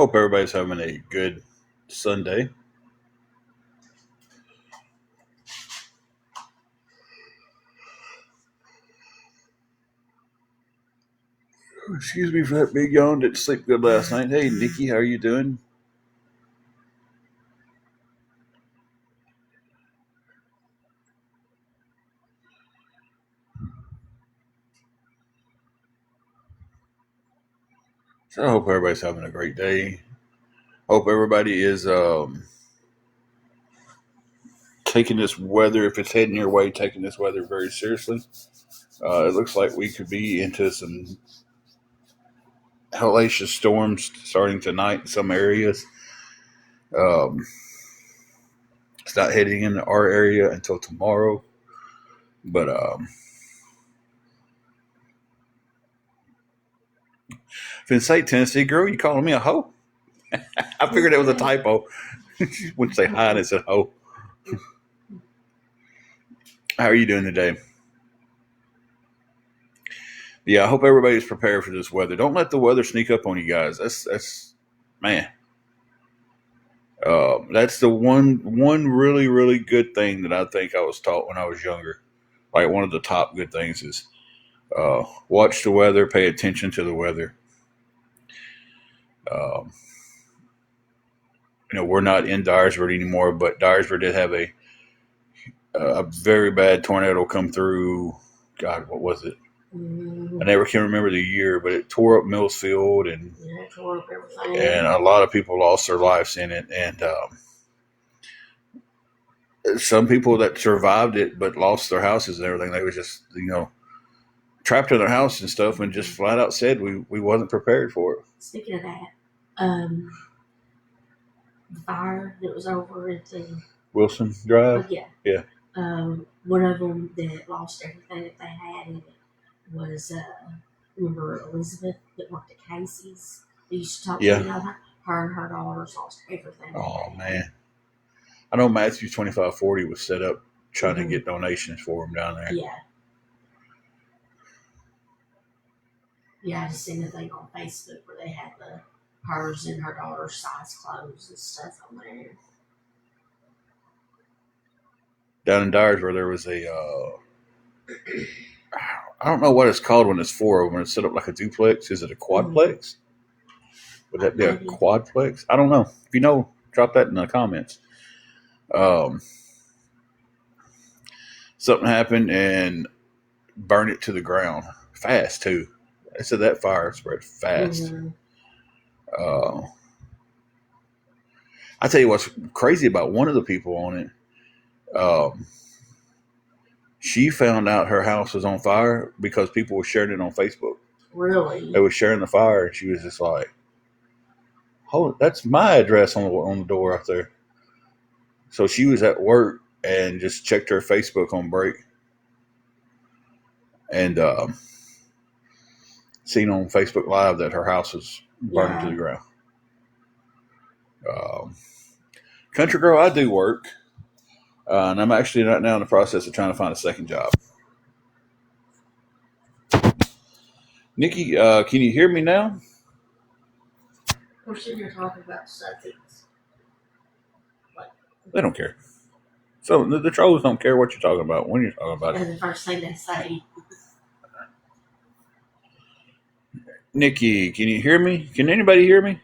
hope everybody's having a good Sunday. Excuse me for that big yawn. Didn't sleep good last night. Hey, Nikki, how are you doing? So I hope everybody's having a great day. Hope everybody is taking this weather, if it's heading your way, taking this weather very seriously. It looks like we could be into some hellacious storms starting tonight in some areas. Um, it's not heading into our area until tomorrow. But if in St. Tennessee, girl, you calling me a hoe? I figured it was a typo. She wouldn't say hi and it said hoe. How are you doing today? Yeah, I hope everybody's prepared for this weather. Don't let the weather sneak up on you guys. That's man. That's the one really good thing that I think I was taught when I was younger. Like one of the top good things is watch the weather, pay attention to the weather. Um, we're not in Dyersburg anymore, but Dyersburg did have a very bad tornado come through. God, what was it? I never can remember the year, but it tore up Millsfield and tore up everything. And a lot of people lost their lives in it. And some people that survived it but lost their houses and everything, they were just trapped in their house and stuff, and just flat out said we wasn't prepared for it. Speaking of that, the fire that was over at the Wilson Drive. Yeah. One of them that lost everything that they had in it was remember Elizabeth that worked at Casey's. They used to talk to me about her and her daughters lost everything. Oh man, I know Matthew 2540 was set up trying to get donations for them down there. Yeah, I just seen a thing on Facebook where they had hers and her daughter's size clothes and stuff on there. Down in Dyers, where there was a, I don't know what it's called when it's four of them. It's set up like a duplex. Is it a quadplex? Would that be a quadplex? I don't know. If you know, drop that in the comments. Something happened and burned it to the ground fast too. They said that fire spread fast. I tell you what's crazy about one of the people on it. She found out her house was on fire because people were sharing it on Facebook. Really? They were sharing the fire, and she was just like, "Oh, that's my address on the door out there." So she was at work and just checked her Facebook on break, and seen on Facebook Live that her house was burning to the ground. Country girl, I do work, and I'm actually right now in the process of trying to find a second job. Nikki, can you hear me now? We're sitting here talking about subjects. They don't care. So the trolls don't care what you're talking about when you're talking about it. And the first thing they say. Nikki, can you hear me? Can anybody hear me?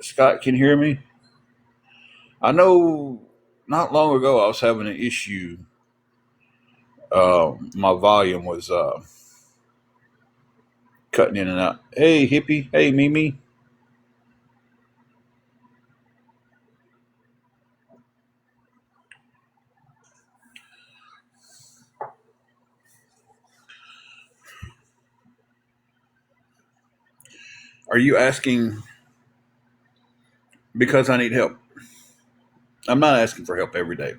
Scott, can you hear me? I know not long ago I was having an issue. My volume was cutting in and out. Hey, hippie. Hey, Mimi. Are you asking because I need help? I'm not asking for help every day.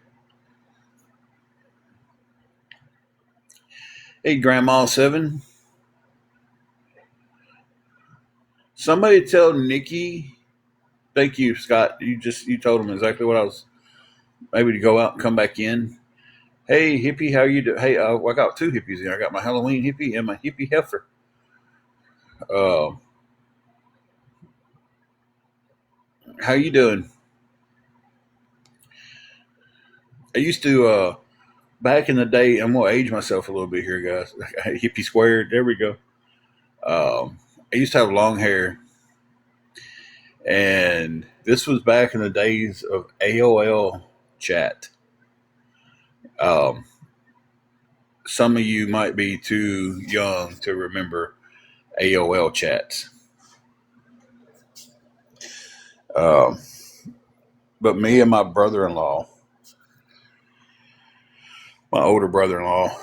Hey, Grandma 7. Somebody tell Nikki. Thank you, Scott. You told him exactly what I was. Maybe to go out and come back in. Hey, hippie, how you doing? Hey, I got two hippies here. I got my Halloween hippie and my hippie heifer. Uh, how you doing? I used to back in the day. I'm gonna age myself a little bit here, guys. Hippie squared. There we go. I used to have long hair, and this was back in the days of AOL chat. Um, some of you might be too young to remember AOL chats. Um, but me and my brother-in-law, my older brother-in-law,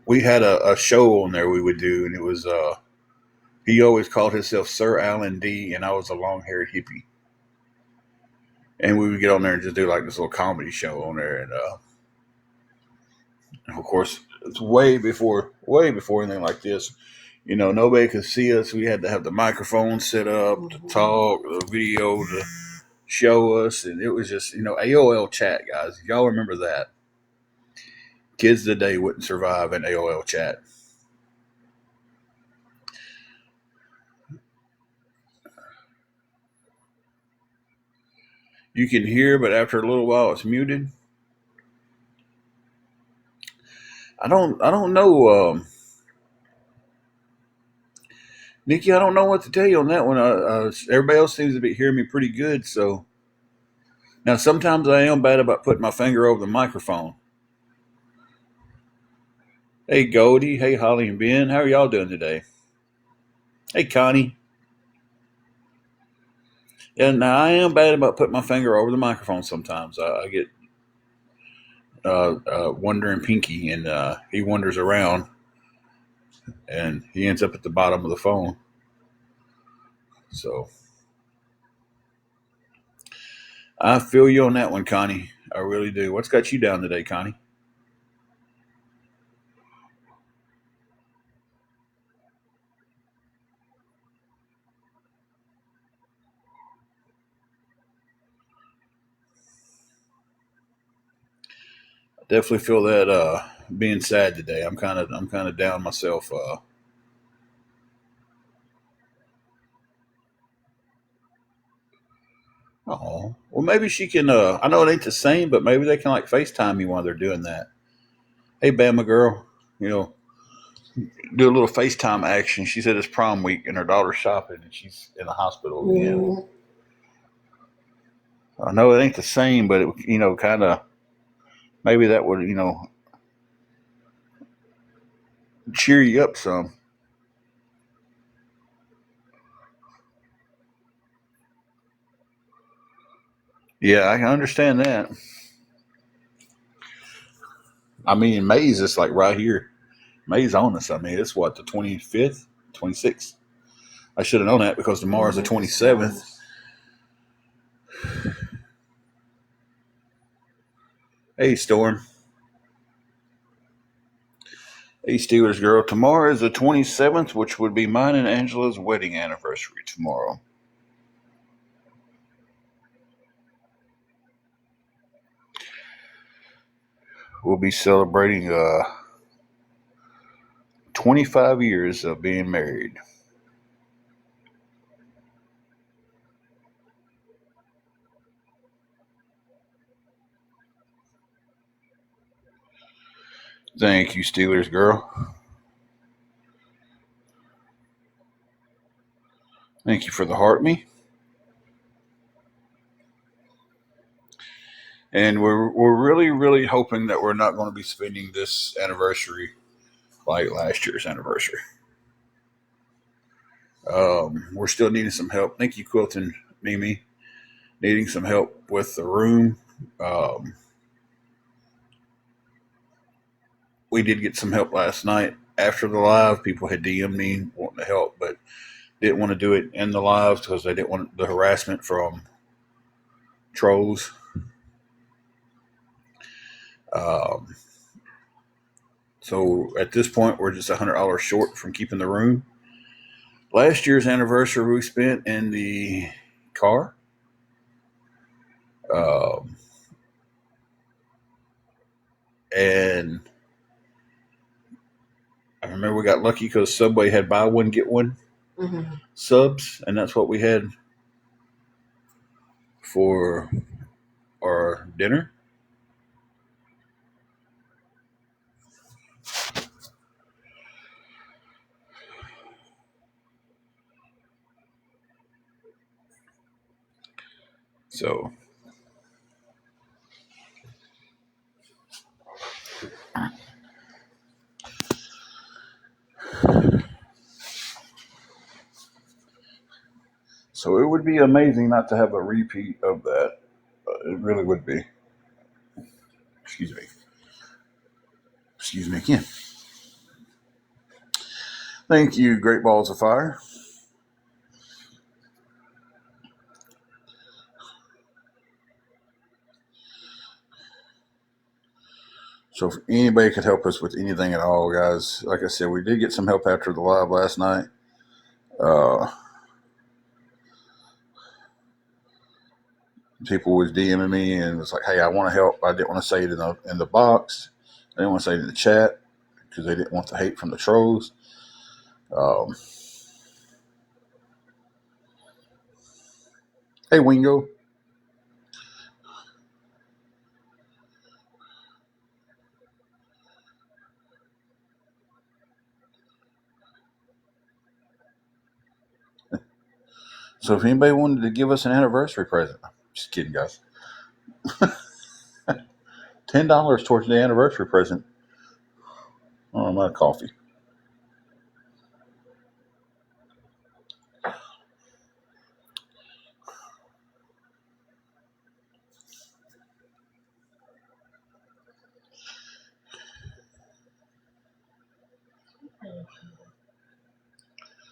we had a show on there we would do, and it was he always called himself Sir Alan D, and I was a long-haired hippie, and we would get on there and just do like this little comedy show on there, and of course it's way before anything like this. You know, nobody could see us. We had to have the microphone set up to talk, the video to show us, and it was just AOL chat, guys. Y'all remember that? Kids today wouldn't survive an AOL chat. You can hear, but after a little while, it's muted. I don't know, Nikki. I don't know what to tell you on that one. Everybody else seems to be hearing me pretty good. So now, sometimes I am bad about putting my finger over the microphone. Hey, Goldie. Hey, Holly and Ben. How are y'all doing today? Hey, Connie. Yeah, now I am bad about putting my finger over the microphone sometimes. I get wandering Pinky, and he wanders around, and he ends up at the bottom of the phone. So I feel you on that one, Connie. I really do. What's got you down today, Connie? I definitely feel that being sad today. I'm kind of down myself. Oh, well, maybe she can. I know it ain't the same, but maybe they can like FaceTime me while they're doing that. Hey, Bama girl, you know, do a little FaceTime action. She said it's prom week and her daughter's shopping and she's in the hospital again. I know it ain't the same, but it, kind of maybe that would cheer you up some. Yeah, I can understand that. I mean, May's just like right here. May's on us. I mean, it's what, the 25th, 26th. I should have known that because tomorrow's the 27th. Hey, Storm. Hey, Steelers girl. Tomorrow is the 27th, which would be mine and Angela's wedding anniversary tomorrow. We'll be celebrating 25 years of being married. Thank you, Steelers girl. Thank you for the heart me. And we're really, really hoping that we're not going to be spending this anniversary like last year's anniversary. We're still needing some help. Thank you, Quilton Mimi. Needing some help with the room. Um, we did get some help last night after the live. People had DM'd me wanting to help, but didn't want to do it in the live because they didn't want the harassment from trolls. Um, so at this point, we're just $100 short from keeping the room. Last year's anniversary we spent in the car. Um, and I remember we got lucky because Subway had buy one get one subs, and that's what we had for our dinner. So it would be amazing not to have a repeat of that. It really would be. Excuse me. Excuse me again. Thank you, Great Balls of Fire. So if anybody could help us with anything at all, guys, like I said, we did get some help after the live last night. People was DMing me and was like, "Hey, I want to help. I didn't want to say it in the box. I didn't want to say it in the chat because they didn't want the hate from the trolls." Hey, Wingo. So if anybody wanted to give us an anniversary present, just kidding, guys. $10 towards the anniversary present. Oh, my coffee.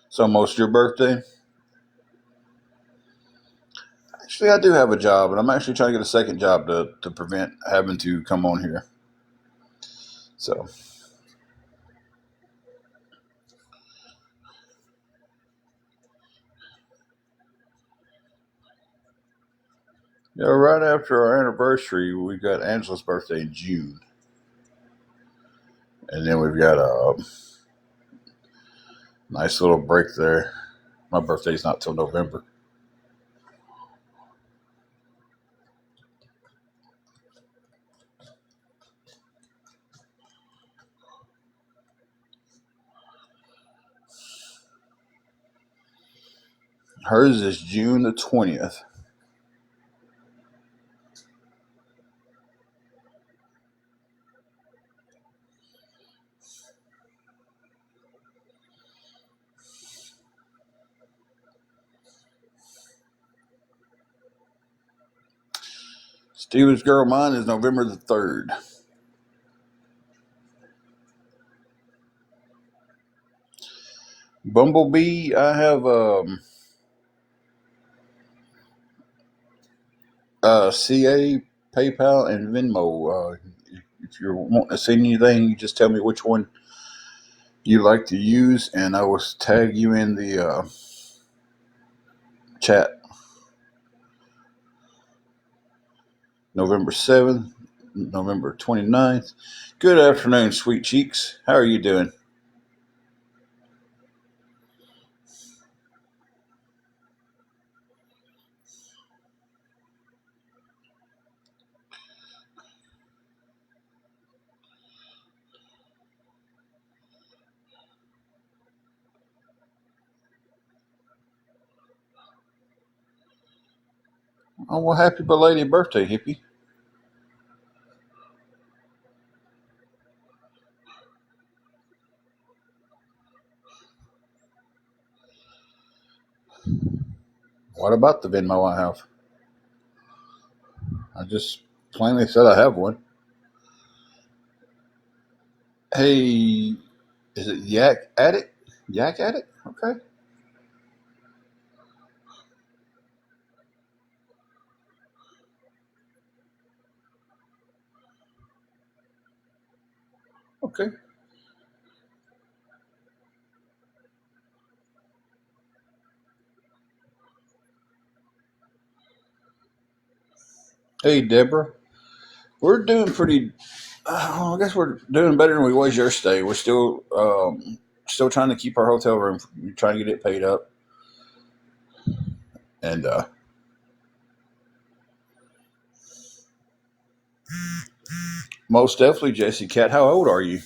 So almost your birthday? Actually, I do have a job, and I'm actually trying to get a second job to prevent having to come on here. So, yeah, right after our anniversary, we got Angela's birthday in June. And then we've got a nice little break there. My birthday's not till November. Hers is June the 20th. Steelers girl, mine is November the 3rd. Bumblebee, I have CA, PayPal, and Venmo. If you're wanting to see anything, you just tell me which one you like to use, and I will tag you in the chat. November 7th, November 29th. Good afternoon, sweet cheeks. How are you doing? Oh, well, happy belated birthday, hippie. What about the Venmo I have? I just plainly said I have one. Hey, is it Yak Addict? Yak Addict? Okay. Okay. Hey, Deborah. We're doing pretty. I guess we're doing better than we was yesterday. We're still trying to keep our hotel room, trying to get it paid up, and most definitely, Jesse Cat. How old are you?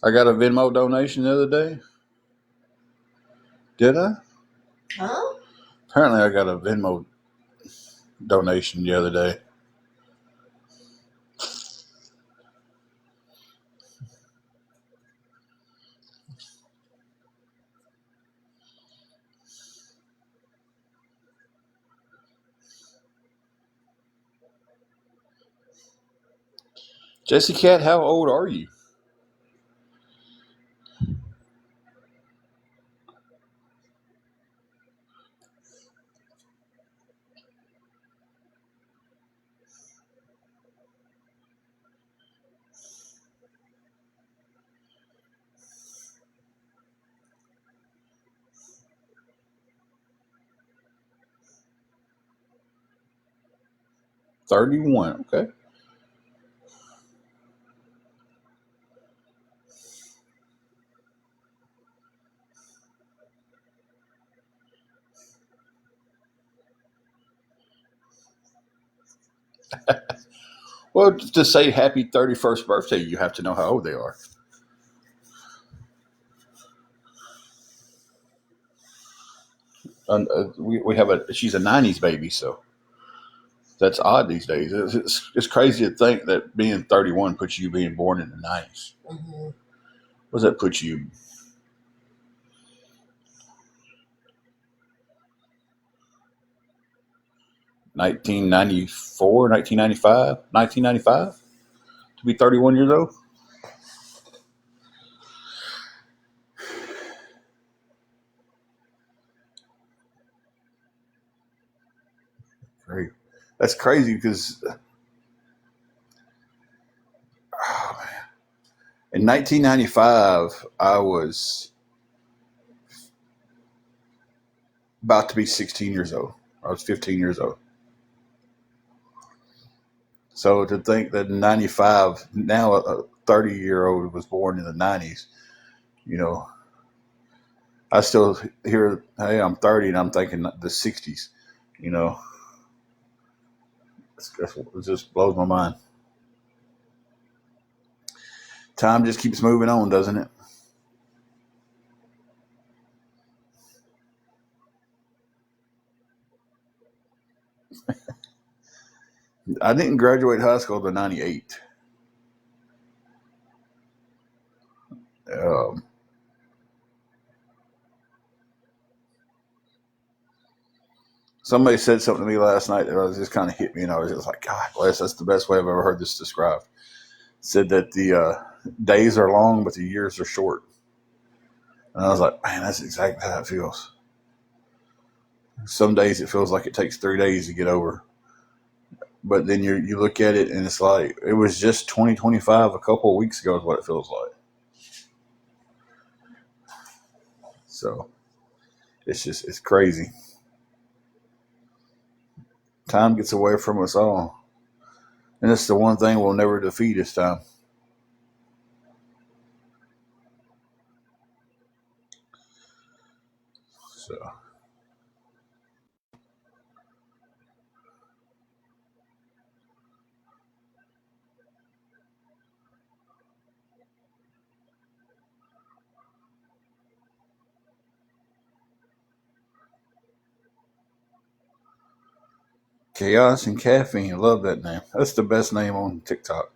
I got a Venmo donation the other day. Did I? Huh? Apparently, I got a Venmo donation the other day. Jesse Cat, how old are you? $31. Okay. Well, to say happy 31st birthday, you have to know how old they are. We have she's a 90s baby, so that's odd these days. It's crazy to think that being 31 puts you being born in the 90s. Mm-hmm. What does that put you? 1994, 1995, 1995 to be 31 years old? Great. That's crazy because oh, man. In 1995, I was about to be 16 years old. I was 15 years old. So to think that in 95, now a 30-year-old was born in the 90s, you know, I still hear, hey, I'm 30 and I'm thinking the 60s, you know, it just blows my mind. Time just keeps moving on, doesn't it? I didn't graduate high school until 98. Um, Somebody said something to me last night that was just kind of hit me, and I was just like, God bless, that's the best way I've ever heard this described. Said that the days are long, but the years are short. And I was like, man, that's exactly how it feels. Some days it feels like it takes 3 days to get over. But then you look at it and it's like, it was just 2025 a couple of weeks ago is what it feels like. So it's crazy. Time gets away from us all. And it's the one thing we'll never defeat is time. So Chaos and Caffeine. I love that name. That's the best name on TikTok.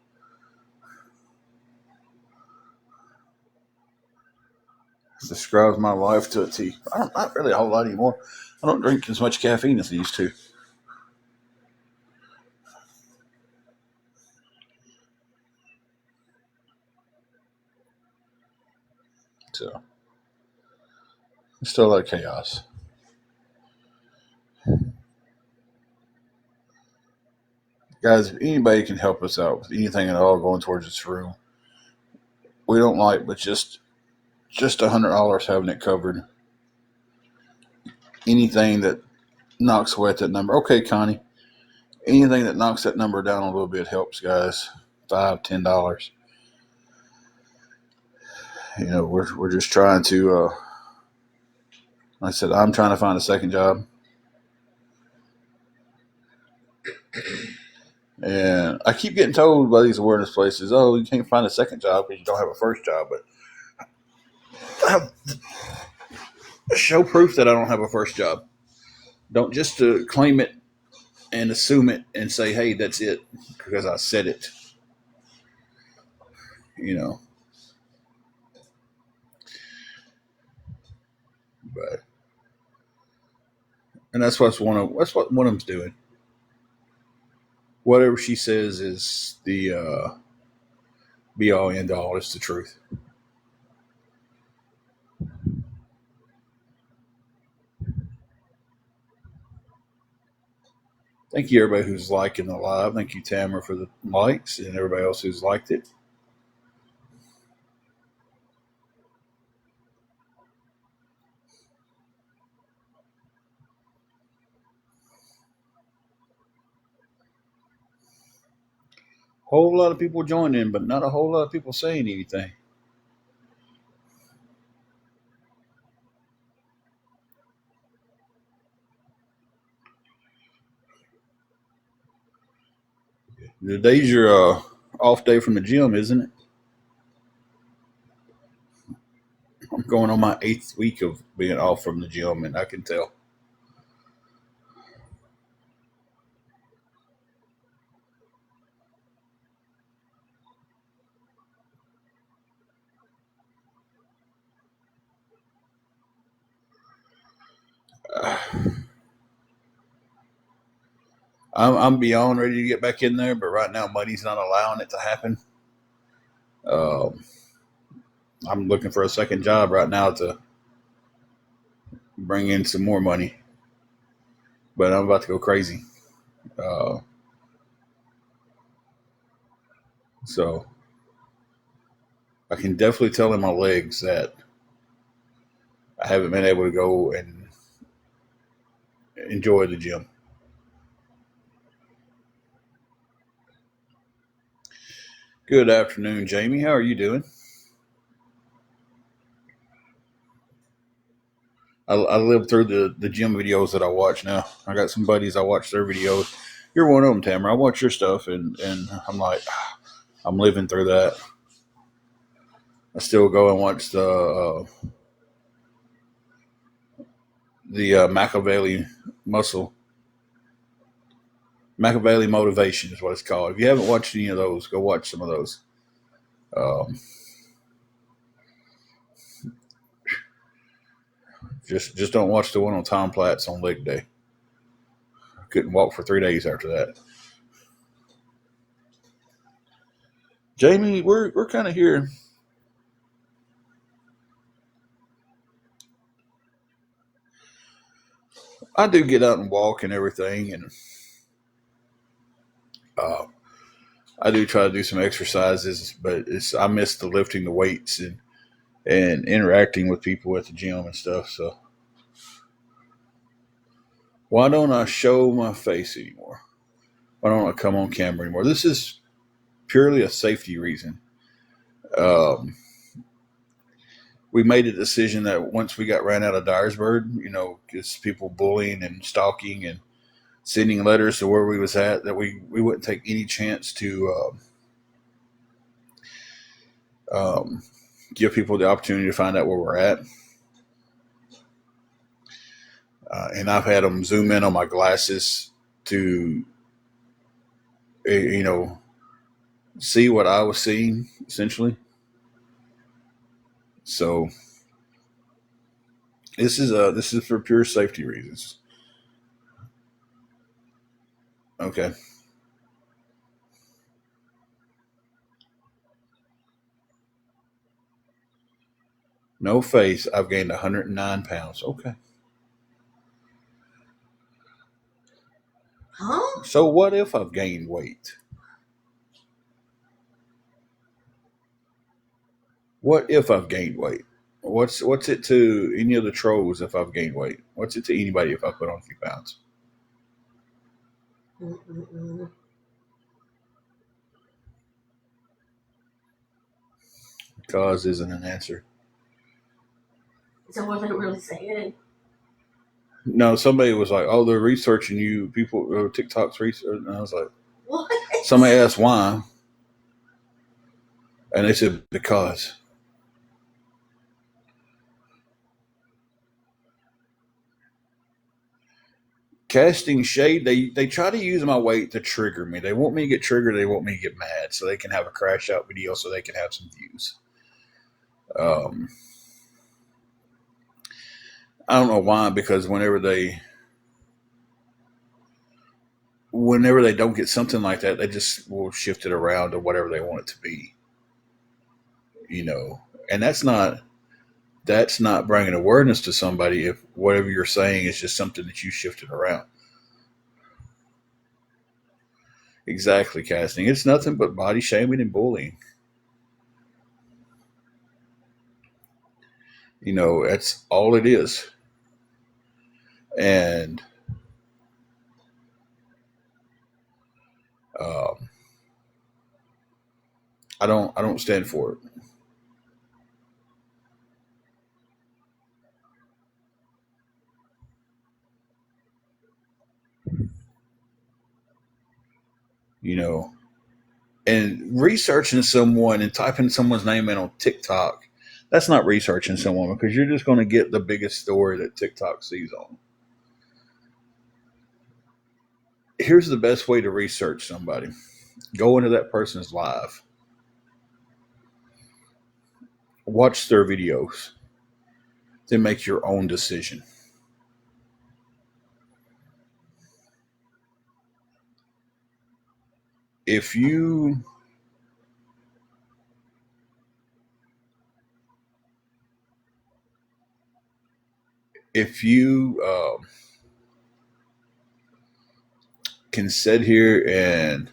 It describes my life to a T. Not really a whole lot anymore. I don't drink as much caffeine as I used to. So it's still a lot of chaos. Guys, if anybody can help us out with anything at all going towards this room, we don't like, but just $100 having it covered. Anything that knocks away at that number. Okay, Connie. Anything that knocks that number down a little bit helps, guys. $5, $10. We're just trying to. Like I said, I'm trying to find a second job, and I keep getting told by these awareness places, "Oh, you can't find a second job because you don't have a first job." But I have show proof that I don't have a first job. Don't just claim it and assume it and say, "Hey, that's it," because I said it. But and that's what one of them's doing. Whatever she says is the be all end all. It's the truth. Thank you, everybody who's liking the live. Thank you, Tamara, for the likes, and everybody else who's liked it. Whole lot of people joining, but not a whole lot of people saying anything. Today's your off day from the gym, isn't it? I'm going on my 8th week of being off from the gym, and I can tell. I'm beyond ready to get back in there, but right now money's not allowing it to happen. I'm looking for a second job right now to bring in some more money, but I'm about to go crazy. So I can definitely tell in my legs that I haven't been able to go and enjoy the gym. Good afternoon, Jamie. How are you doing? I live through the gym videos that I watch now. I got some buddies, I watch their videos. You're one of them, Tamara. I watch your stuff, and I'm like, I'm living through that. I still go and watch the Machiavelli Motivation is what it's called. If you haven't watched any of those, go watch some of those. Just don't watch the one on Tom Platz on leg day. I couldn't walk for 3 days after that. Jamie, we're kind of here. I do get out and walk and everything, and I do try to do some exercises, but I miss the lifting the weights and interacting with people at the gym and stuff. So why don't I show my face anymore? Why don't I come on camera anymore? This is purely a safety reason. We made a decision that once we got ran out of Dyersburg, because people bullying and stalking and sending letters to where we was at, that we wouldn't take any chance to give people the opportunity to find out where we're at. And I've had them zoom in on my glasses to, see what I was seeing, essentially. So this is for pure safety reasons. Okay. No face. I've gained 109 pounds. Okay. Huh? So what if I've gained weight? What if I've gained weight? What's it to any of the trolls if I've gained weight? What's it to anybody if I put on a few pounds? Mm-mm-mm. Cause isn't an answer. So what are they really saying? No, somebody was like, "Oh, they're researching you." People, TikTok's research, and I was like, What? somebody asked why, and they said because. Casting shade, they try to use my weight to trigger me. They want me to get triggered. They want me to get mad, so they can have a crash out video, so they can have some views. I don't know why, because whenever they don't get something like that, they just will shift it around to whatever they want it to be. And that's not bringing awareness to somebody if whatever you're saying is just something that you shifted around. Exactly, casting. It's nothing but body shaming and bullying. That's all it is. And um, I don't stand for it. You know, and researching someone and typing someone's name in on TikTok, that's not researching someone, because you're just going to get the biggest story that TikTok sees on. Here's the best way to research somebody: go into that person's live, watch their videos, then make your own decision. If you if you can sit here and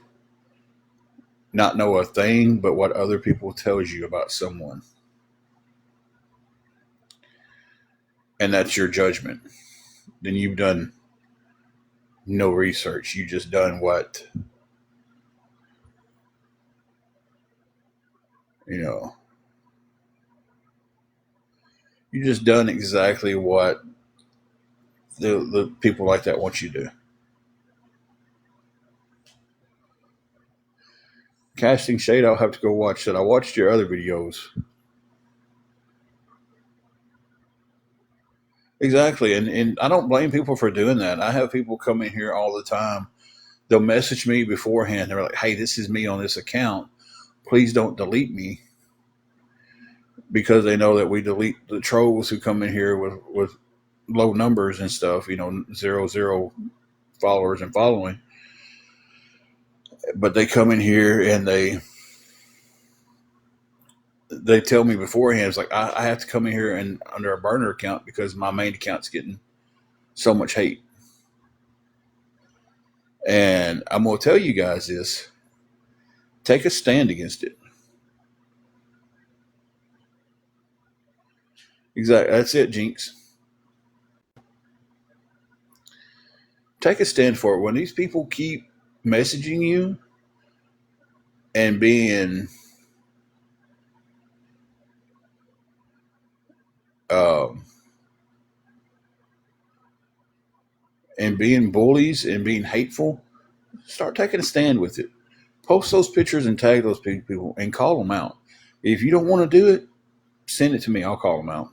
not know a thing but what other people tells you about someone, and that's your judgment, then you've done no research. You just done what you know. You just done exactly what the people like that want you to do. Casting shade, I'll have to go watch that. I watched your other videos. Exactly, and I don't blame people for doing that. I have people come in here all the time. They'll message me beforehand. They're like, "Hey, this is me on this account. Please don't delete me," because they know that we delete the trolls who come in here with low numbers and stuff. 0 followers and following. But they come in here and they tell me beforehand, it's like, I have to come in here and under a burner account because my main account's getting so much hate. And I'm going to tell you guys this: take a stand against it. Exactly. That's it, Jinx. Take a stand for it. When these people keep messaging you and um, being bullies and being hateful, start taking a stand with it. Post those pictures and tag those people and call them out. If you don't want to do it, send it to me. I'll call them out.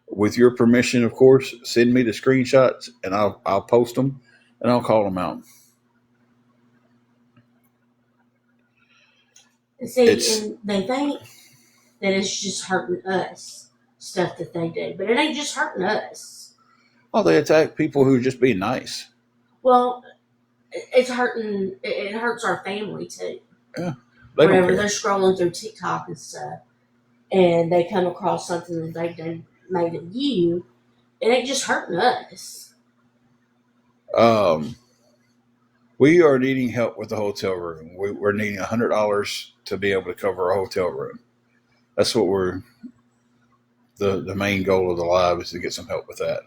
With your permission, of course. Send me the screenshots and I'll post them and I'll call them out. See, and they think that it's just hurting us, stuff that they do, but it ain't just hurting us. Oh, they attack people who are just being nice. Well, it's hurting. It hurts our family too. Yeah, whenever they're scrolling through TikTok and stuff, and they come across something that they've done made of you, it ain't just hurting us. We are needing help with the hotel room. We're needing $100 to be able to cover a hotel room. That's what we're the main goal of the live is to get some help with that.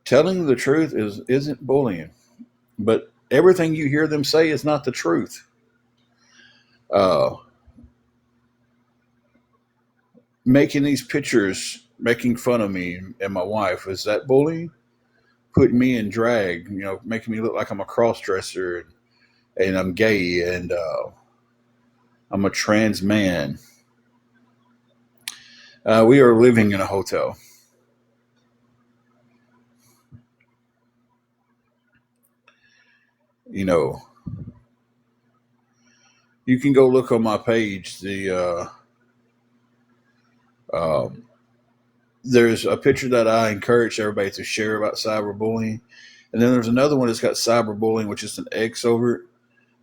Telling the truth isn't bullying, but everything you hear them say is not the truth. Uh, Making these pictures, making fun of me and my wife, is that bullying? Putting me in drag, making me look like I'm a cross dresser and I'm gay and I'm a trans man. We are living in a hotel. You know, you can go look on my page. Um, there's a picture that I encourage everybody to share about cyberbullying, and then there's another one that's got cyberbullying, which is an X over it.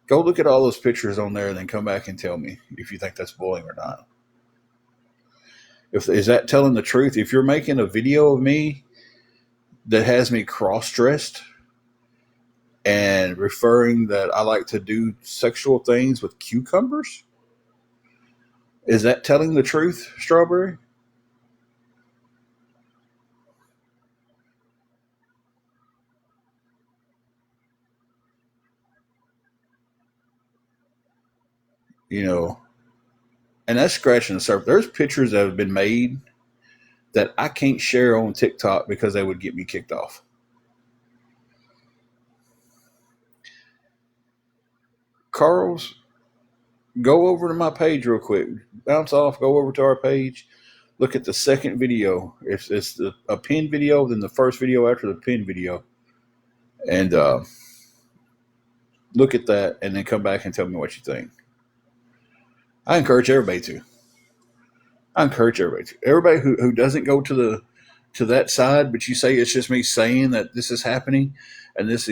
Go look at all those pictures on there, and then come back and tell me if you think that's bullying or not. Is that telling the truth? If you're making a video of me that has me cross-dressed and referring that I like to do sexual things with cucumbers, is that telling the truth, Strawberry? You know, and that's scratching the surface. There's pictures that have been made that I can't share on TikTok because they would get me kicked off. Carl's, go over to my page real quick. Bounce off, go over to our page. Look at the second video. If it's a pin video, then the first video after the pin video. And look at that and then come back and tell me what you think. I encourage everybody to. Everybody who doesn't go to that side, but you say it's just me saying that this is happening and this,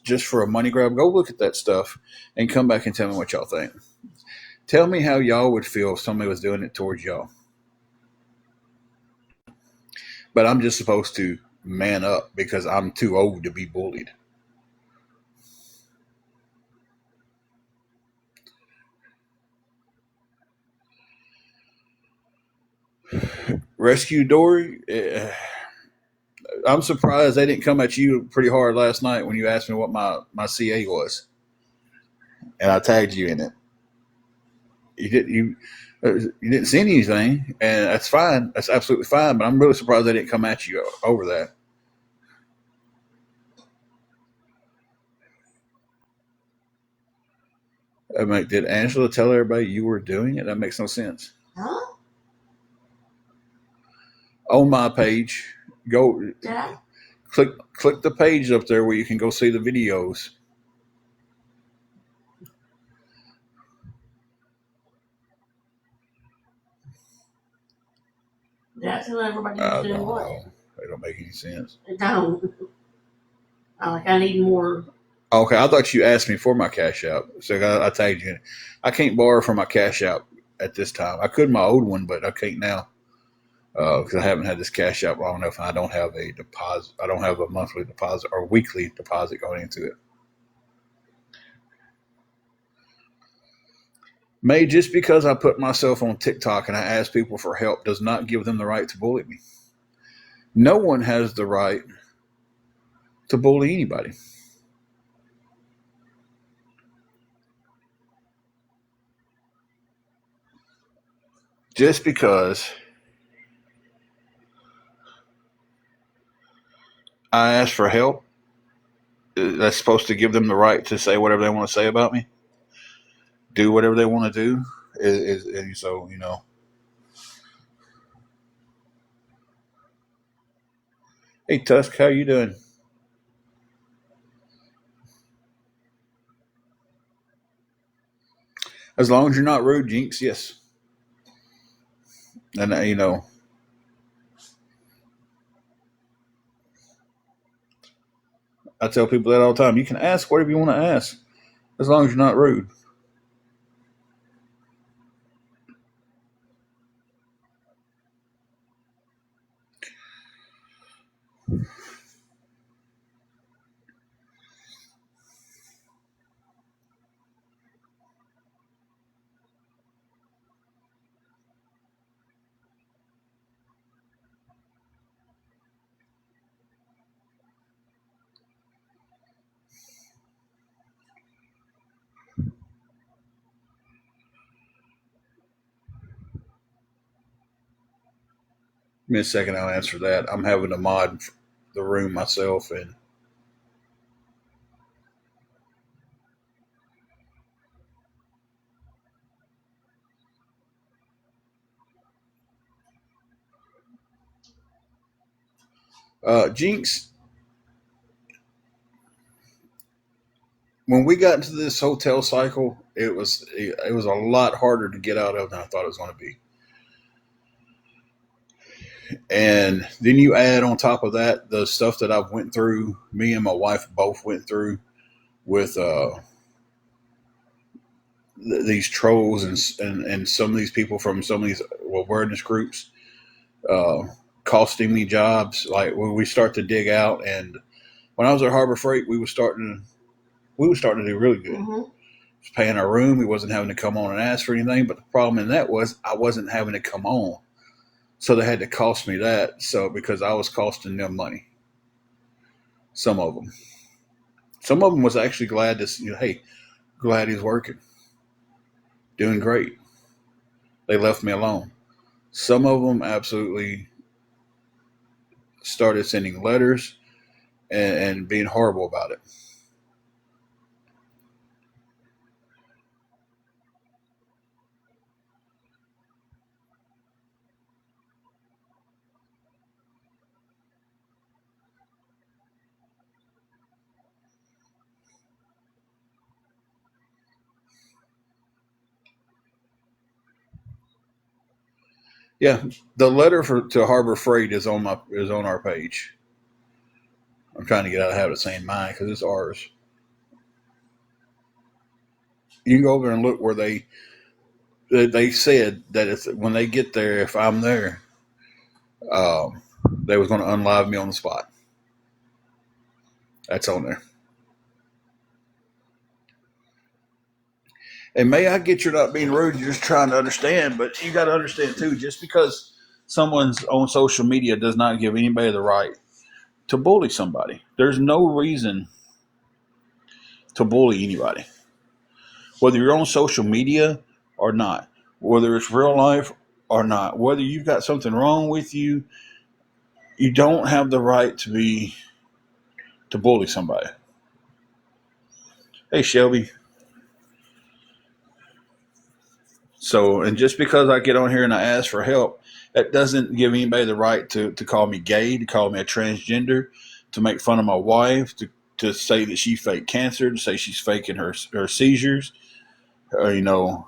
just for a money grab, go look at that stuff and come back and tell me what y'all think. Tell me how y'all would feel if somebody was doing it towards y'all. But I'm just supposed to man up because I'm too old to be bullied. Rescue Dory, I'm surprised they didn't come at you pretty hard last night when you asked me what my CA was, and I tagged you in it. You didn't see anything, and that's fine. That's absolutely fine. But I'm really surprised they didn't come at you over that. I mean, did Angela tell everybody you were doing it? That makes no sense. Huh? On my page, go Did I? click the page up there where you can go see the videos. Did I tell everybody you was doing what? They don't make any sense. It don't. I need more. Okay, I thought you asked me for my cash out, so I tagged you in it. I can't borrow from my cash out at this time. I could my old one, but I can't now because I haven't had this cash out long enough, and I don't have a deposit. I don't have a monthly deposit or weekly deposit going into it. May, just because I put myself on TikTok and I ask people for help does not give them the right to bully me. No one has the right to bully anybody. Just because I ask for help, that's supposed to give them the right to say whatever they want to say about me, do whatever they want to do. And so, hey Tusk, how you doing? As long as you're not rude, Jinx, yes. And I tell people that all the time. You can ask whatever you want to ask, as long as you're not rude. Give me a second, I'll answer that. I'm having to mod the room myself, and Jinx. When we got into this hotel cycle, it was a lot harder to get out of than I thought it was going to be. And then you add on top of that the stuff that I've went through. Me and my wife both went through with these trolls and some of these people from some of these awareness groups uh, costing me jobs. Like when we start to dig out, and when I was at Harbor Freight, we were starting to do really good. Mm-hmm. Paying our room, we wasn't having to come on and ask for anything. But the problem in that was I wasn't having to come on, so they had to cost me that. So because I was costing them money, some of them. Some of them was actually glad to, hey, glad he's working, doing great. They left me alone. Some of them absolutely started sending letters and being horrible about it. Yeah, the letter to Harbor Freight is on our page. I'm trying to get out of the habit of saying mine because it's ours. You can go over and look where they said that if when they get there, if I'm there, um, they was going to unlive me on the spot. That's on there. And may I get you're not being rude, you're just trying to understand, but you got to understand too, just because someone's on social media does not give anybody the right to bully somebody. There's no reason to bully anybody, whether you're on social media or not, whether it's real life or not, whether you've got something wrong with you, you don't have the right to bully somebody. Hey, Shelby. So, and just because I get on here and I ask for help, that doesn't give anybody the right to call me gay, to call me a transgender, to make fun of my wife, to say that she faked cancer, to say she's faking her seizures, you know,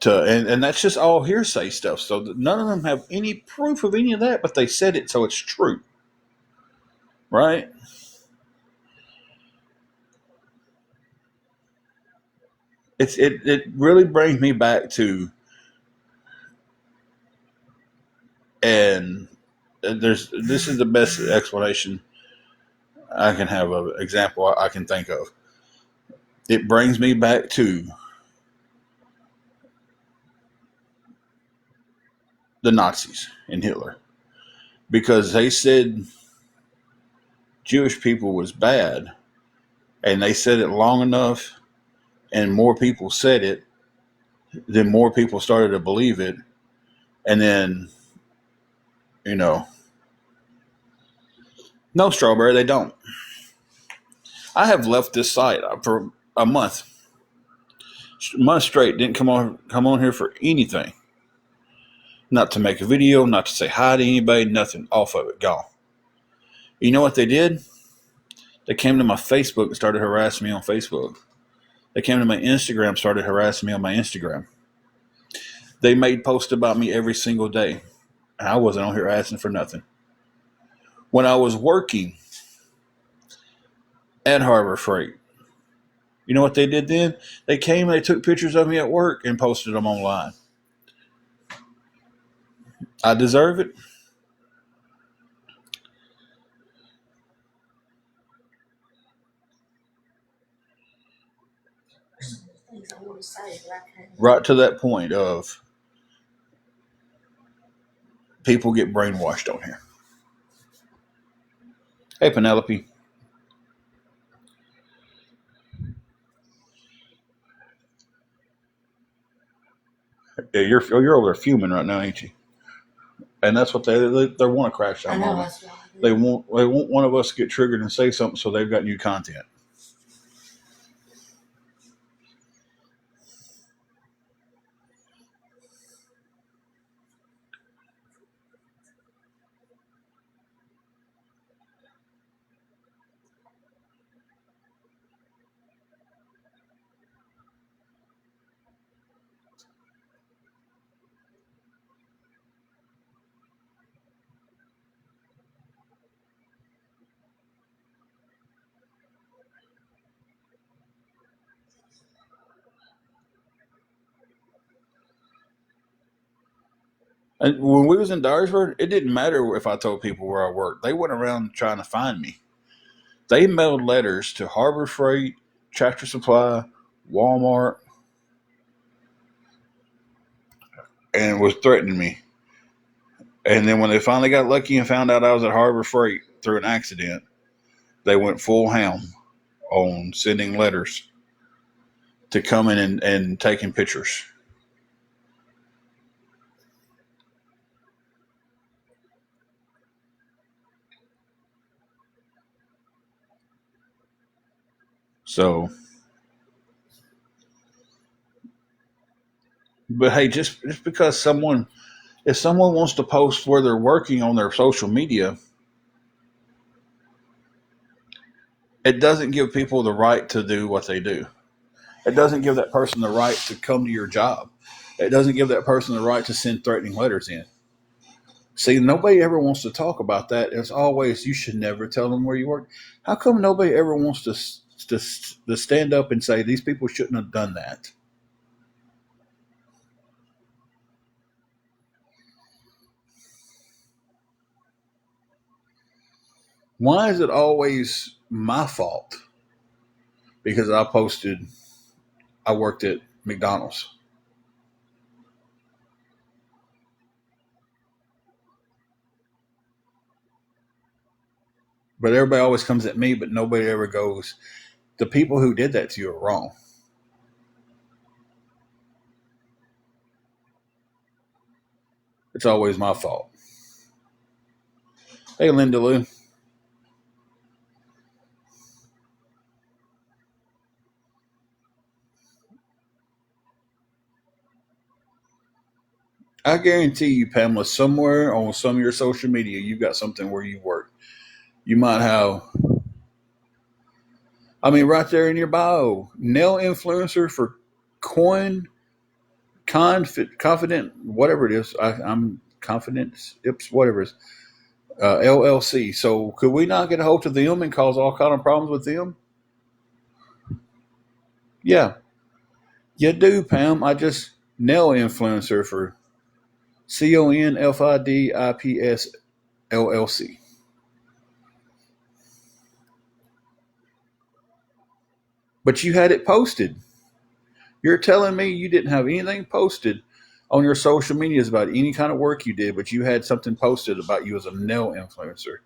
and that's just all hearsay stuff. So none of them have any proof of any of that, but they said it, so it's true, right? It really brings me back to, and this is the best explanation I can have of example I can think of. It brings me back to the Nazis and Hitler because they said Jewish people was bad, and they said it long enough, and more people said it, then more people started to believe it, and then you know, no, Strawberry, they don't. I have left this site for a month straight. Didn't come on here for anything. Not to make a video, not to say hi to anybody, nothing. Off of it, gone. You know what they did? They came to my Facebook and started harassing me on Facebook. They came to my Instagram, started harassing me on my Instagram. They made posts about me every single day. And I wasn't on here asking for nothing. When I was working at Harbor Freight, you know what they did then? They came and they took pictures of me at work and posted them online. I deserve it. Things I want to say, but I can't. Right to that point of people get brainwashed on here. Hey, Penelope. Yeah, you're over there fuming right now, ain't you? And that's what they want to crash I out know on. that's right. They want one of us to get triggered and say something so they've got new content. And when we was in Dyersburg, it didn't matter if I told people where I worked. They went around trying to find me. They mailed letters to Harbor Freight, Tractor Supply, Walmart, and was threatening me. And then when they finally got lucky and found out I was at Harbor Freight through an accident, they went full ham on sending letters to come in and taking pictures. So, but hey, just because if someone wants to post where they're working on their social media, it doesn't give people the right to do what they do. It doesn't give that person the right to come to your job. It doesn't give that person the right to send threatening letters in. See, nobody ever wants to talk about that. It's always, you should never tell them where you work. How come nobody ever wants to stand up and say these people shouldn't have done that? Why is it always my fault? Because I worked at McDonald's. But everybody always comes at me, but nobody ever goes, the people who did that to you are wrong. It's always my fault. Hey, Linda Lou. I guarantee you, Pamela, somewhere on some of your social media, you've got something where you work. You might have, I mean, right there in your bio, nail influencer for coin, confident, whatever it is. I'm confident, ips, whatever it is, LLC. So could we not get a hold of them and cause all kind of problems with them? Yeah, you do, Pam. I just nail influencer for CONFIDIPS LLC. But you had it posted. You're telling me you didn't have anything posted on your social medias about any kind of work you did, but you had something posted about you as a nail influencer.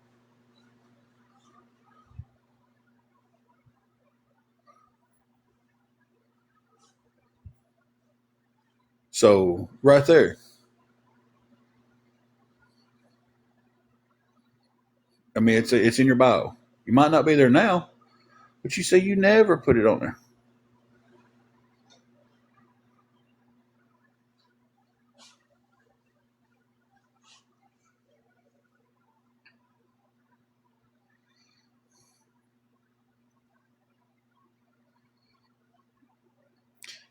So right there, I mean, it's in your bio. You might not be there now, but you say you never put it on there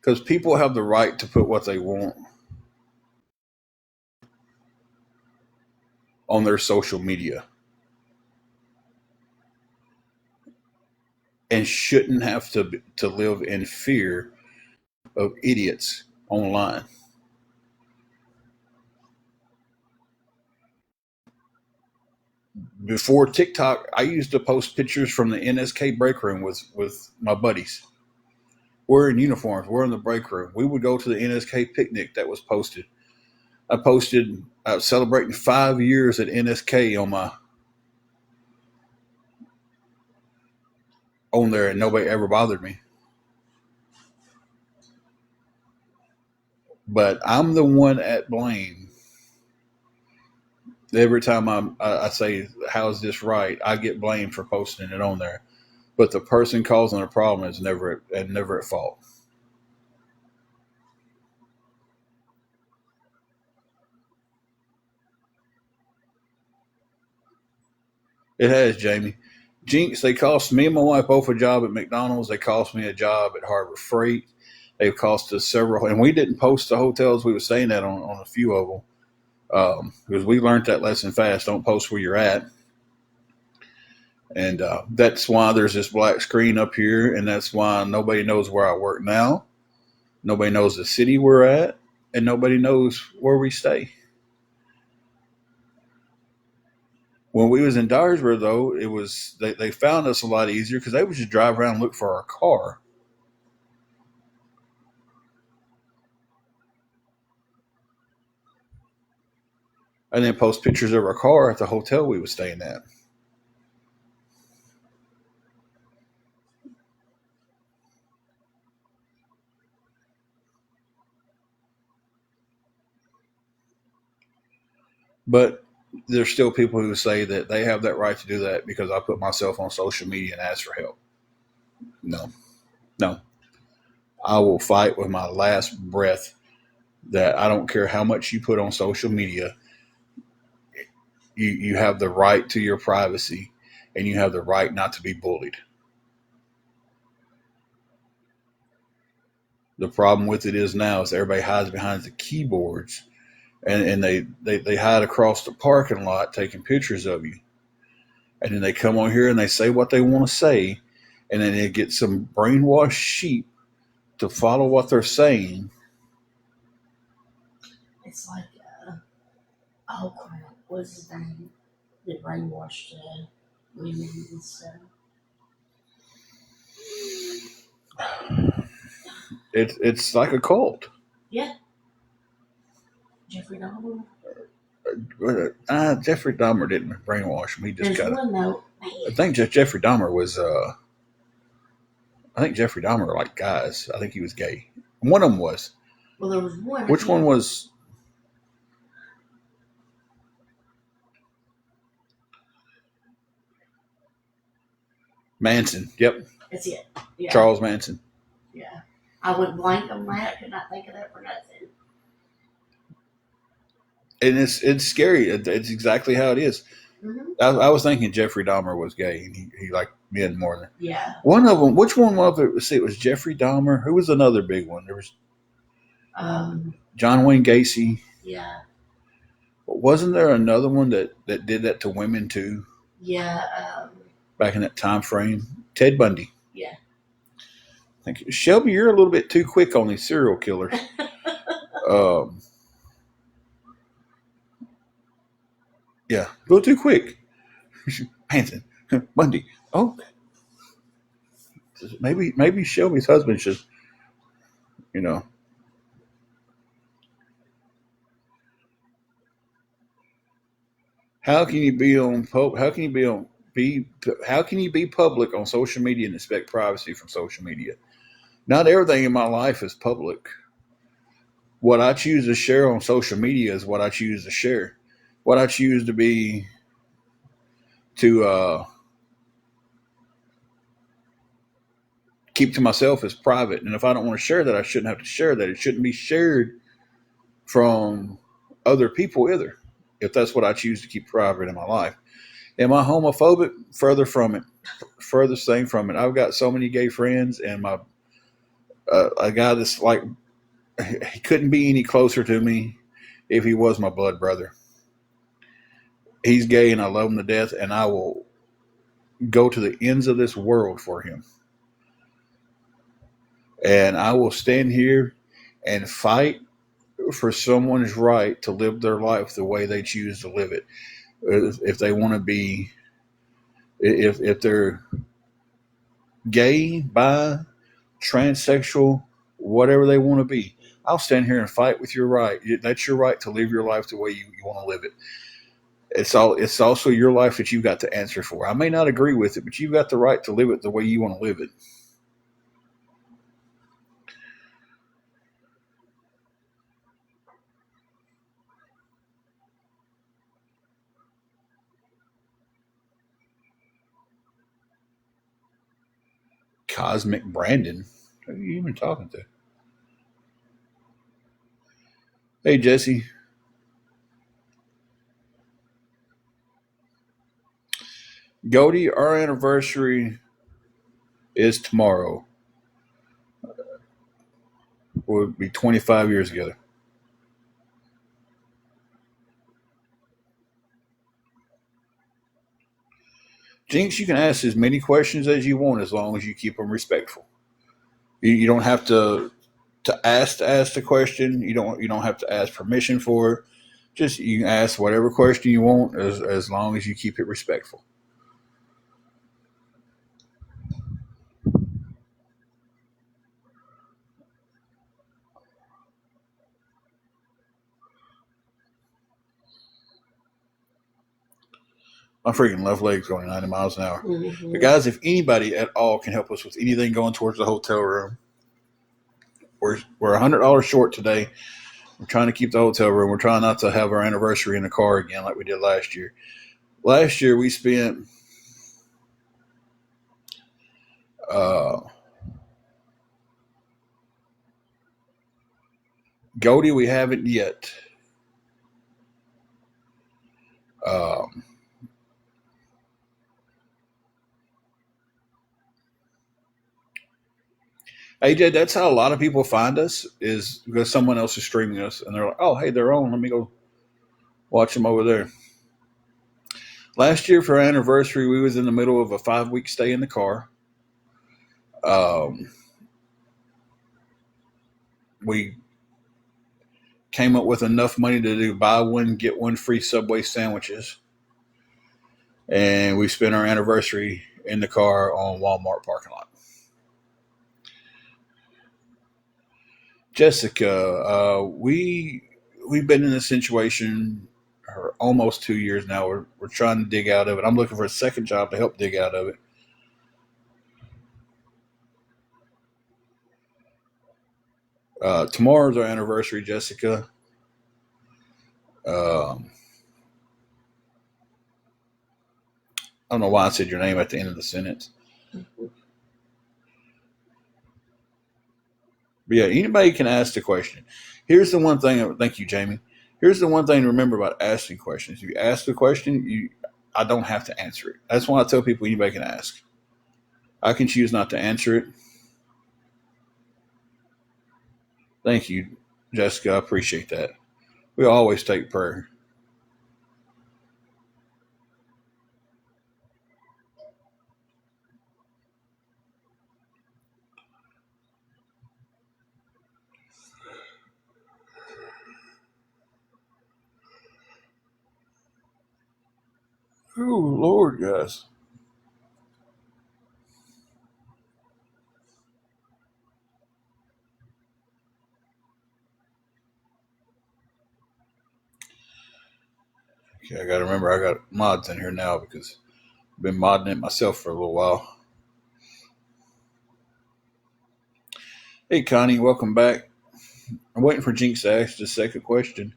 because people have the right to put what they want on their social media and shouldn't have to live in fear of idiots online. Before TikTok, I used to post pictures from the NSK break room with my buddies. We're in uniforms. We're in the break room. We would go to the NSK picnic that was posted. I was celebrating 5 years at NSK on there, and nobody ever bothered me. But I'm the one at blame. Every time I say, how's this right? I get blamed for posting it on there. But the person causing the problem is never at fault. It has, Jamie. Jinx, they cost me and my wife both a job at McDonald's. They cost me a job at Harbor Freight. They've cost us several, and we didn't post the hotels we were staying at on a few of them because we learned that lesson fast. Don't post where you're at. And that's why there's this black screen up here, and that's why nobody knows where I work now. Nobody knows the city we're at, and nobody knows where we stay. When we was in Dyersburg, though, it was they found us a lot easier because they would just drive around and look for our car. And then post pictures of our car at the hotel we was staying at. But there's still people who say that they have that right to do that because I put myself on social media and ask for help. No, no. I will fight with my last breath that I don't care how much you put on social media. You have the right to your privacy and you have the right not to be bullied. The problem with it is now is everybody hides behind the keyboards and they hide across the parking lot taking pictures of you. And then they come on here and they say what they want to say. And then they get some brainwashed sheep to follow what they're saying. It's like, oh crap, what's his name? That brainwashed women and stuff. It's like a cult. Yeah. Jeffrey Dahmer. Jeffrey Dahmer didn't brainwash me. Just got it. I think Jeffrey Dahmer was. I think Jeffrey Dahmer liked guys. I think he was gay. One of them was. Well, there was one. Which one was? Manson. Yep. That's it. Yeah. Charles Manson. Yeah. I went blank on that. Could not think of that for nothing. And it's scary. It's exactly how it is. Mm-hmm. I was thinking Jeffrey Dahmer was gay, and he liked men more than. Yeah. One of them. Which one was it? See, it was Jeffrey Dahmer. Who was another big one? There was. John Wayne Gacy. Yeah. But wasn't there another one that did that to women too? Yeah. Back in that time frame, Ted Bundy. Yeah. Thank you, Shelby. You're a little bit too quick on these serial killers. Yeah, a little too quick. Manson, Bundy. Oh, maybe Shelby's husband should, How can you be public on social media and expect privacy from social media? Not everything in my life is public. What I choose to share on social media is what I choose to share. What I choose to keep to myself is private. And if I don't want to share that, I shouldn't have to share that. It shouldn't be shared from other people either, if that's what I choose to keep private in my life. Am I homophobic? Further from it. Furthest thing from it. I've got so many gay friends, and a guy that's like, he couldn't be any closer to me if he was my blood brother. He's gay, and I love him to death, and I will go to the ends of this world for him. And I will stand here and fight for someone's right to live their life the way they choose to live it. If they want to be, if they're gay, bi, transsexual, whatever they want to be, I'll stand here and fight with your right. That's your right to live your life the way you want to live it. It's also your life that you've got to answer for. I may not agree with it, but you've got the right to live it the way you want to live it. Cosmic Brandon. Who are you even talking to? Hey, Jesse. Goldie, our anniversary is tomorrow. We'll be 25 years together. Jinx, you can ask as many questions as you want as long as you keep them respectful. You don't have to ask the question. You don't have to ask permission for it. Just you can ask whatever question you want as long as you keep it respectful. My freaking left leg's going 90 miles an hour. Mm-hmm. But guys, if anybody at all can help us with anything going towards the hotel room, we're $100 short today. We're trying to keep the hotel room. We're trying not to have our anniversary in the car again like we did last year. Last year we spent Goldie, we haven't yet. Um, AJ, that's how a lot of people find us is because someone else is streaming us and they're like, oh, hey, they're on. Let me go watch them over there. Last year for our anniversary, we was in the middle of a 5-week stay in the car. We came up with enough money to do buy one, get one free Subway sandwiches. And we spent our anniversary in the car on Walmart parking lot. Jessica, we've been in this situation for almost 2 years now. We're trying to dig out of it. I'm looking for a second job to help dig out of it. Tomorrow's our anniversary, Jessica. I don't know why I said your name at the end of the sentence. But yeah, anybody can ask the question. Here's the one thing. Thank you, Jamie. Here's the one thing to remember about asking questions. If you ask the question, I don't have to answer it. That's why I tell people anybody can ask. I can choose not to answer it. Thank you, Jessica. I appreciate that. We always take prayer. Oh, Lord, guys. Okay, I got to remember I got mods in here now because I've been modding it myself for a little while. Hey, Connie, welcome back. I'm waiting for Jinx to ask the second question.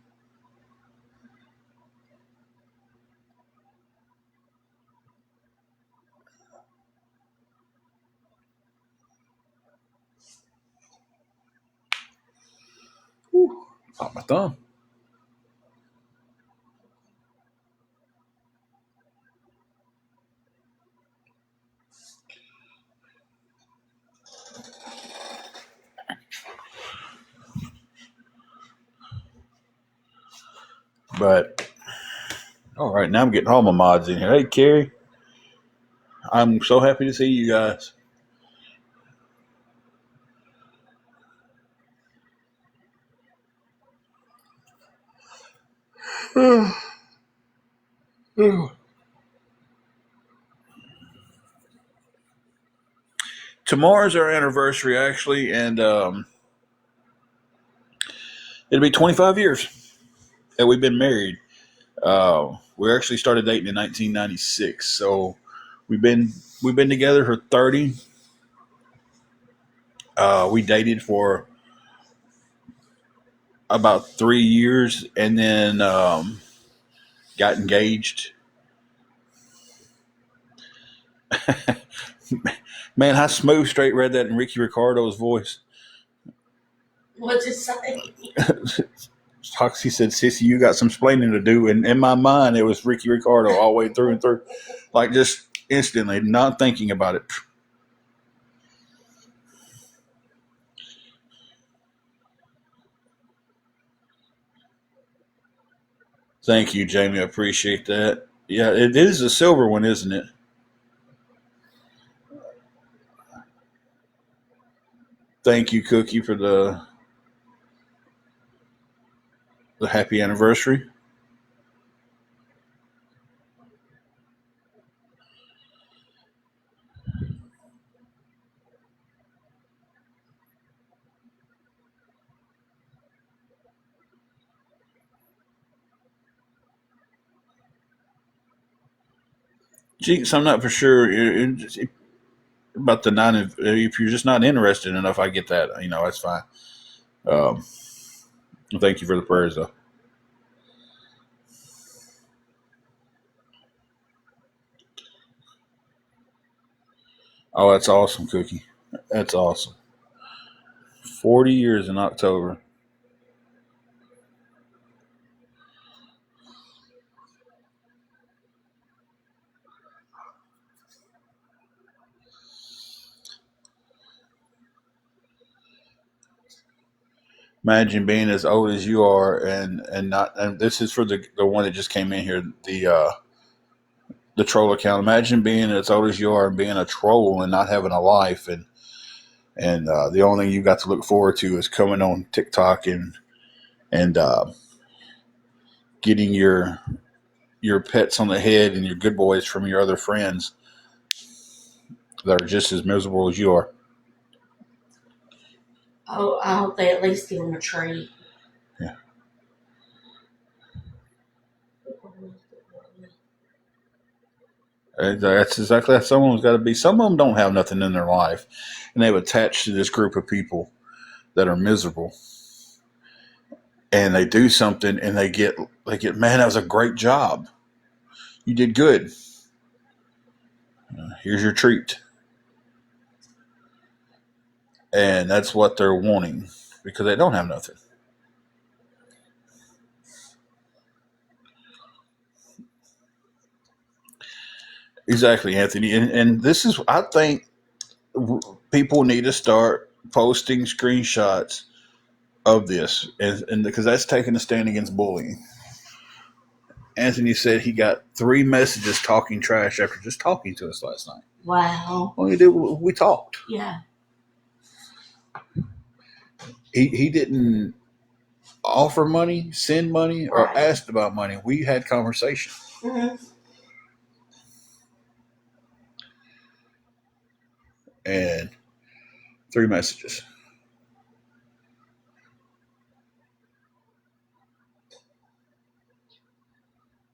Whew, pop my thumb. But, all right, now I'm getting all my mods in here. Hey, Carrie, I'm so happy to see you guys. Tomorrow's our anniversary, actually, and it'll be 25 years that we've been married. We actually started dating in 1996, so we've been together for 30. We dated for about 3 years, and then got engaged. Man, how smooth straight read that in Ricky Ricardo's voice. What'd you say? He said, "Sissy, you got some explaining to do." And in my mind, it was Ricky Ricardo all the way through and through, like just instantly, not thinking about it. Thank you, Jamie. I appreciate that. Yeah, it is a silver one, isn't it? Thank you, Cookie, for the happy anniversary. Jinx, I'm not for sure about the nine. If you're just not interested enough, I get that. That's fine. Um, Thank you for the prayers, though. Oh, that's awesome, Cookie. That's awesome. 40 years in October. Imagine being as old as you are and not. And this is for the one that just came in here. The troll account. Imagine being as old as you are and being a troll and not having a life, and the only thing you got to look forward to is coming on TikTok and getting your pets on the head and your good boys from your other friends that are just as miserable as you are. Oh, I hope they at least give them a treat. Yeah. That's exactly how someone's got to be. Some of them don't have nothing in their life, and they've attached to this group of people that are miserable. And they do something, and they get man, that was a great job. You did good. Here's your treat, and that's what they're wanting because they don't have nothing. Exactly, Anthony. And this is, I think, people need to start posting screenshots of this, and because that's taking a stand against bullying. Anthony said he got 3 messages talking trash after just talking to us last night. Wow. All he did, we talked. Yeah. He didn't offer money, send money, or Right. asked about money. We had conversation. Mm-hmm. And 3 messages.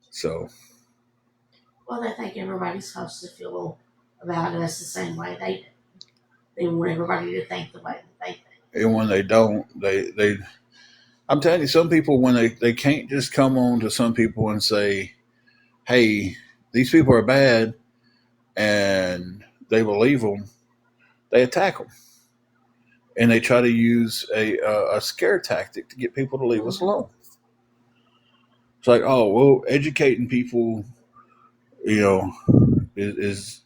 So, Well, they think everybody's supposed to feel about us the same way they do. They want everybody to think the way that they think. and when they don't, they I'm telling you, some people, when they can't just come on to some people and say, hey, these people are bad, and they believe them, they attack them. And they try to use a scare tactic to get people to leave us alone. It's like, oh, well, educating people, you know, is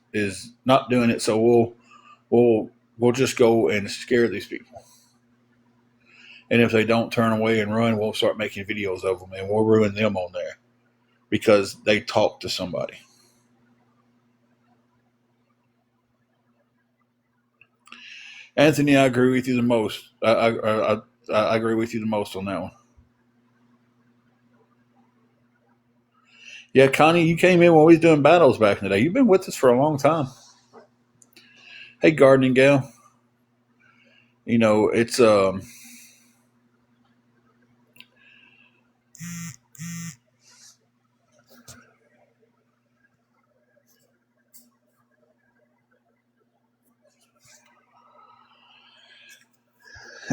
not doing it, so we'll just go and scare these people. And if they don't turn away and run, we'll start making videos of them and we'll ruin them on there because they talk to somebody. Anthony, I agree with you the most. I agree with you the most on that one. Yeah, Connie, you came in when we was doing battles back in the day. You've been with us for a long time. Hey, gardening gal. It's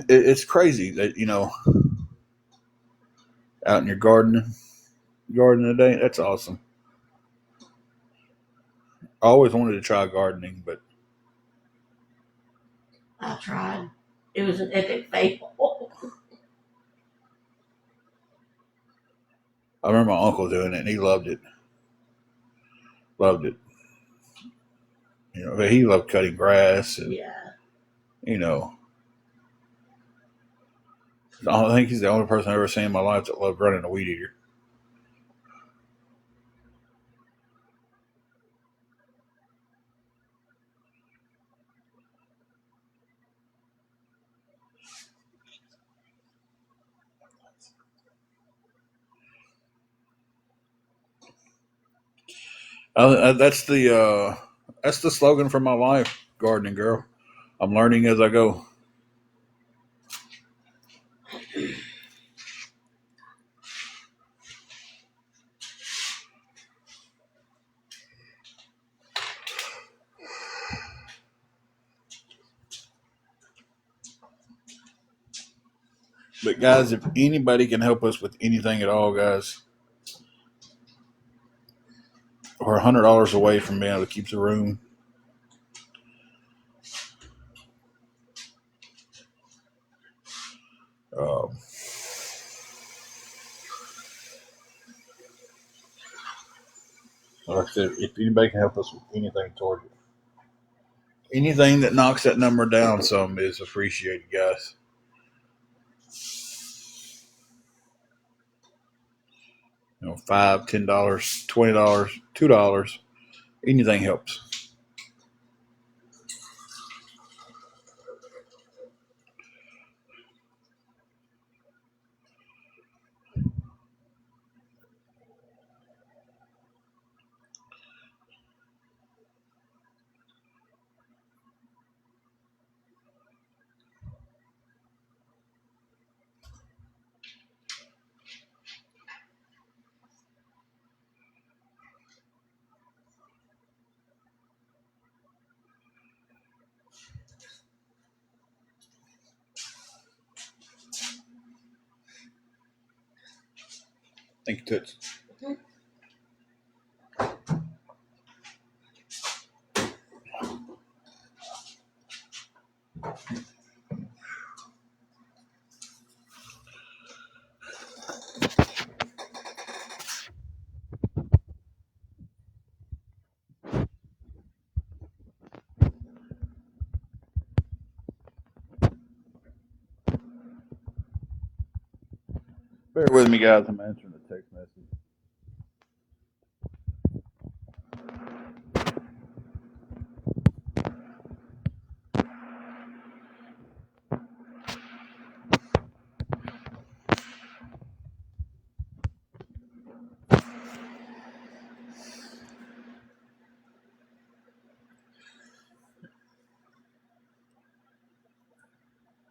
it's crazy that out in your garden today. That's awesome. I always wanted to try gardening, but I tried. It was an epic fail. I remember my uncle doing it, and he loved it. Loved it. But he loved cutting grass, and Yeah. you know, I think he's the only person I've ever seen in my life that loved running a weed eater. That's the slogan for my life, gardening girl. I'm learning as I go. But guys, if anybody can help us with anything at all, guys, we're $100 away from being able to keep the room. Um, like I said, if anybody can help us with anything towards it, anything that knocks that number down some is appreciated, guys. $5, $10, $20, $2, anything helps. Thank you, Toots. Bear with me, guys. I'm answering the text message.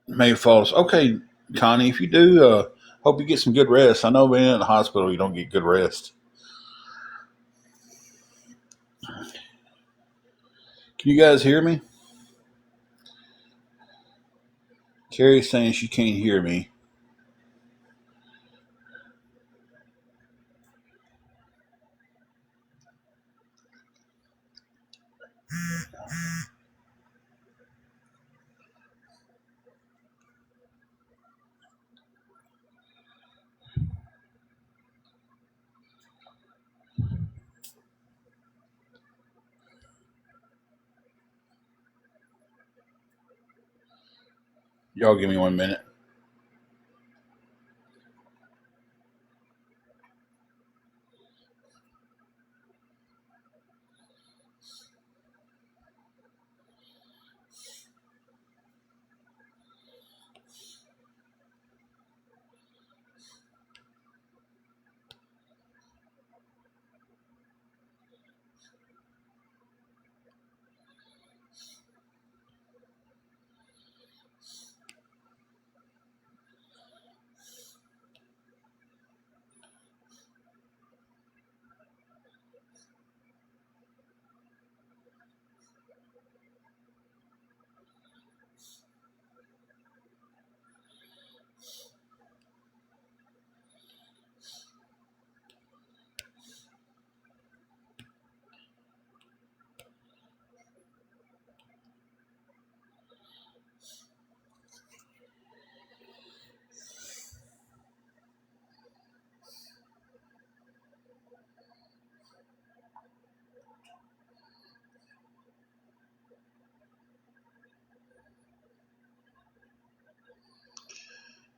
May falls. Okay, Connie, if you do, hope you get some good rest. I know being in the hospital, you don't get good rest. Can you guys hear me? Carrie's saying she can't hear me. Y'all give me 1 minute.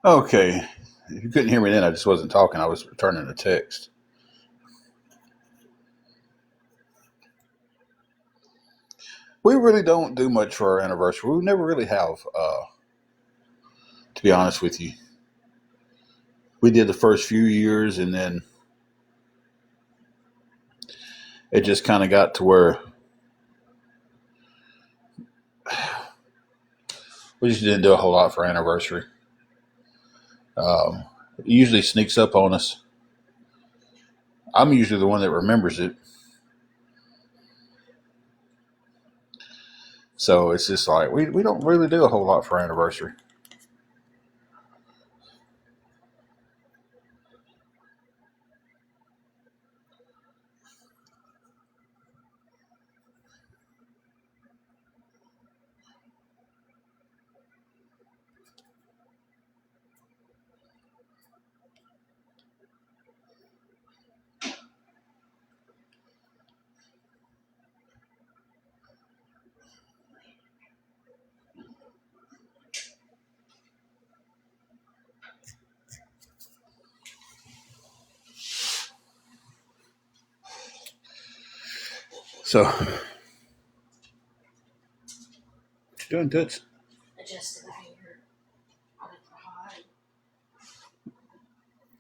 Okay. If you couldn't hear me then, I just wasn't talking. I was returning a text. We really don't do much for our anniversary. We never really have, to be honest with you. We did the first few years, and then it just kind of got to where we just didn't do a whole lot for our anniversary. It usually sneaks up on us. I'm usually the one that remembers it. So it's just like we don't really do a whole lot for our anniversary. So, what you doing, Toots? Adjusted the hanger. I got the hot.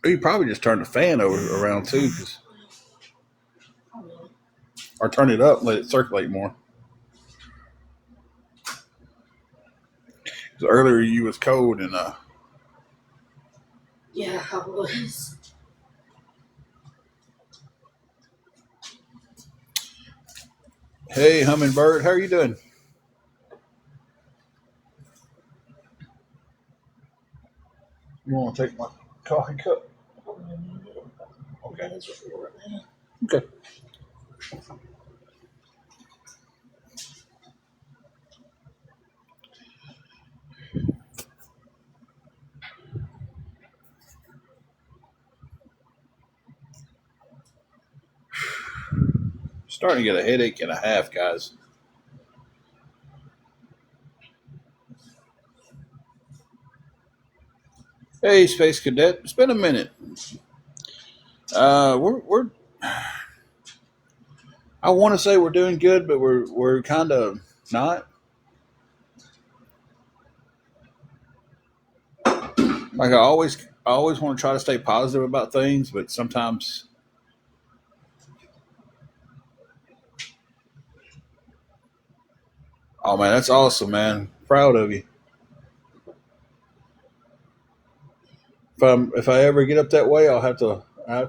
You probably just turn the fan over around too, or turn it up, and let it circulate more. Because earlier you was cold and Yeah, I was. Hey, Hummingbird, how are you doing? You want to take my coffee cup? Okay. Okay. Starting to get a headache and a half, guys. Hey, Space Cadet, it's been a minute. We're I want to say we're doing good, but we're kind of not. Like I always want to try to stay positive about things, but sometimes, oh man, that's awesome, man. Proud of you. If I ever get up that way, I have to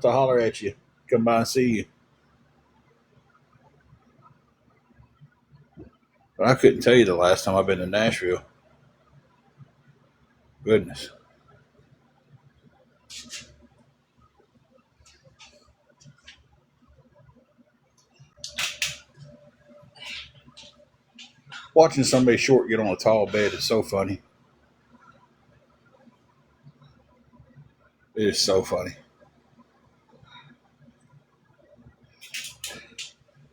holler at you. Come by and see you. But I couldn't tell you the last time I've been to Nashville. Goodness. Watching somebody short get on a tall bed is so funny. It is so funny.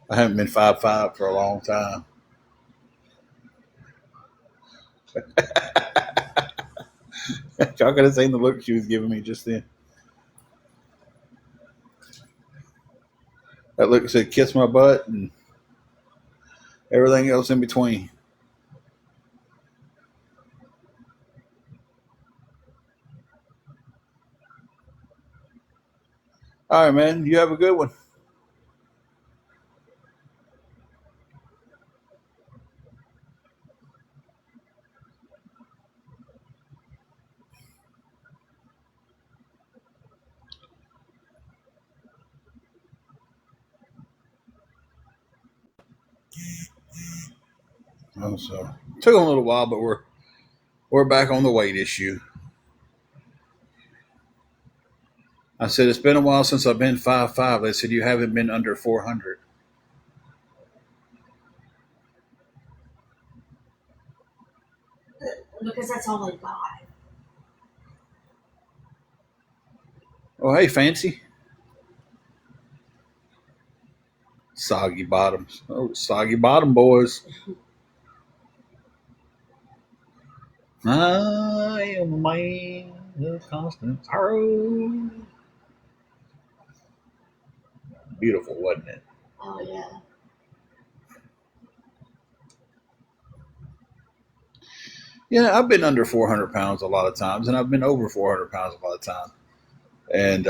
I haven't been 5'5" for a long time. Y'all could have seen the look she was giving me just then. That look said kiss my butt and everything else in between. All right, man. You have a good one. So took a little while, but we're back on the weight issue. I said it's been a while since I've been 5'5". They said you haven't been under 400. Because that's all they got. Oh, hey, Fancy. Soggy bottoms. Oh, soggy bottom boys. I am a man. The constant sorrow. Beautiful, wasn't it? Oh yeah. Yeah, I've been under 400 pounds a lot of times, and I've been over 400 pounds a lot of times. And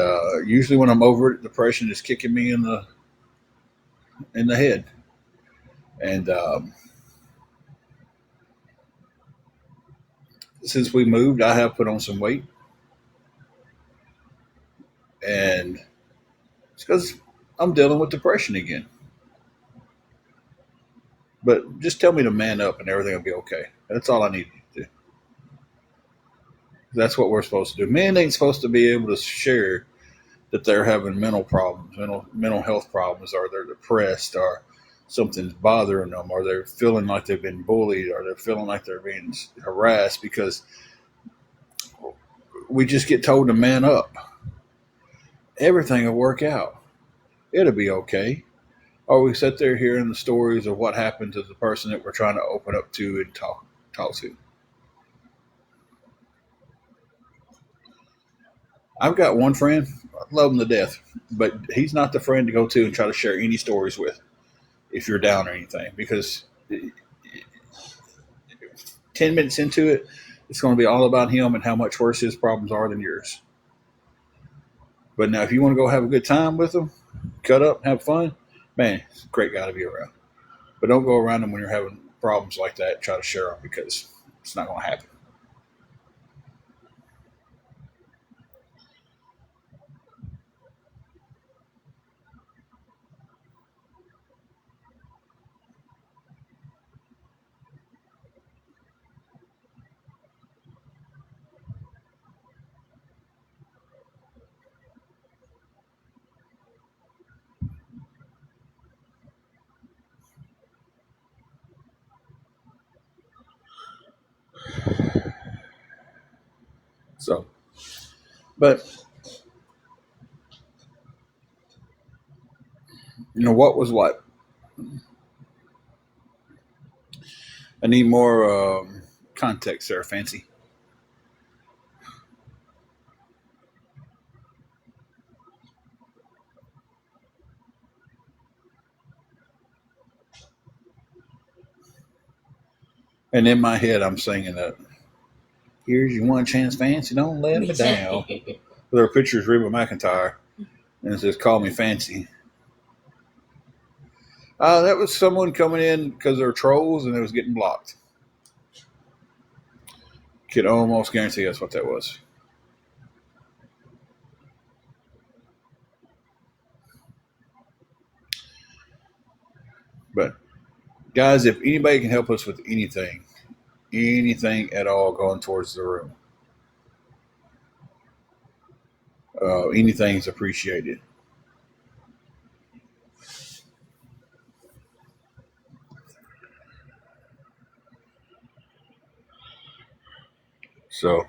usually, when I'm over it, depression is kicking me in the head. And since we moved, I have put on some weight, and it's because I'm dealing with depression again. But just tell me to man up, and everything will be okay. That's all I need to do. That's what we're supposed to do. Men ain't supposed to be able to share that they're having mental problems, mental health problems, or they're depressed, or something's bothering them, or they're feeling like they've been bullied, or they're feeling like they're being harassed, because we just get told to man up. Everything will work out. It'll be okay. Or we sit there hearing the stories of what happened to the person that we're trying to open up to and talk to. I've got one friend, I love him to death, but he's not the friend to go to and try to share any stories with if you're down or anything, because 10 minutes into it, it's going to be all about him and how much worse his problems are than yours. But now, if you want to go have a good time with him, cut up, have fun, man, it's a great guy to be around. But don't go around him when you're having problems like that and try to share them, because it's not going to happen. So, but what was what? I need more context there, Fancy. And in my head, I'm singing that. Here's your one chance, Fancy. Don't let me down. With her picture is Reba McEntire, and it says, "Call me Fancy." That was someone coming in because they're trolls and it was getting blocked. Could almost guarantee that's what that was. But guys, if anybody can help us with anything at all going towards the room, anything's appreciated. So,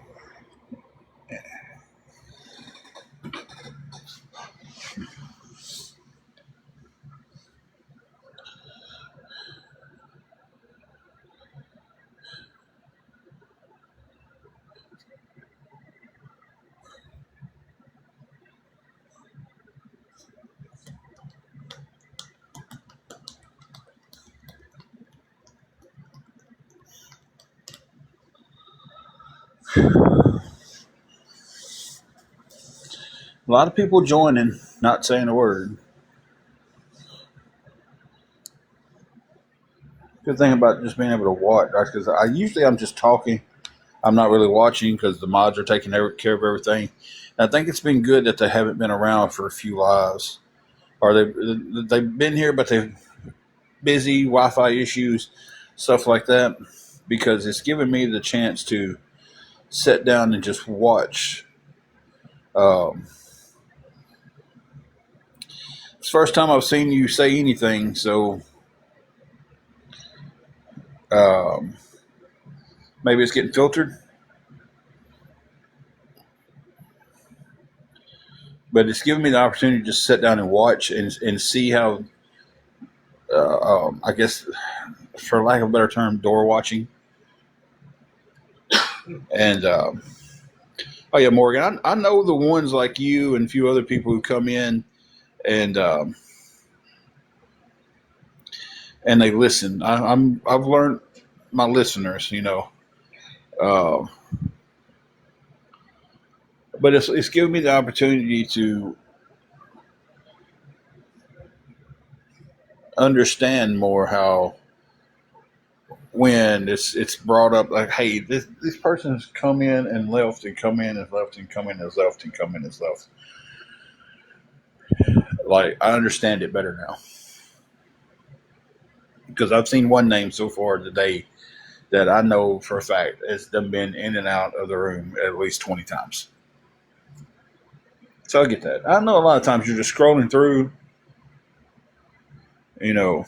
a lot of people joining, not saying a word. Good thing about just being able to watch, because I'm just talking. I'm not really watching because the mods are taking care of everything. And I think it's been good that they haven't been around for a few lives, or they've been here, but they're busy, Wi-Fi issues, stuff like that, because it's given me the chance to sit down and just watch. It's the first time I've seen you say anything, so um, maybe it's getting filtered. But it's given me the opportunity to just sit down and watch and see how, I guess, for lack of a better term, door watching. And Oh yeah, Morgan. I know the ones like you and a few other people who come in and and they listen. I've learned my listeners, uh, but it's given me the opportunity to understand more how when it's brought up like, hey, this person has come in and left and come in and left and come in and left and come in and left. Like I understand it better now because I've seen one name so far today that I know for a fact has done been in and out of the room at least 20 times. So I get that. I know a lot of times you're just scrolling through, you know,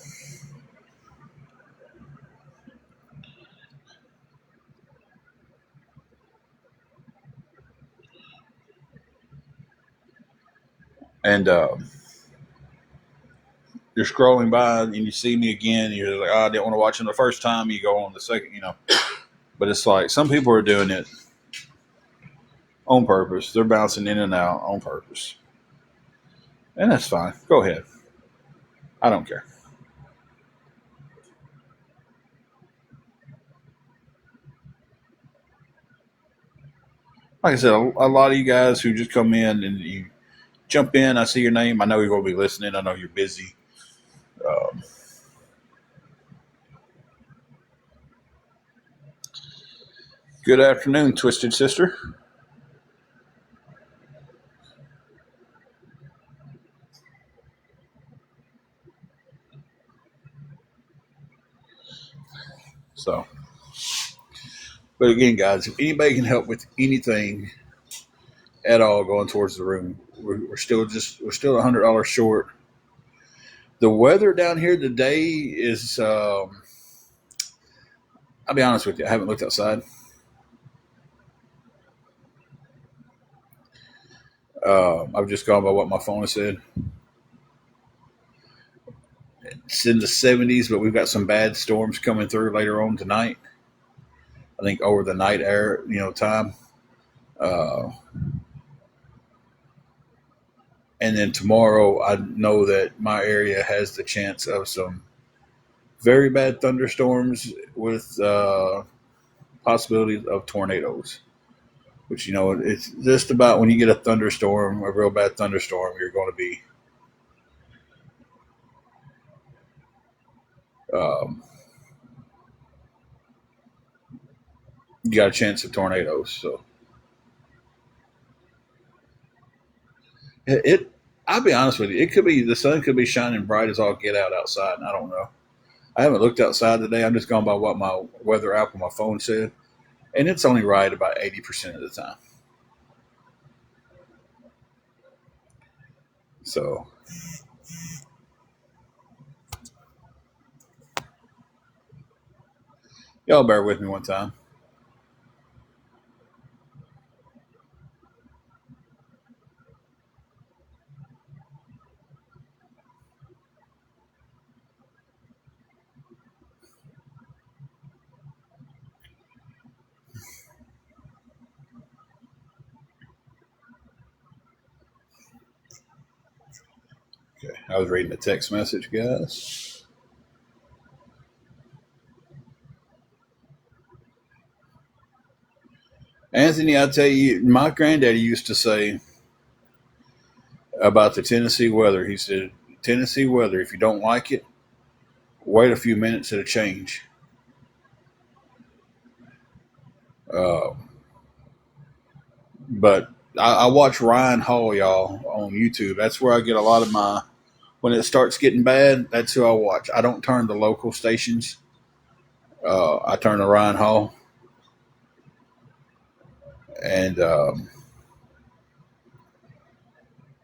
and you're scrolling by and you see me again. And you're like, oh, I didn't want to watch him the first time. You go on the second. But it's like some people are doing it on purpose. They're bouncing in and out on purpose. And that's fine. Go ahead. I don't care. Like I said, a lot of you guys who just come in and you jump in, I see your name. I know you're going to be listening. I know you're busy. Um, Good afternoon, Twisted Sister. So, but again, guys, if anybody can help with anything at all going towards the room, we're still $100 short. The weather down here today is. I'll be honest with you. I haven't looked outside. I've just gone by what my phone said. It's in the 70s, but we've got some bad storms coming through later on tonight. I think over the night air, time. Uh, and then tomorrow, I know that my area has the chance of some very bad thunderstorms with possibility of tornadoes. Which it's just about when you get a thunderstorm, a real bad thunderstorm, you're going to be um, you got a chance of tornadoes. So it I'll be honest with you, it could be the sun could be shining bright as all get out outside, and I don't know. I haven't looked outside today. I'm just going by what my weather app on my phone said, and it's only right about 80% of the time. So y'all bear with me one time. Okay, I was reading a text message, guys. Anthony, I tell you, my granddaddy used to say about the Tennessee weather. He said, Tennessee weather, if you don't like it, wait a few minutes, it'll change. Uh, but I watch Ryan Hall, y'all, on YouTube. That's where I get a lot of my. When it starts getting bad, that's who I watch. I don't turn to local stations. I turn to Ryan Hall, and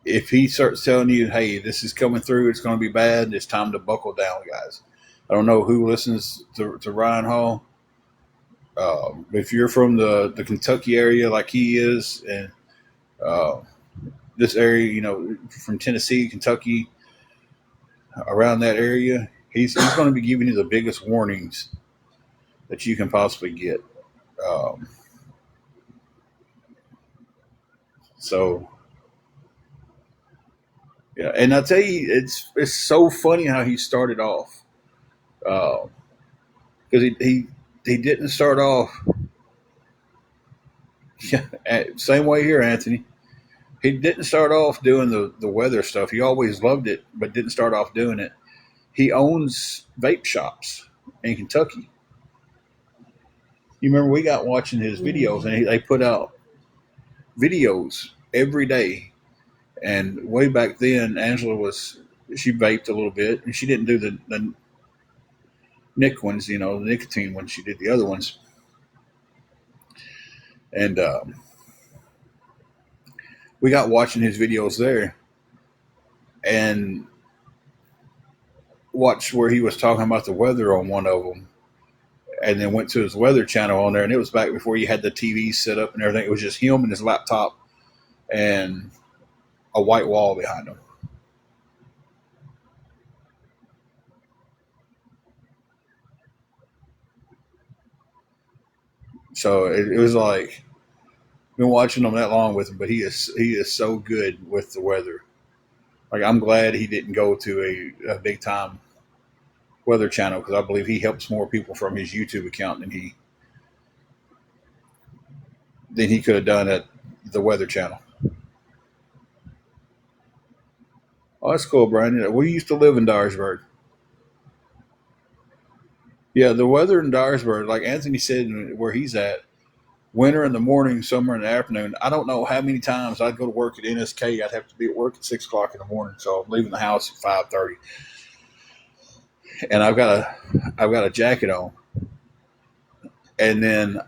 if he starts telling you, "Hey, this is coming through. It's going to be bad. It's time to buckle down, guys." I don't know who listens to Ryan Hall. If you're from the Kentucky area like he is, and uh, this area, from Tennessee, Kentucky, around that area, he's going to be giving you the biggest warnings that you can possibly get. Um, So yeah, and I tell you, it's so funny how he started off because he didn't start off same way here, Anthony. He didn't start off doing the weather stuff. He always loved it, but didn't start off doing it. He owns vape shops in Kentucky. You remember we got watching his videos, and they put out videos every day. And way back then, Angela she vaped a little bit, and she didn't do the Nick ones, the nicotine ones. She did the other ones, and we got watching his videos there, and watched where he was talking about the weather on one of them, and then went to his weather channel on there, and it was back before you had the TV set up and everything. It was just him and his laptop and a white wall behind him. So it was like been watching him that long with him, but he is so good with the weather. Like I'm glad he didn't go to a big time weather channel because I believe he helps more people from his YouTube account than he could have done at the weather channel. Oh, that's cool, Brian. We used to live in Dyersburg. Yeah, the weather in Dyersburg, like Anthony said, where he's at, winter in the morning, summer in the afternoon. I don't know how many times I'd go to work at NSK. I'd have to be at work at 6 o'clock in the morning, so I'm leaving the house at 5:30, and I've got a jacket on, and then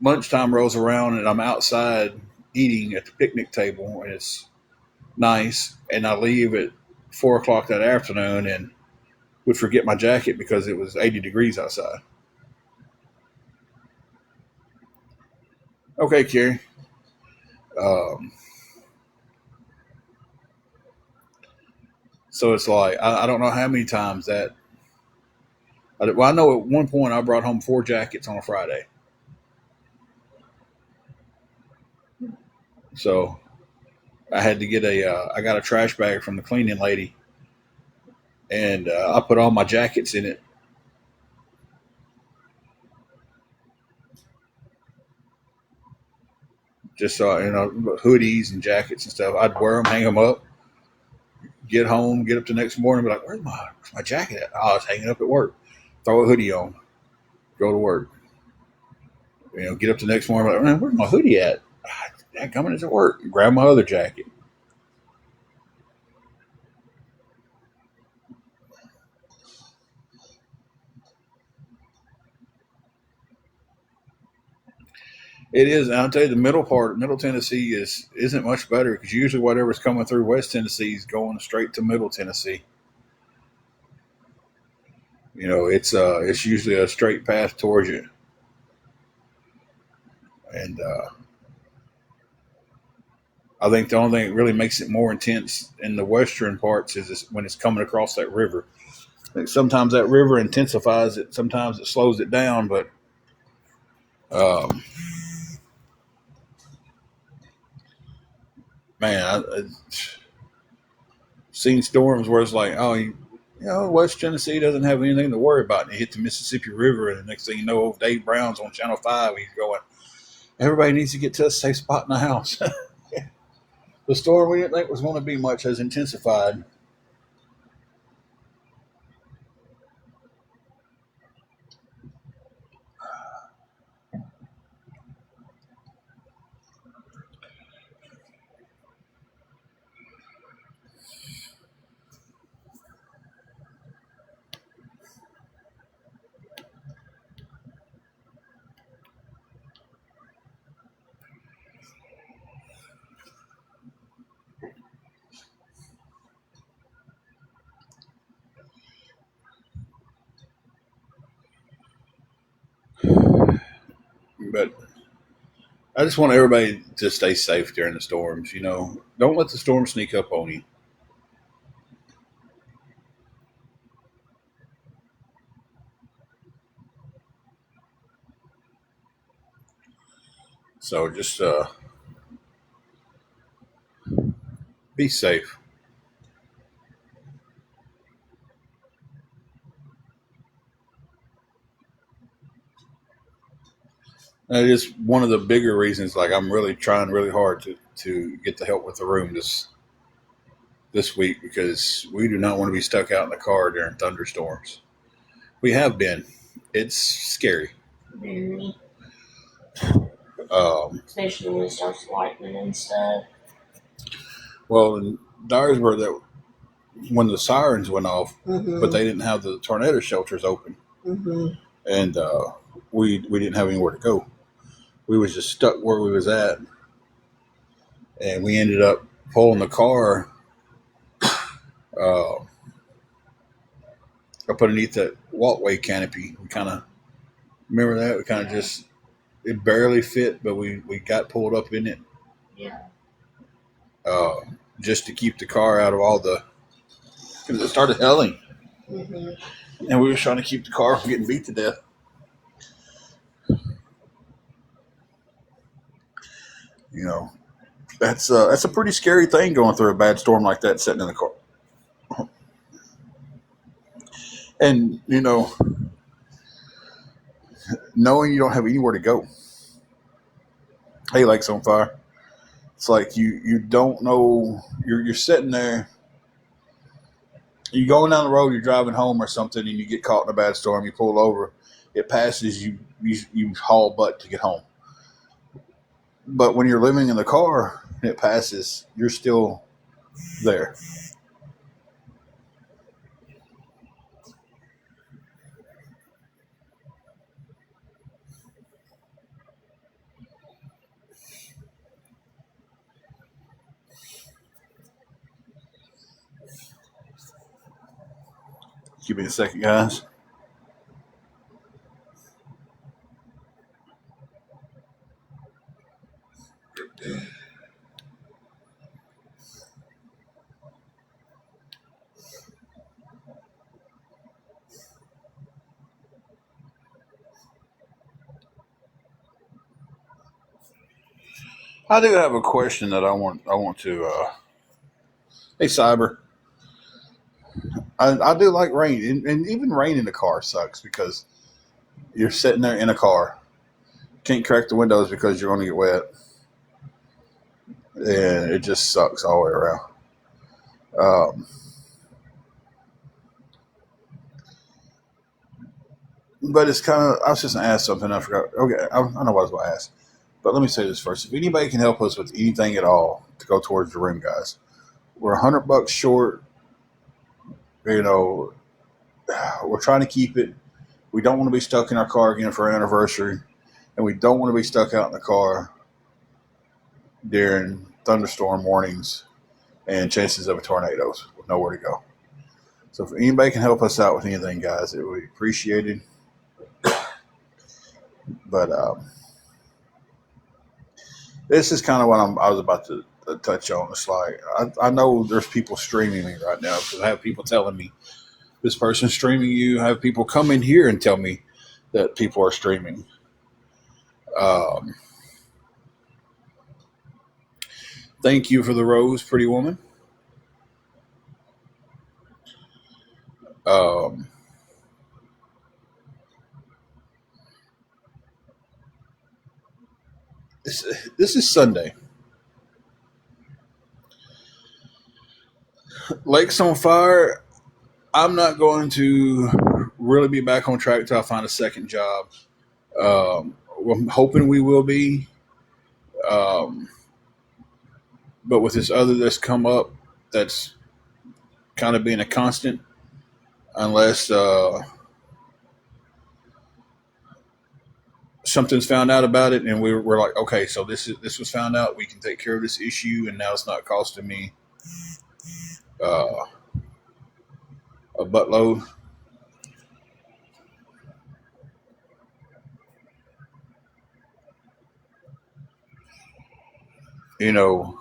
lunchtime rolls around, and I'm outside eating at the picnic table, and it's nice, and I leave at 4 o'clock that afternoon, and would forget my jacket because it was 80 degrees outside. Okay, Carrie. Um, so it's like I don't know how many times that. Well, I know at one point I brought home 4 jackets on a Friday. So I had to get I got a trash bag from the cleaning lady, and I put all my jackets in it. Just so hoodies and jackets and stuff. I'd wear them, hang them up, get home, get up the next morning, be like, "Where's my jacket at?" Oh, it's hanging up at work. Throw a hoodie on, go to work. Get up the next morning, like, "Man, where's my hoodie at?" I'm coming to work. Grab my other jacket. It is. And I'll tell you, the middle part, Middle Tennessee isn't much better because usually whatever's coming through West Tennessee is going straight to Middle Tennessee. It's usually a straight path towards you, and I think the only thing that really makes it more intense in the western parts is when it's coming across that river. Like sometimes that river intensifies it, sometimes it slows it down, but um, man, I've seen storms where it's like, oh, West Tennessee doesn't have anything to worry about. And you hit the Mississippi River, and the next thing you know, Dave Brown's on Channel 5. He's going, everybody needs to get to a safe spot in the house. The storm we didn't think was going to be much has intensified. But I just want everybody to stay safe during the storms. Don't let the storm sneak up on you. So just Be safe. That is one of the bigger reasons. Like I'm really trying really hard to get the help with the room this week because we do not want to be stuck out in the car during thunderstorms. We have been. It's scary. Very. Especially when it starts lightning and stuff. Well, in Dyersburg, that when the sirens went off, but they didn't have the tornado shelters open, and we didn't have anywhere to go. We was just stuck where we was at, and we ended up pulling the car up underneath that walkway canopy. We kind of remember that. We kind of just it barely fit, but we got pulled up in it. Yeah. Just to keep the car out of all the because it started hailing, and we were trying to keep the car from getting beat to death. You know, that's a pretty scary thing going through a bad storm like that, sitting in the car. And you know, knowing you don't have anywhere to go. Hey, Lakes on Fire. It's like you don't know. You're sitting there. You're going down the road. You're driving home or something, and you get caught in a bad storm. You pull over. It passes. You haul butt to get home. But when you're living in the car and it passes, you're still there. Give me a second, guys. I do have a question that I want to. Hey, Cyber. I do like rain, and even rain in the car sucks because you're sitting there in a car, can't crack the windows because you're going to get wet, and it just sucks all the way around. But it's kind of. I was just going to ask something. I forgot. Okay, I know what I was going to ask. But let me say this first. If anybody can help us with anything at all to go towards the rim, guys, we're $100 short. You know, we're trying to keep it. We don't want to be stuck in our car again for our anniversary, and we don't want to be stuck out in the car during thunderstorm warnings and chances of tornadoes with nowhere to go. So if anybody can help us out with anything, guys, it would be appreciated. But this is kind of what I was about to touch on. It's like I know there's people streaming me right now because I have people telling me this person's streaming you. I have people come in here and tell me that people are streaming. Thank you for the rose, pretty woman. This is Sunday. Lakes on Fire. I'm not going to really be back on track until I find a second job. I'm hoping we will be. But with this other that's come up, that's kind of being a constant, unless something's found out about it, and we're like, okay, so this was found out. We can take care of this issue, and now it's not costing me a buttload. You know,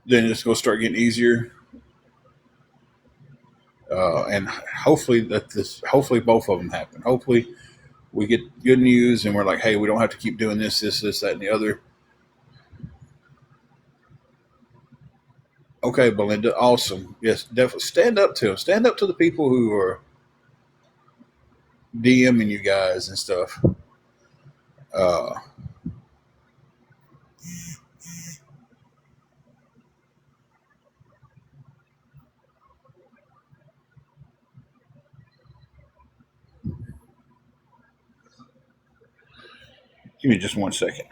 then it's going to start getting easier. And hopefully hopefully both of them happen. Hopefully We get good news, and we're like, hey, we don't have to keep doing this, that, and the other. Okay, Belinda, awesome. Yes, definitely stand up to them. Stand up to the people who are DMing you guys and stuff. Uh, Give me just 1 second.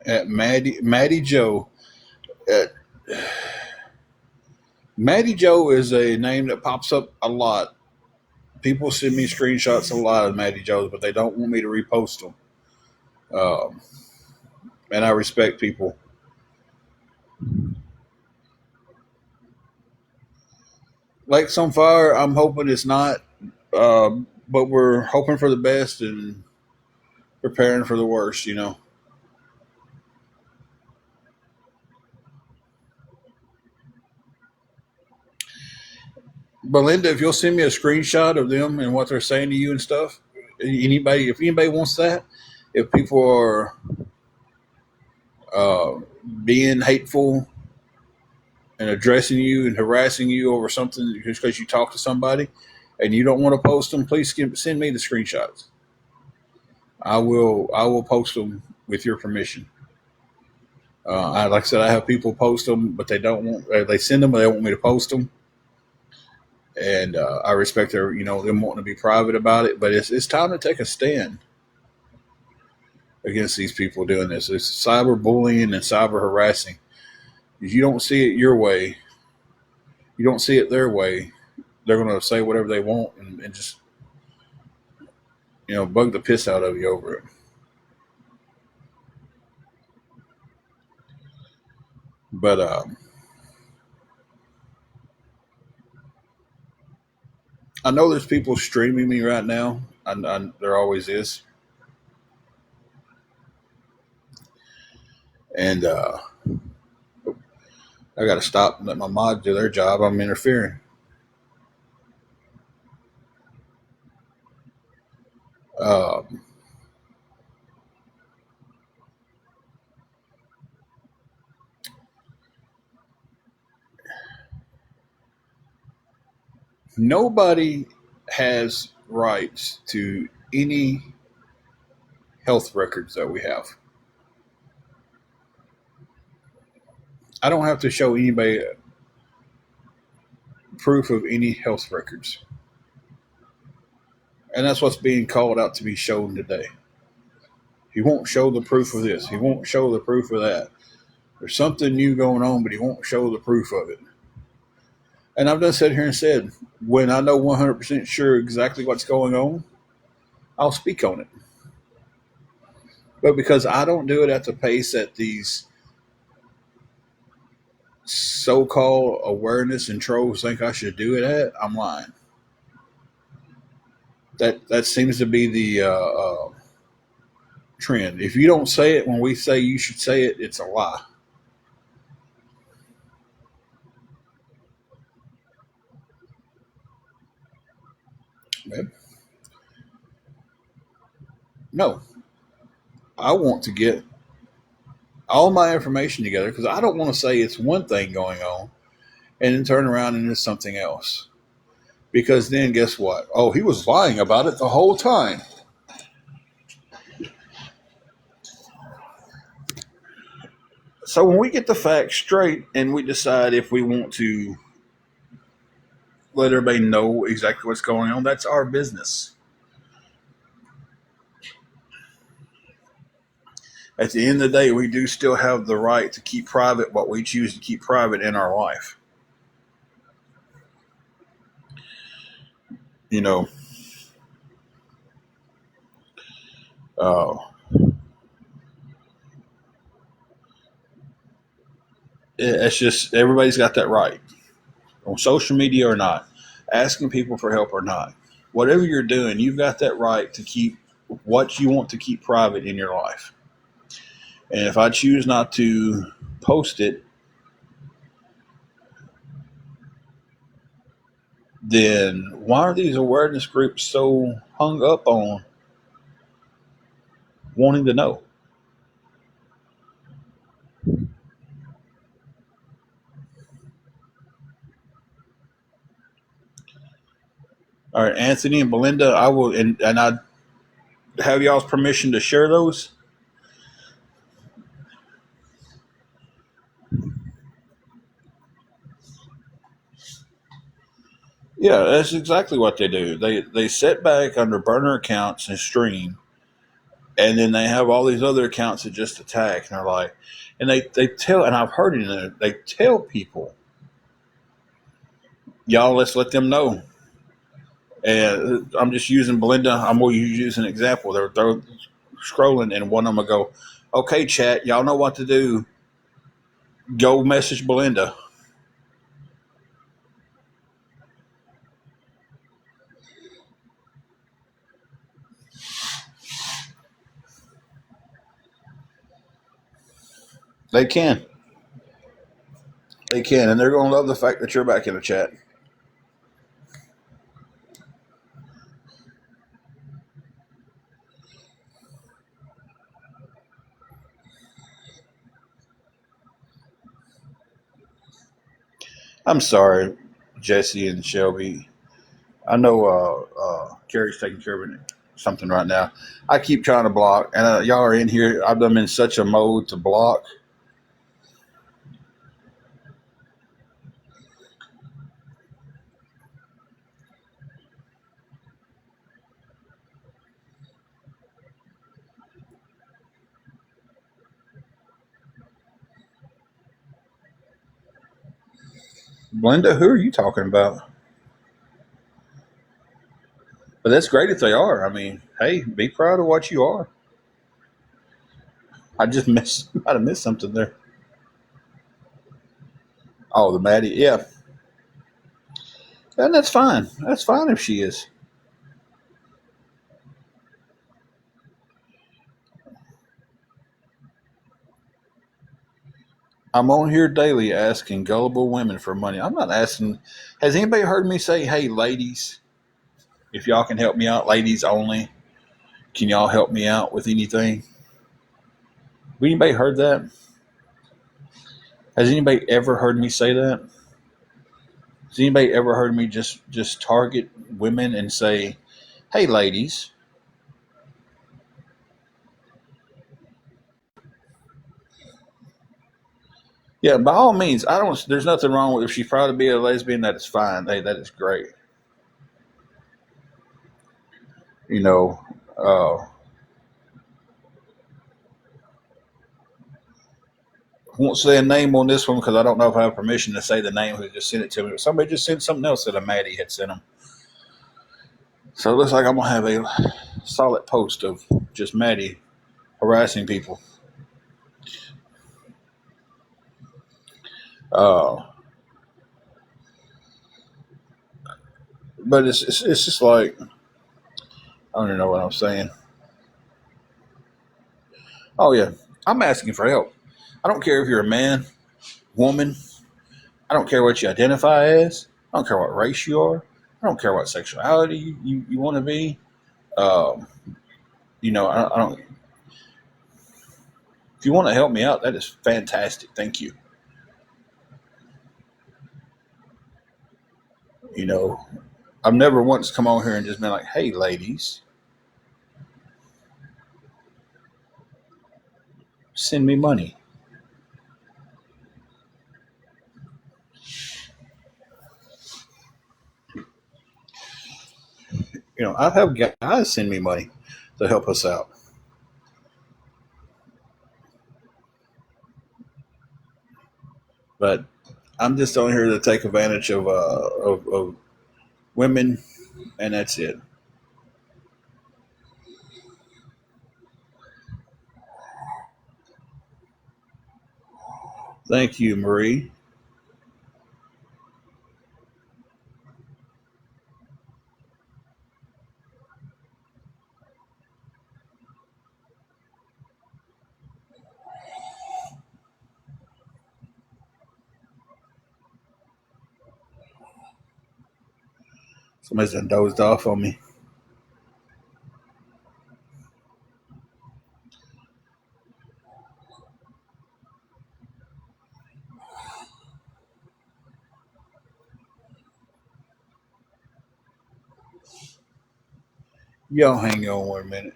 At Maddie Joe. At Maddie Joe is a name that pops up a lot. People send me screenshots a lot of Maddie Joes, but they don't want me to repost them. Um, and I respect people. Lakes on Fire, I'm hoping it's not, but we're hoping for the best and preparing for the worst, you know. Belinda, if you'll send me a screenshot of them and what they're saying to you and stuff, if anybody wants that, if people are uh, being hateful and addressing you and harassing you over something just because you talk to somebody and you don't want to post them, please send me the screenshots. I will post them with your permission. Like I said, I have people post them, but they don't want. They send them, but they want me to post them, and I respect their, them wanting to be private about it. But it's time to take a stand against these people doing this. It's cyberbullying and cyber harassing. If you don't see it your way, you don't see it their way, they're going to say whatever they want and just bug the piss out of you over it. But I know there's people streaming me right now. There always is, and I got to stop and let my mods do their job. I'm interfering. Um, Nobody has rights to any health records that we have. I don't have to show anybody proof of any health records. And that's what's being called out to be shown today. He won't show the proof of this. He won't show the proof of that. There's something new going on, but he won't show the proof of it. And I've done sat here and said, when I know 100% sure exactly what's going on, I'll speak on it. But because I don't do it at the pace that these so-called awareness and trolls think I should do it at, I'm lying. That seems to be the trend. If you don't say it when we say you should say it, it's a lie. No, I want to get all my information together because I don't want to say it's one thing going on and then turn around and it's something else. Because then guess what? Oh, he was lying about it the whole time. So when we get the facts straight and we decide if we want to let everybody know exactly what's going on, that's our business. At the end of the day, we do still have the right to keep private what we choose to keep private in our life. You know, Uh, it's just everybody's got that right on social media or not, asking people for help or not. Whatever you're doing, you've got that right to keep what you want to keep private in your life. And if I choose not to post it, then why are these awareness groups so hung up on wanting to know? All right, Anthony and Belinda, I will, and I have y'all's permission to share those. Yeah, that's exactly what they do. They sit back under burner accounts and stream, and then they have all these other accounts that just attack, and they're like, and they tell, and I've heard it, they tell people, y'all, let's let them know. And I'm just using Belinda. I'm going to use an example. They're scrolling, and one of them will go, "Okay, chat, y'all know what to do. Go message Belinda." They can, and they're going to love the fact that you're back in the chat. I'm sorry, Jesse and Shelby. I know Carrie's taking care of something right now. I keep trying to block, and y'all are in here. I've been in such a mode to block. Belinda, who are you talking about? But that's great if they are. I mean, hey, be proud of what you are. I just might have missed something there. Oh, the Maddie, yeah, and that's fine. That's fine if she is. I'm on here daily asking gullible women for money. I'm not asking. Has anybody heard me say, "Hey, ladies, if y'all can help me out, ladies only, can y'all help me out with anything?" Have anybody heard that? Has anybody ever heard me say that? Has anybody ever heard me just target women and say, "Hey, ladies"? Yeah, by all means, I don't. There's nothing wrong with if she's proud to be a lesbian. That is fine. Hey, that is great. You know, uh, I won't say a name on this one because I don't know if I have permission to say the name who just sent it to me. But somebody just sent something else that a Maddie had sent them. So it looks like I'm gonna have a solid post of just Maddie harassing people. Uh, but it's just like I don't even know what I'm saying. Oh yeah, I'm asking for help. I don't care if you're a man, woman. I don't care what you identify as. I don't care what race you are. I don't care what sexuality you want to be. Um, I don't. If you want to help me out, that is fantastic. Thank you. You know, I've never once come on here and just been like, "Hey, ladies, send me money." I have guys send me money to help us out, but I'm just on here to take advantage of women, and that's it. Thank you, Marie. Somebody's done dozed off on me. Y'all hang on 1 minute.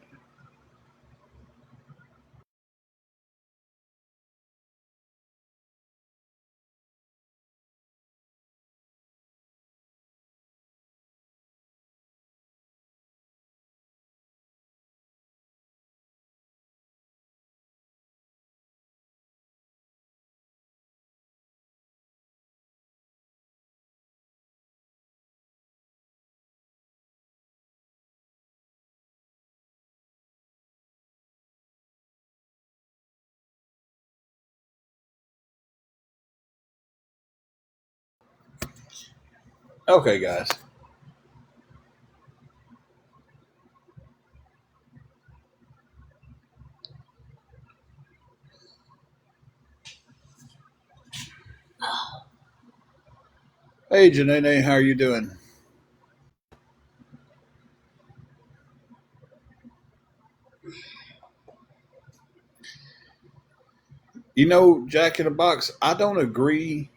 Okay, guys. Hey, Janene, how are you doing? You know, Jack in the Box, I don't agree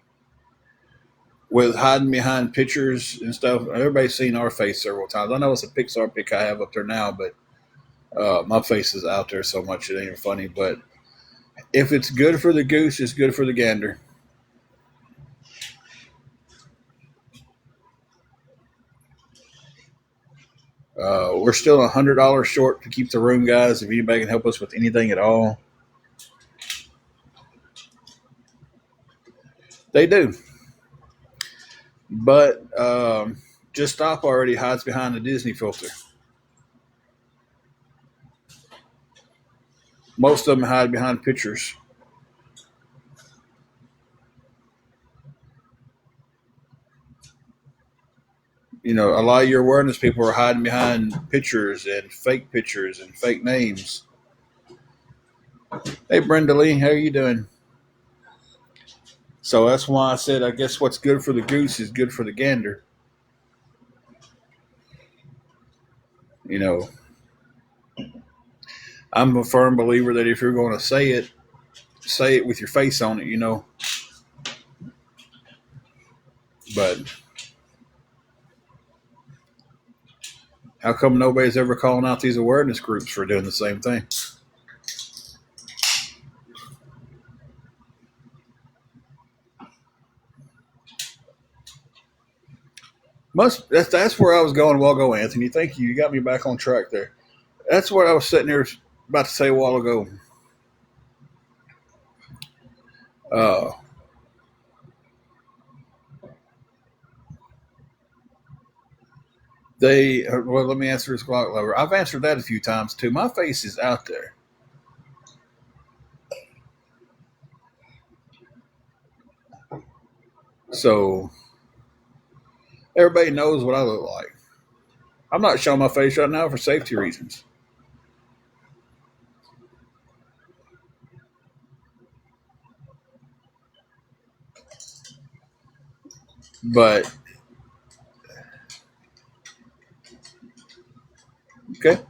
with hiding behind pictures and stuff. Everybody's seen our face several times. I know it's a Pixar pic I have up there now, but my face is out there so much it ain't even funny. But if it's good for the goose, it's good for the gander. We're still $100 short to keep the room, guys. If anybody can help us with anything at all, they do. But Just Stop already hides behind the Disney filter. Most of them hide behind pictures. You know, a lot of your awareness people are hiding behind pictures and fake names. Hey, Brenda Lee, how are you doing? So that's why I said, I guess what's good for the goose is good for the gander. You know, I'm a firm believer that if you're going to say it with your face on it, you know. But how come nobody's ever calling out these awareness groups for doing the same thing? That's where I was going a while ago, Anthony. Thank you. You got me back on track there. That's what I was sitting there about to say a while ago. Uh, let me answer this clock lover. I've answered that a few times too. My face is out there. So everybody knows what I look like. I'm not showing my face right now for safety reasons. But okay.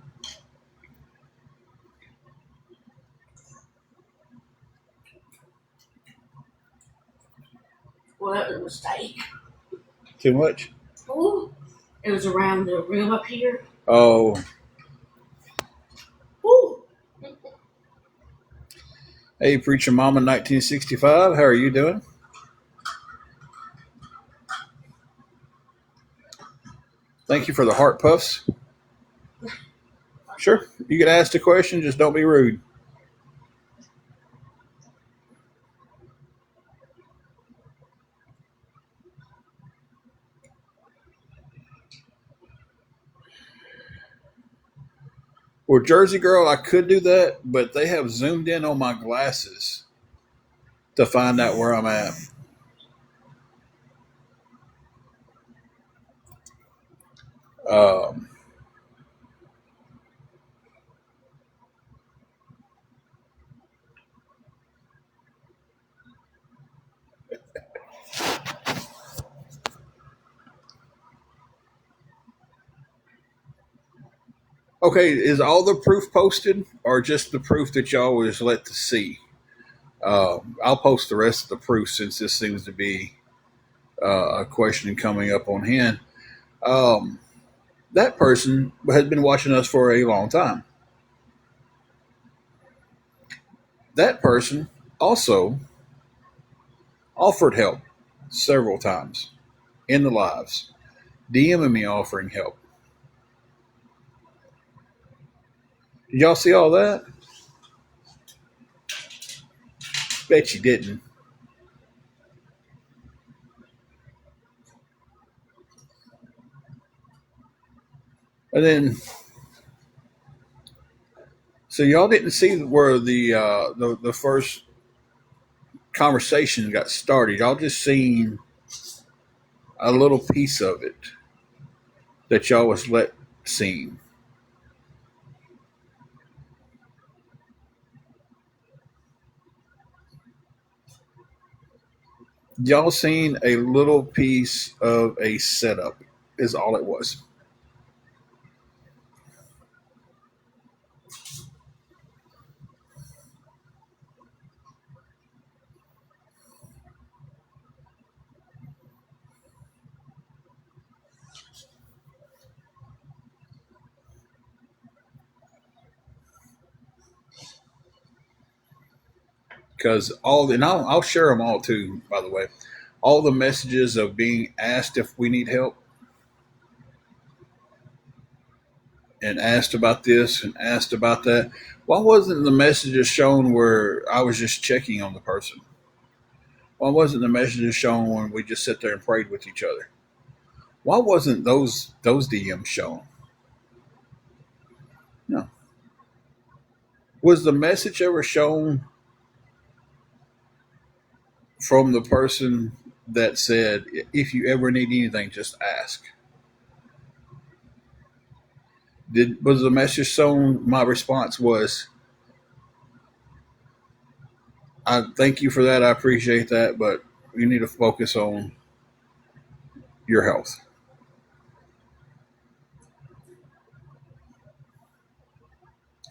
Well, that was a mistake. Too much? Ooh, it was around the rim up here. Oh. Ooh. Hey, Preacher Mama 1965. How are you doing? Thank you for the heart puffs. Sure. You can ask the question, just don't be rude. Well, Jersey Girl, I could do that, but they have zoomed in on my glasses. to find out where I'm at. Um, okay, is all the proof posted, or just the proof that y'all was let to see? I'll post the rest of the proof since this seems to be a question coming up on hand. Um, that person has been watching us for a long time. That person also offered help several times in the lives, DMing me offering help. Did y'all see all that? Bet you didn't. And then, so y'all didn't see where the first conversation got started. Y'all just seen a little piece of it that y'all was let seen. Y'all seen a little piece of a setup is all it was. Because and I'll share them all too, by the way. All the messages of being asked if we need help and asked about this and asked about that. Why wasn't the messages shown where I was just checking on the person? Why wasn't the messages shown when we just sat there and prayed with each other? Why wasn't those DMs shown? No. Was the message ever shown from the person that said, if you ever need anything, just ask? Was the message shown? My response was, I thank you for that. I appreciate that, but you need to focus on your health.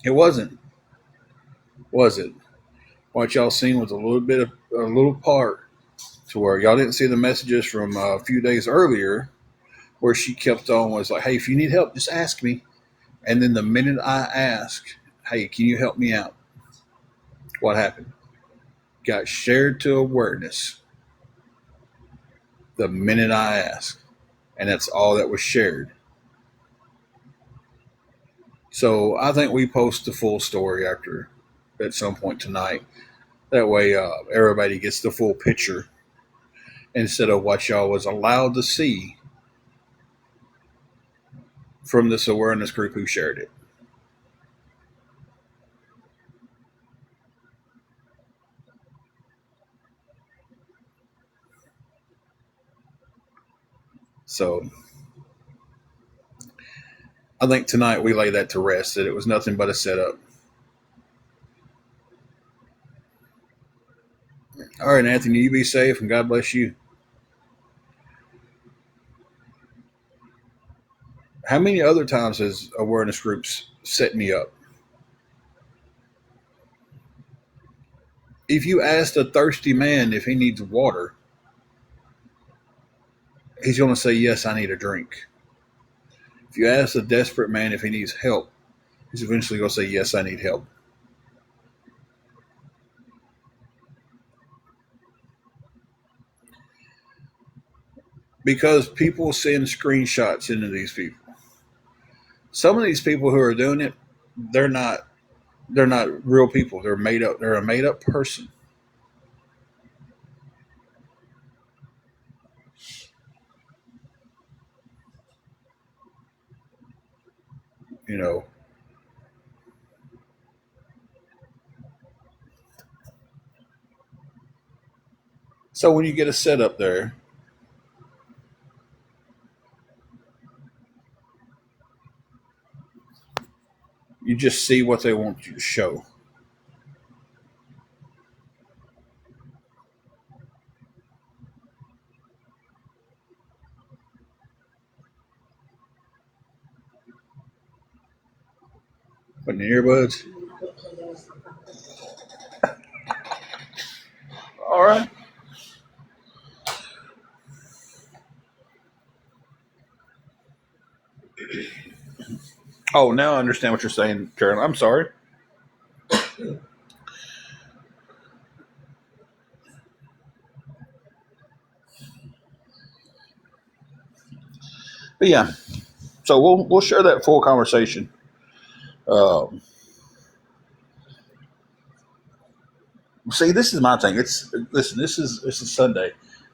It wasn't, was it? What y'all seen was a little part to where y'all didn't see the messages from a few days earlier where she kept on was like, hey, if you need help, just ask me. And then the minute I ask, hey, can you help me out? What happened? Got shared to awareness the minute I asked. And that's all that was shared. So I think we post the full story after at some point tonight. That way, everybody gets the full picture instead of what y'all was allowed to see from this awareness group who shared it. So I think tonight we lay that to rest, that it was nothing but a setup. All right, Anthony, you be safe and God bless you. How many other times has awareness groups set me up? If you ask a thirsty man if he needs water, he's going to say, yes, I need a drink. If you ask a desperate man if he needs help, he's eventually going to say, yes, I need help. Because people send screenshots into these people. Some of these people who are doing it, they're not they're not real people. They're made up. They're a made up person. You know, So when you get a set up there, you just see what they want you to show. Putting in earbuds. All right. Oh, now I understand what you're saying, Karen. I'm sorry. But yeah, so we'll share that full conversation. Um, See, this is my thing. Listen. This is Sunday.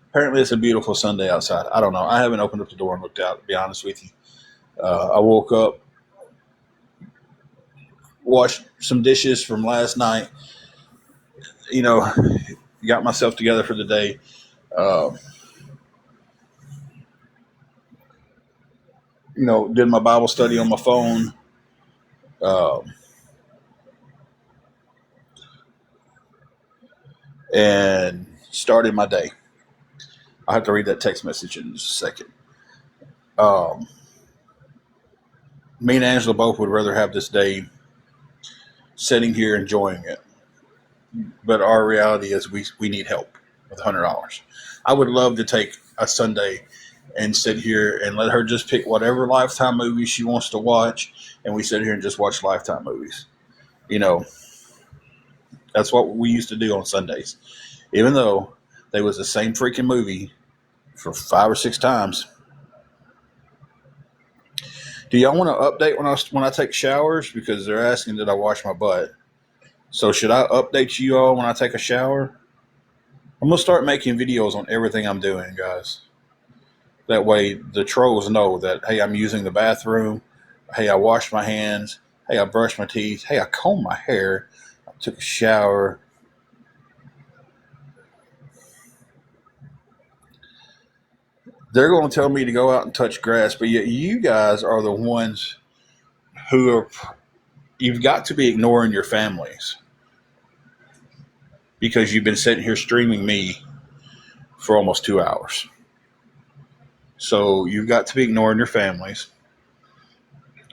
Apparently, it's a beautiful Sunday outside. I don't know. I haven't opened up the door and looked out. To be honest with you, I woke up, washed some dishes from last night. You know, got myself together for the day. Uh, did my Bible study on my phone. Uh, and started my day. I have to read that text message in just a second. Um, Me and Angela both would rather have this day sitting here enjoying it. But our reality is we need help with $100. I would love to take a Sunday and sit here and let her just pick whatever Lifetime movie she wants to watch, and we sit here and just watch Lifetime movies. You know, that's what we used to do on Sundays. Even though they was the same freaking movie for 5 or 6 times. Do y'all want to update when I take showers? Because they're asking that I wash my butt. So should I update you all when I take a shower? I'm gonna start making videos on everything I'm doing, guys. That way the trolls know that, hey, I'm using the bathroom. Hey, I washed my hands. Hey, I brushed my teeth. Hey, I combed my hair. I took a shower. They're going to tell me to go out and touch grass, but yet you guys are the ones who are, you've got to be ignoring your families because you've been sitting here streaming me for almost 2 hours. So you've got to be ignoring your families.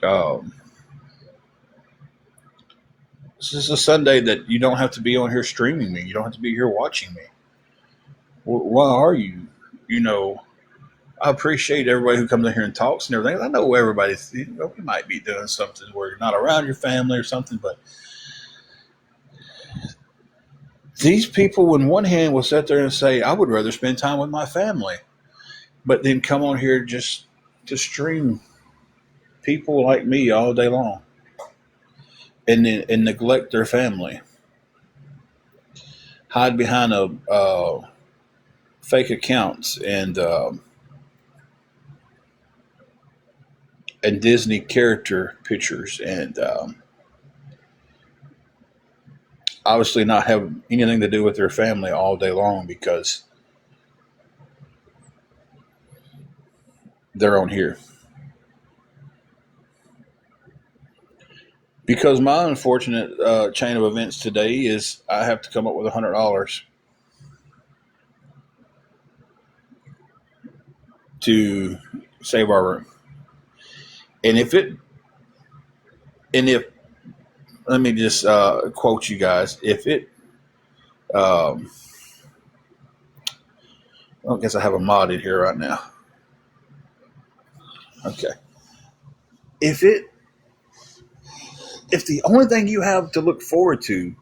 Um, this is a Sunday that you don't have to be on here streaming me. You don't have to be here watching me. Why are you? I appreciate everybody who comes in here and talks and everything. I know everybody's, we might be doing something where you're not around your family or something, but these people, in one hand, will sit there and say, I would rather spend time with my family, but then come on here just to stream people like me all day long and neglect their family. Hide behind fake accounts and Disney character pictures and obviously not have anything to do with their family all day long because they're on here. Because my unfortunate chain of events today is I have to come up with $100 to save our room. And if let me just quote you guys, if it, um, I guess I have a mod in here right now. Okay. If the only thing you have to look forward to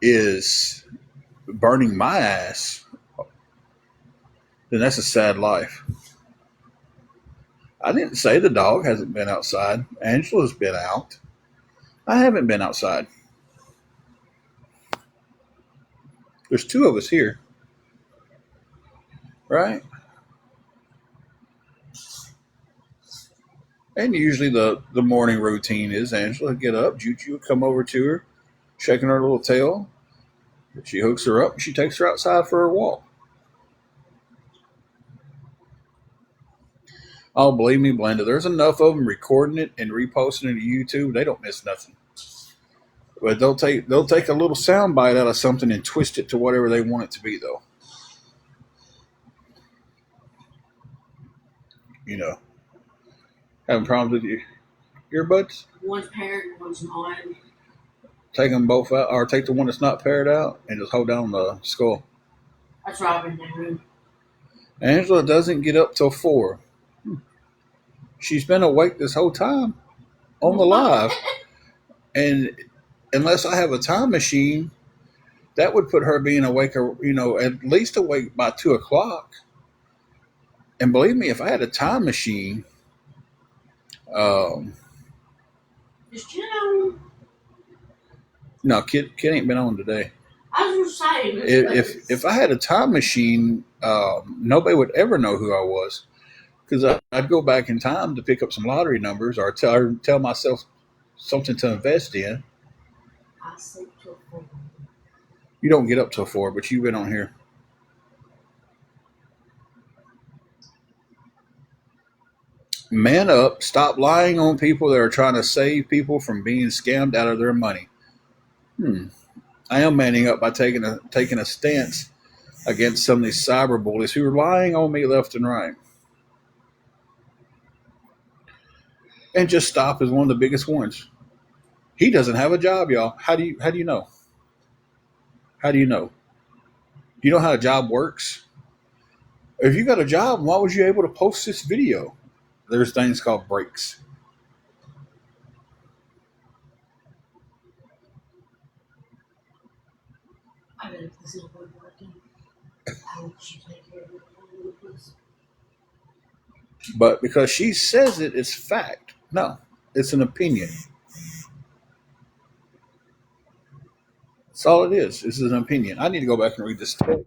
is burning my ass, then that's a sad life. I didn't say the dog hasn't been outside. Angela's been out. I haven't been outside. There's two of us here, right? And usually the morning routine is Angela would get up, Juju would come over to her, shaking her little tail. She hooks her up and she takes her outside for a walk. Oh, believe me, Blenda, there's enough of them recording it and reposting it to YouTube. They don't miss nothing. But they'll take a little sound bite out of something and twist it to whatever they want it to be, though. You know, having problems with your earbuds? One's paired, one's not. Take them both out, or take the one that's not paired out and just hold down the skull. That's what I've been doing. Angela doesn't get up till 4. She's been awake this whole time on the live. And unless I have a time machine, that would put her being awake, at least awake by 2 o'clock. And believe me, if I had a time machine, Is Kid on? no, kid ain't been on today. I was just saying. If I had a time machine, nobody would ever know who I was, because I'd go back in time to pick up some lottery numbers or tell myself something to invest in. I sleep till 4. You don't get up till 4, but you've been on here. Man up. Stop lying on people that are trying to save people from being scammed out of their money. I am manning up by taking a stance against some of these cyber bullies who are lying on me left and right. And Just Stop is one of the biggest ones. He doesn't have a job, y'all. How do you know? How do you know? Do you know how a job works? If you got a job, why was you able to post this video? There's things called breaks. I bet if this is working, I hope she take care of it. But because she says it's fact. No, it's an opinion. That's all it is. This is an opinion. I need to go back and read this tape.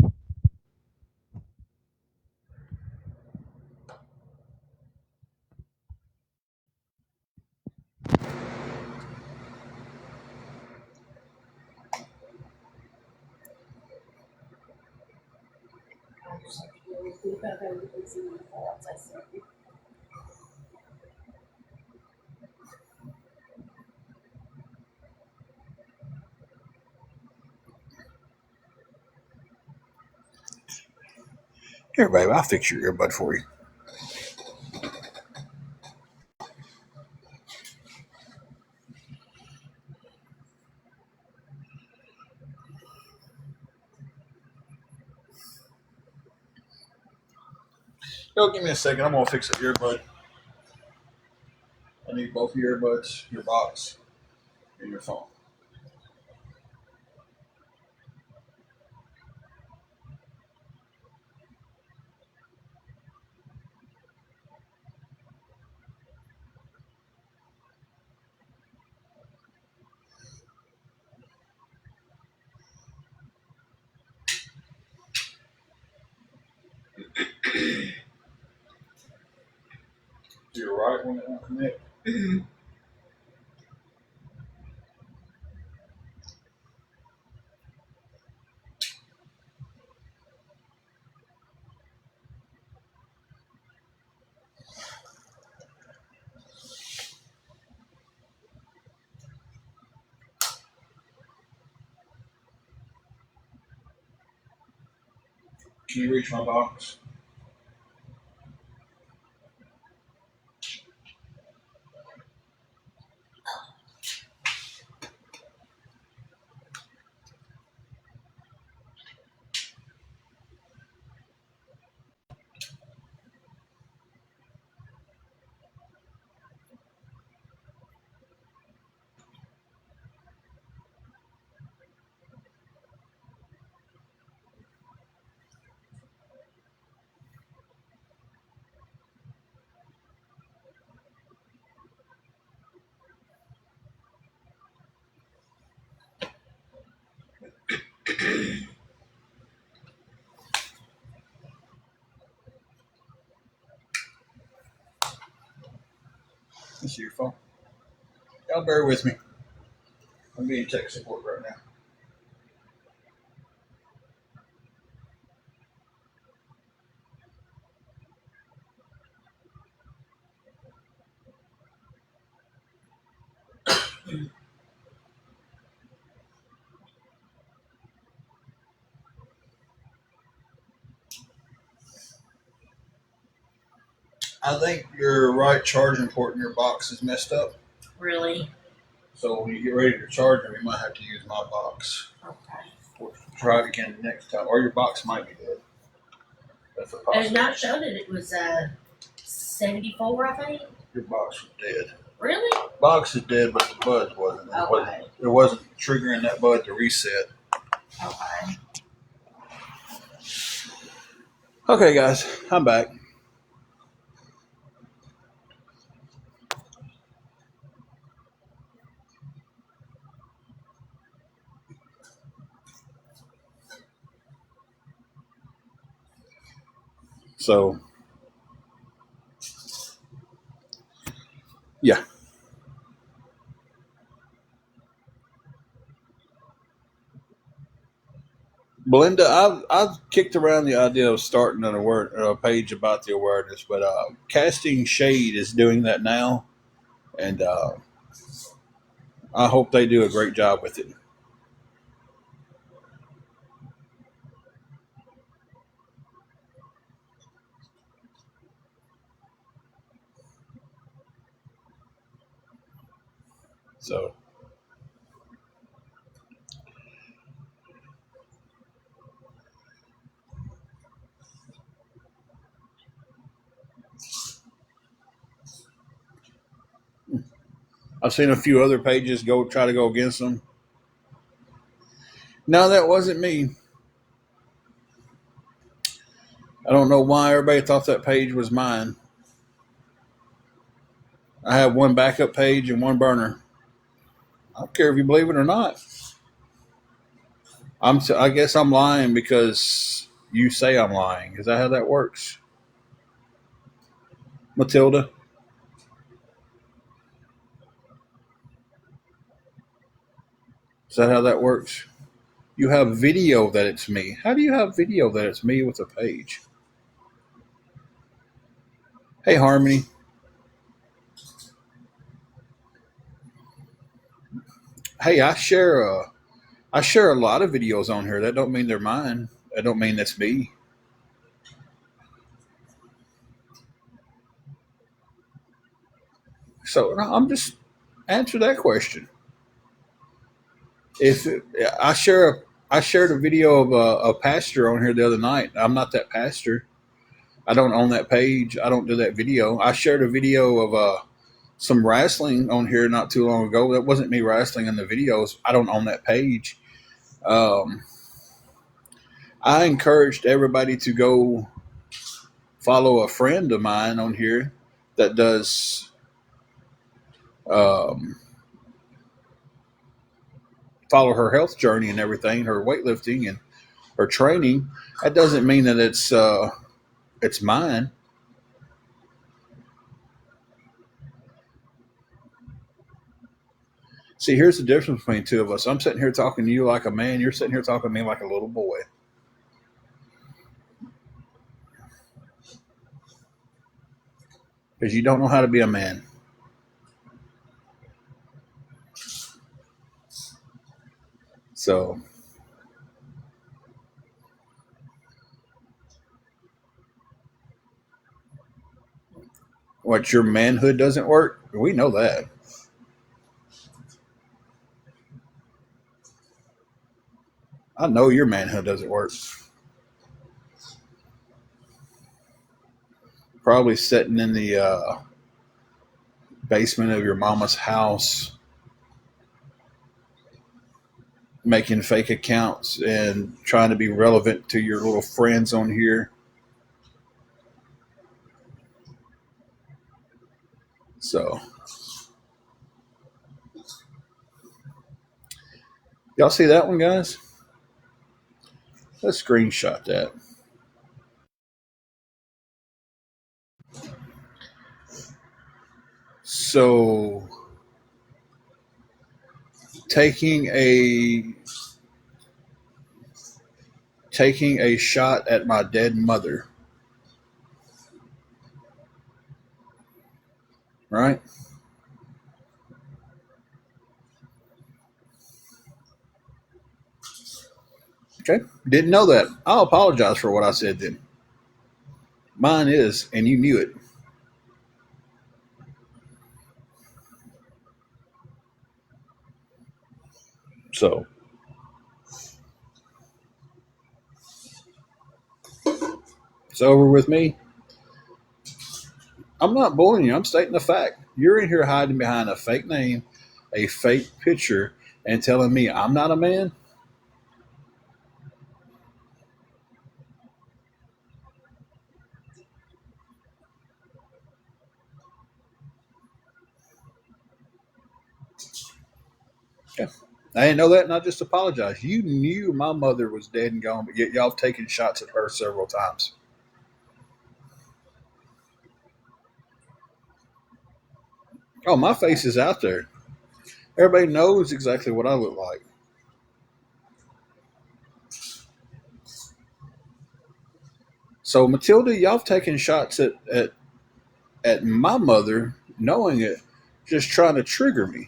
Here, babe, I'll fix your earbud for you. Yo, give me a second. I'm going to fix the earbud. I need both your earbuds, your box, and your phone. You're right when it won't connect. Mm-hmm. Can you reach my box? This is your phone. Y'all bear with me. I'm being tech support right now. I think your right charging port in your box is messed up. Really? So when you get ready to charge them, you might have to use my box. Okay. Try it again next time, or your box might be dead. That's a possibility. It's not showing it. It was 74, I think. Your box was dead. Really? Box is dead, but the bud wasn't. Okay. It wasn't triggering that bud to reset. Okay. Okay, guys, I'm back. So, yeah. Belinda, I've kicked around the idea of starting a page about the awareness, but Casting Shade is doing that now, and I hope they do a great job with it. So, I've seen a few other pages try to go against them. No, that wasn't me. I don't know why everybody thought that page was mine. I have one backup page and one burner. I don't care if you believe it or not. I guess I'm lying because you say I'm lying. Is that how that works? Matilda? Is that how that works? You have video that it's me. How do you have video that it's me with a page? Hey, Harmony. Hey, I share a lot of videos on here. That don't mean they're mine. That don't mean that's me. So I'm just answer that question. If I shared a video of a pastor on here the other night. I'm not that pastor. I don't own that page. I don't do that video. I shared a video of some wrestling on here not too long ago. That wasn't me wrestling in the videos. I don't own that page. I encouraged everybody to go follow a friend of mine on here that does follow her health journey and everything, her weightlifting and her training. That doesn't mean that it's mine. See, here's the difference between two of us. I'm sitting here talking to you like a man. You're sitting here talking to me like a little boy. Because you don't know how to be a man. So, what, your manhood doesn't work? We know that. I know your manhood doesn't work. Probably sitting in the basement of your mama's house making fake accounts and trying to be relevant to your little friends on here. So, y'all see that one, guys? Let's screenshot that. So, taking a shot at my dead mother, right? Okay, didn't know that. I'll apologize for what I said then. Mine is, and you knew it. So it's over with me. I'm not bullying you. I'm stating the fact. You're in here hiding behind a fake name, a fake picture, and telling me I'm not a man. Yeah. I didn't know that, and I just apologize. You knew my mother was dead and gone, but yet y'all taken shots at her several times. Oh, my face is out there. Everybody knows exactly what I look like. So Matilda, y'all taking shots at my mother, knowing it, just trying to trigger me.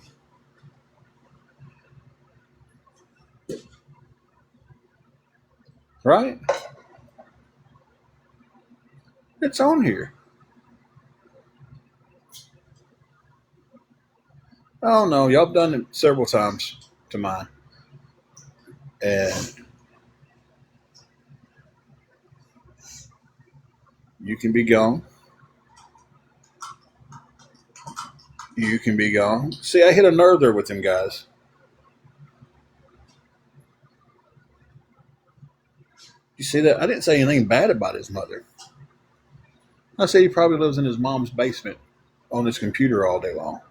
Right? It's on here. Oh no, y'all have done it several times to mine. And you can be gone. You can be gone. See, I hit a nerve there with them guys. You see that? I didn't say anything bad about his mother. I said he probably lives in his mom's basement on his computer all day long.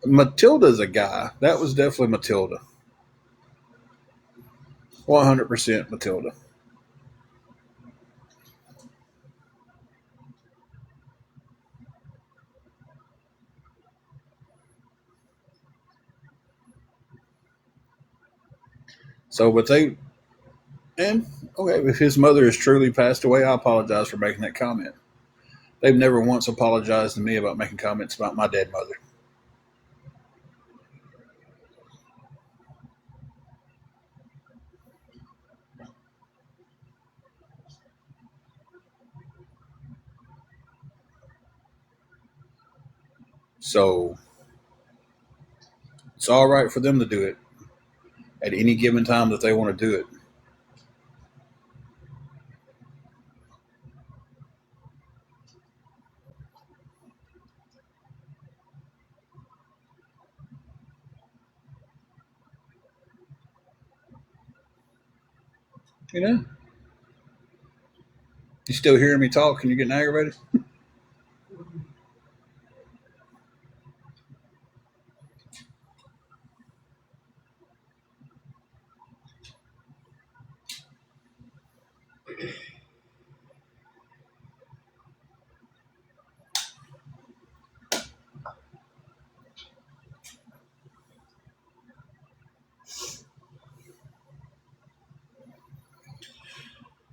Matilda's a guy. That was definitely Matilda. 100% Matilda. So, but they, and okay, if his mother has truly passed away, I apologize for making that comment. They've never once apologized to me about making comments about my dead mother. So, it's all right for them to do it at any given time that they want to do it. You know? You still hearing me talk? Can you get aggravated?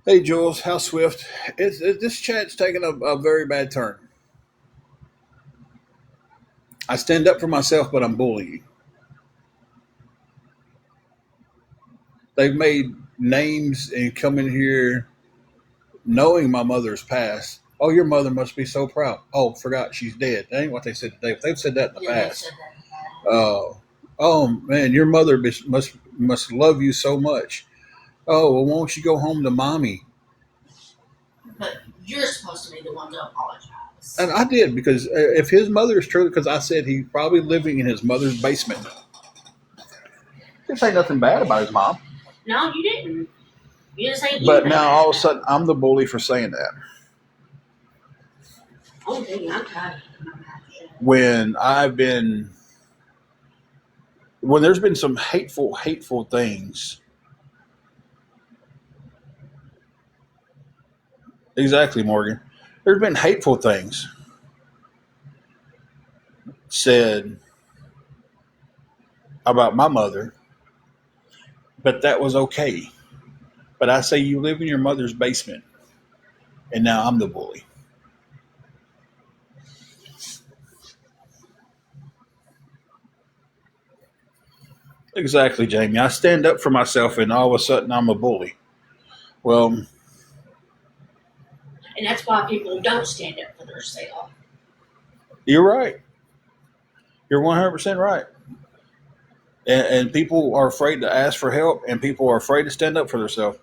Hey, Jules, how swift? This chat's taking a very bad turn. I stand up for myself, but I'm bullying. They've made names and come in here knowing my mother's passed. Oh, your mother must be so proud. Oh, forgot she's dead. That ain't what they said today. They've said that in the past. Oh man, your mother must love you so much. Oh, well, won't you go home to mommy? But you're supposed to be the one to apologize. And I did, because if his mother is true, because I said he's probably living in his mother's basement. Didn't say nothing bad about his mom. No, you didn't. You didn't say. But now all of a sudden, I'm the bully for saying that. Oh, dang, I'm tired. When there's been some hateful things. Exactly, Morgan. There's been hateful things said about my mother, but that was okay. But I say you live in your mother's basement, and now I'm the bully. Exactly, Jamie. I stand up for myself, and all of a sudden I'm a bully. Well, and that's why people don't stand up for themselves. You're right. You're 100% right. And people are afraid to ask for help, and people are afraid to stand up for themselves.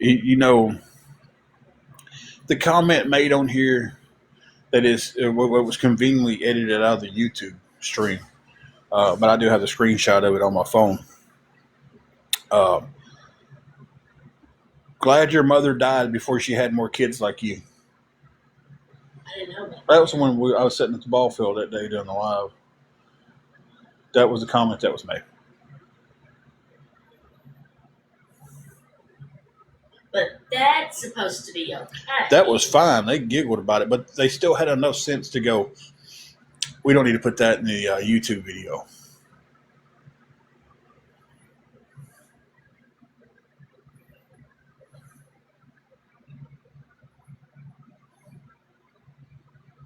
You know, the comment made on here that is what was conveniently edited out of the YouTube stream, but I do have the screenshot of it on my phone. Uh, Glad your mother died before she had more kids like you. I didn't know that. That was when I was sitting at the ball field that day doing the live. That was the comment that was made. But that's supposed to be okay. That was fine. They giggled about it, but they still had enough sense to go, we don't need to put that in the YouTube video.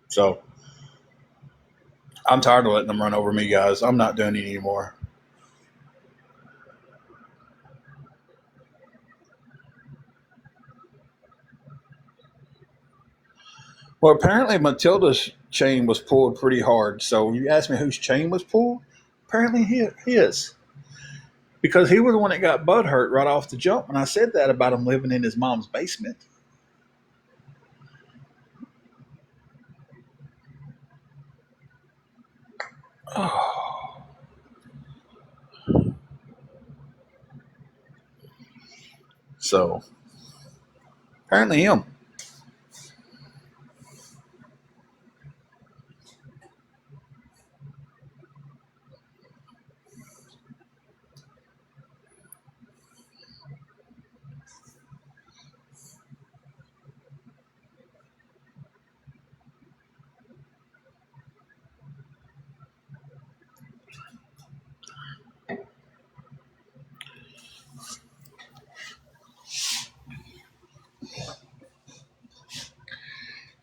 So I'm tired of letting them run over me, guys. I'm not doing it anymore. Well, apparently Matilda's chain was pulled pretty hard. So you asked me whose chain was pulled? Apparently his. Because he was the one that got butt hurt right off the jump. And I said that about him living in his mom's basement. Oh. So apparently him.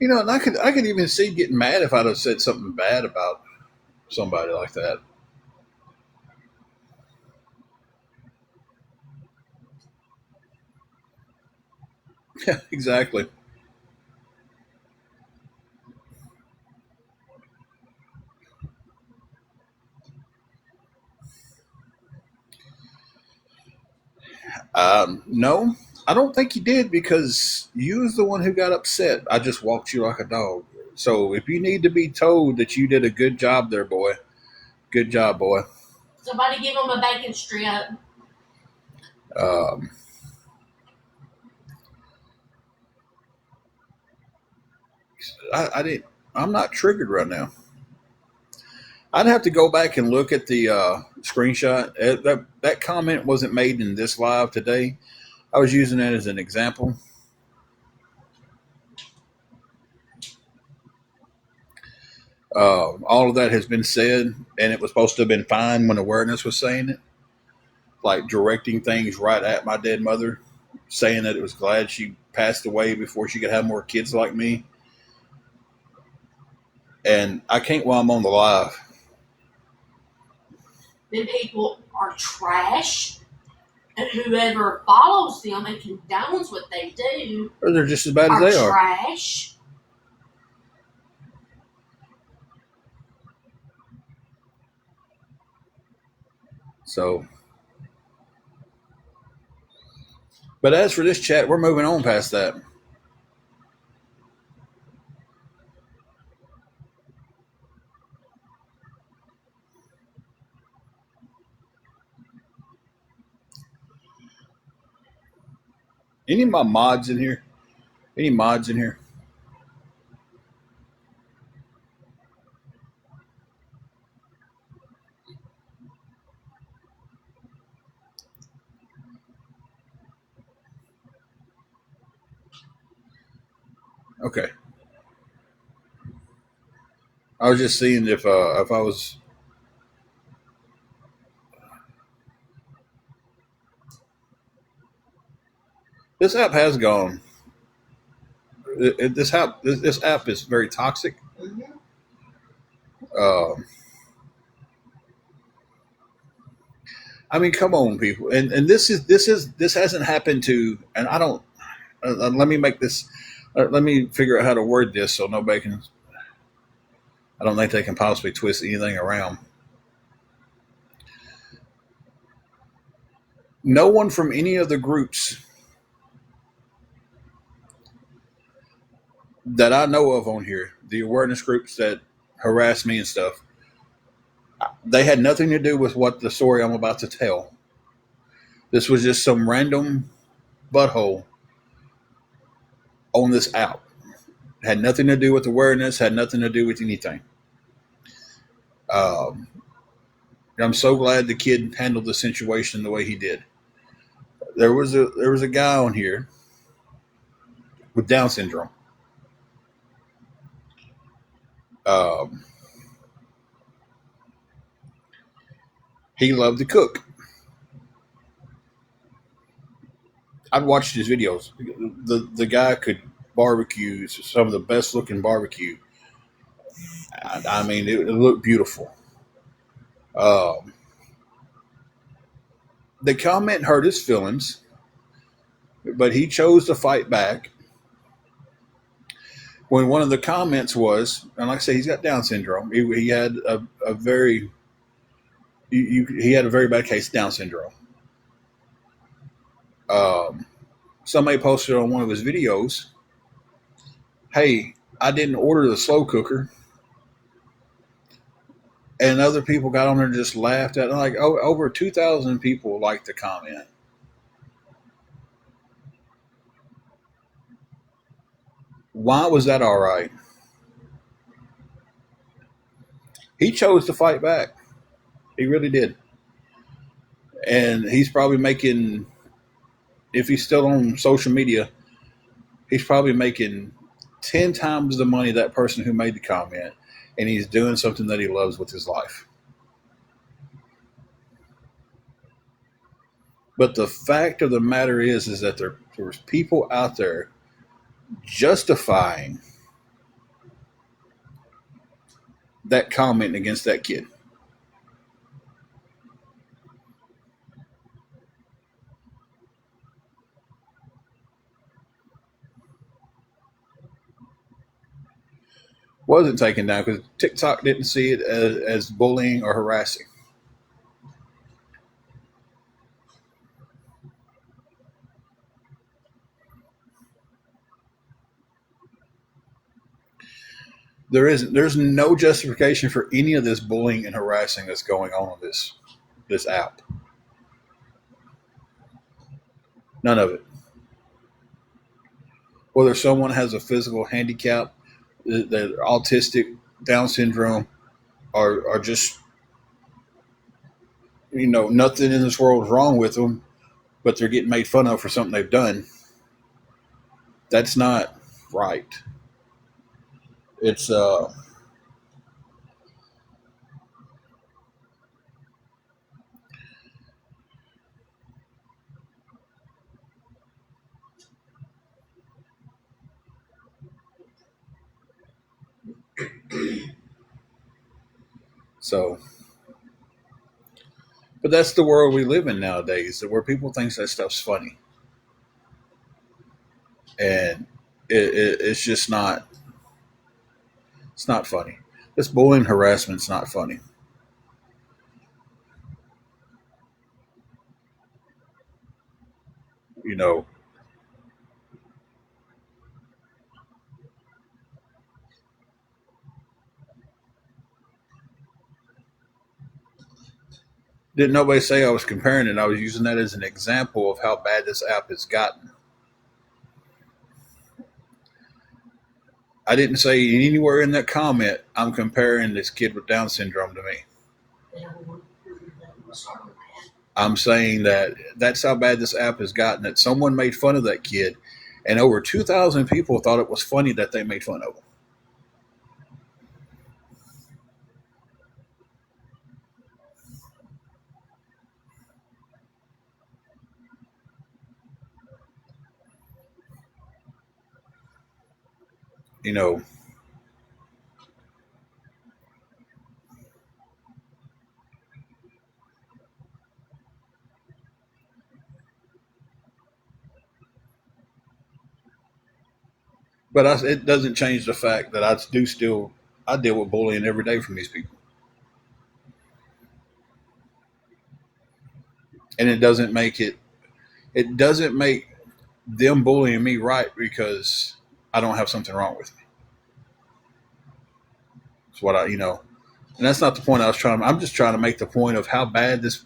You know, and I could even see getting mad if I'd have said something bad about somebody like that. Yeah, exactly. No, I don't think you did because you was the one who got upset. I just walked you like a dog. So if you need to be told that you did a good job there, boy, good job, boy. Somebody give him a bacon strip. Um, I didn't. I'm not triggered right now. I'd have to go back and look at the screenshot. That comment wasn't made in this live today. I was using that as an example. All of that has been said, and it was supposed to have been fine when awareness was saying it, like directing things right at my dead mother, saying that it was glad she passed away before she could have more kids like me. And I can't while I'm on the live. Then people are trash, and whoever follows them and condones what they do Or they're just as bad as are they are. trash. So, but as for this chat, we're moving on past that. Any of my mods in here? Any mods in here? Okay. I was just seeing if I was. this app has gone. This app is very toxic. Mm-hmm. Um, I mean, come on, people, and this hasn't happened to, and I don't. Let me make this. Let me figure out how to word this so nobody can. I don't think they can possibly twist anything around. No one from any of the groups that I know of on here, the awareness groups that harass me and stuff, they had nothing to do with what the story I'm about to tell. This was just some random butthole on this app. Had nothing to do with awareness, had nothing to do with anything. Um, I'm so glad the kid handled the situation the way he did. There was a guy on here with Down syndrome. Um, he loved to cook. I'd watched his videos. The guy could barbecue some of the best looking barbecue. I mean, it looked beautiful. Um, the comment hurt his feelings, but he chose to fight back. When one of the comments was, and like I say, he's got Down syndrome. He had a very he had a very bad case of Down syndrome. Um, Somebody posted on one of his videos, "Hey, I didn't order the slow cooker," and other people got on there and just laughed at it. Like over 2,000 people liked the comment. Why was that all right? He chose to fight back. He really did, and he's probably making. If he's still on social media, he's probably making 10 times the money that person who made the comment, and he's doing something that he loves with his life. But the fact of the matter is that there's people out there justifying that comment against that kid. Wasn't taken down because TikTok didn't see it as bullying or harassing. There's no justification for any of this bullying and harassing that's going on this app. None of it. Whether someone has a physical handicap, they're autistic, Down syndrome, or just nothing in this world is wrong with them, but they're getting made fun of for something they've done. That's not right. It's so. But that's the world we live in nowadays, where people think that stuff's funny, and it's just not. It's not funny. This bullying harassment's not funny. You know, didn't nobody say I was comparing it? I was using that as an example of how bad this app has gotten. I didn't say anywhere in that comment I'm comparing this kid with Down syndrome to me. I'm saying that that's how bad this app has gotten. That someone made fun of that kid, and over 2,000 people thought it was funny that they made fun of him. you know, but it doesn't change the fact that I deal with bullying every day from these people, and it doesn't make them bullying me right because I don't have something wrong with me. It's what and that's not the point I was trying. I'm just trying to make the point of how bad this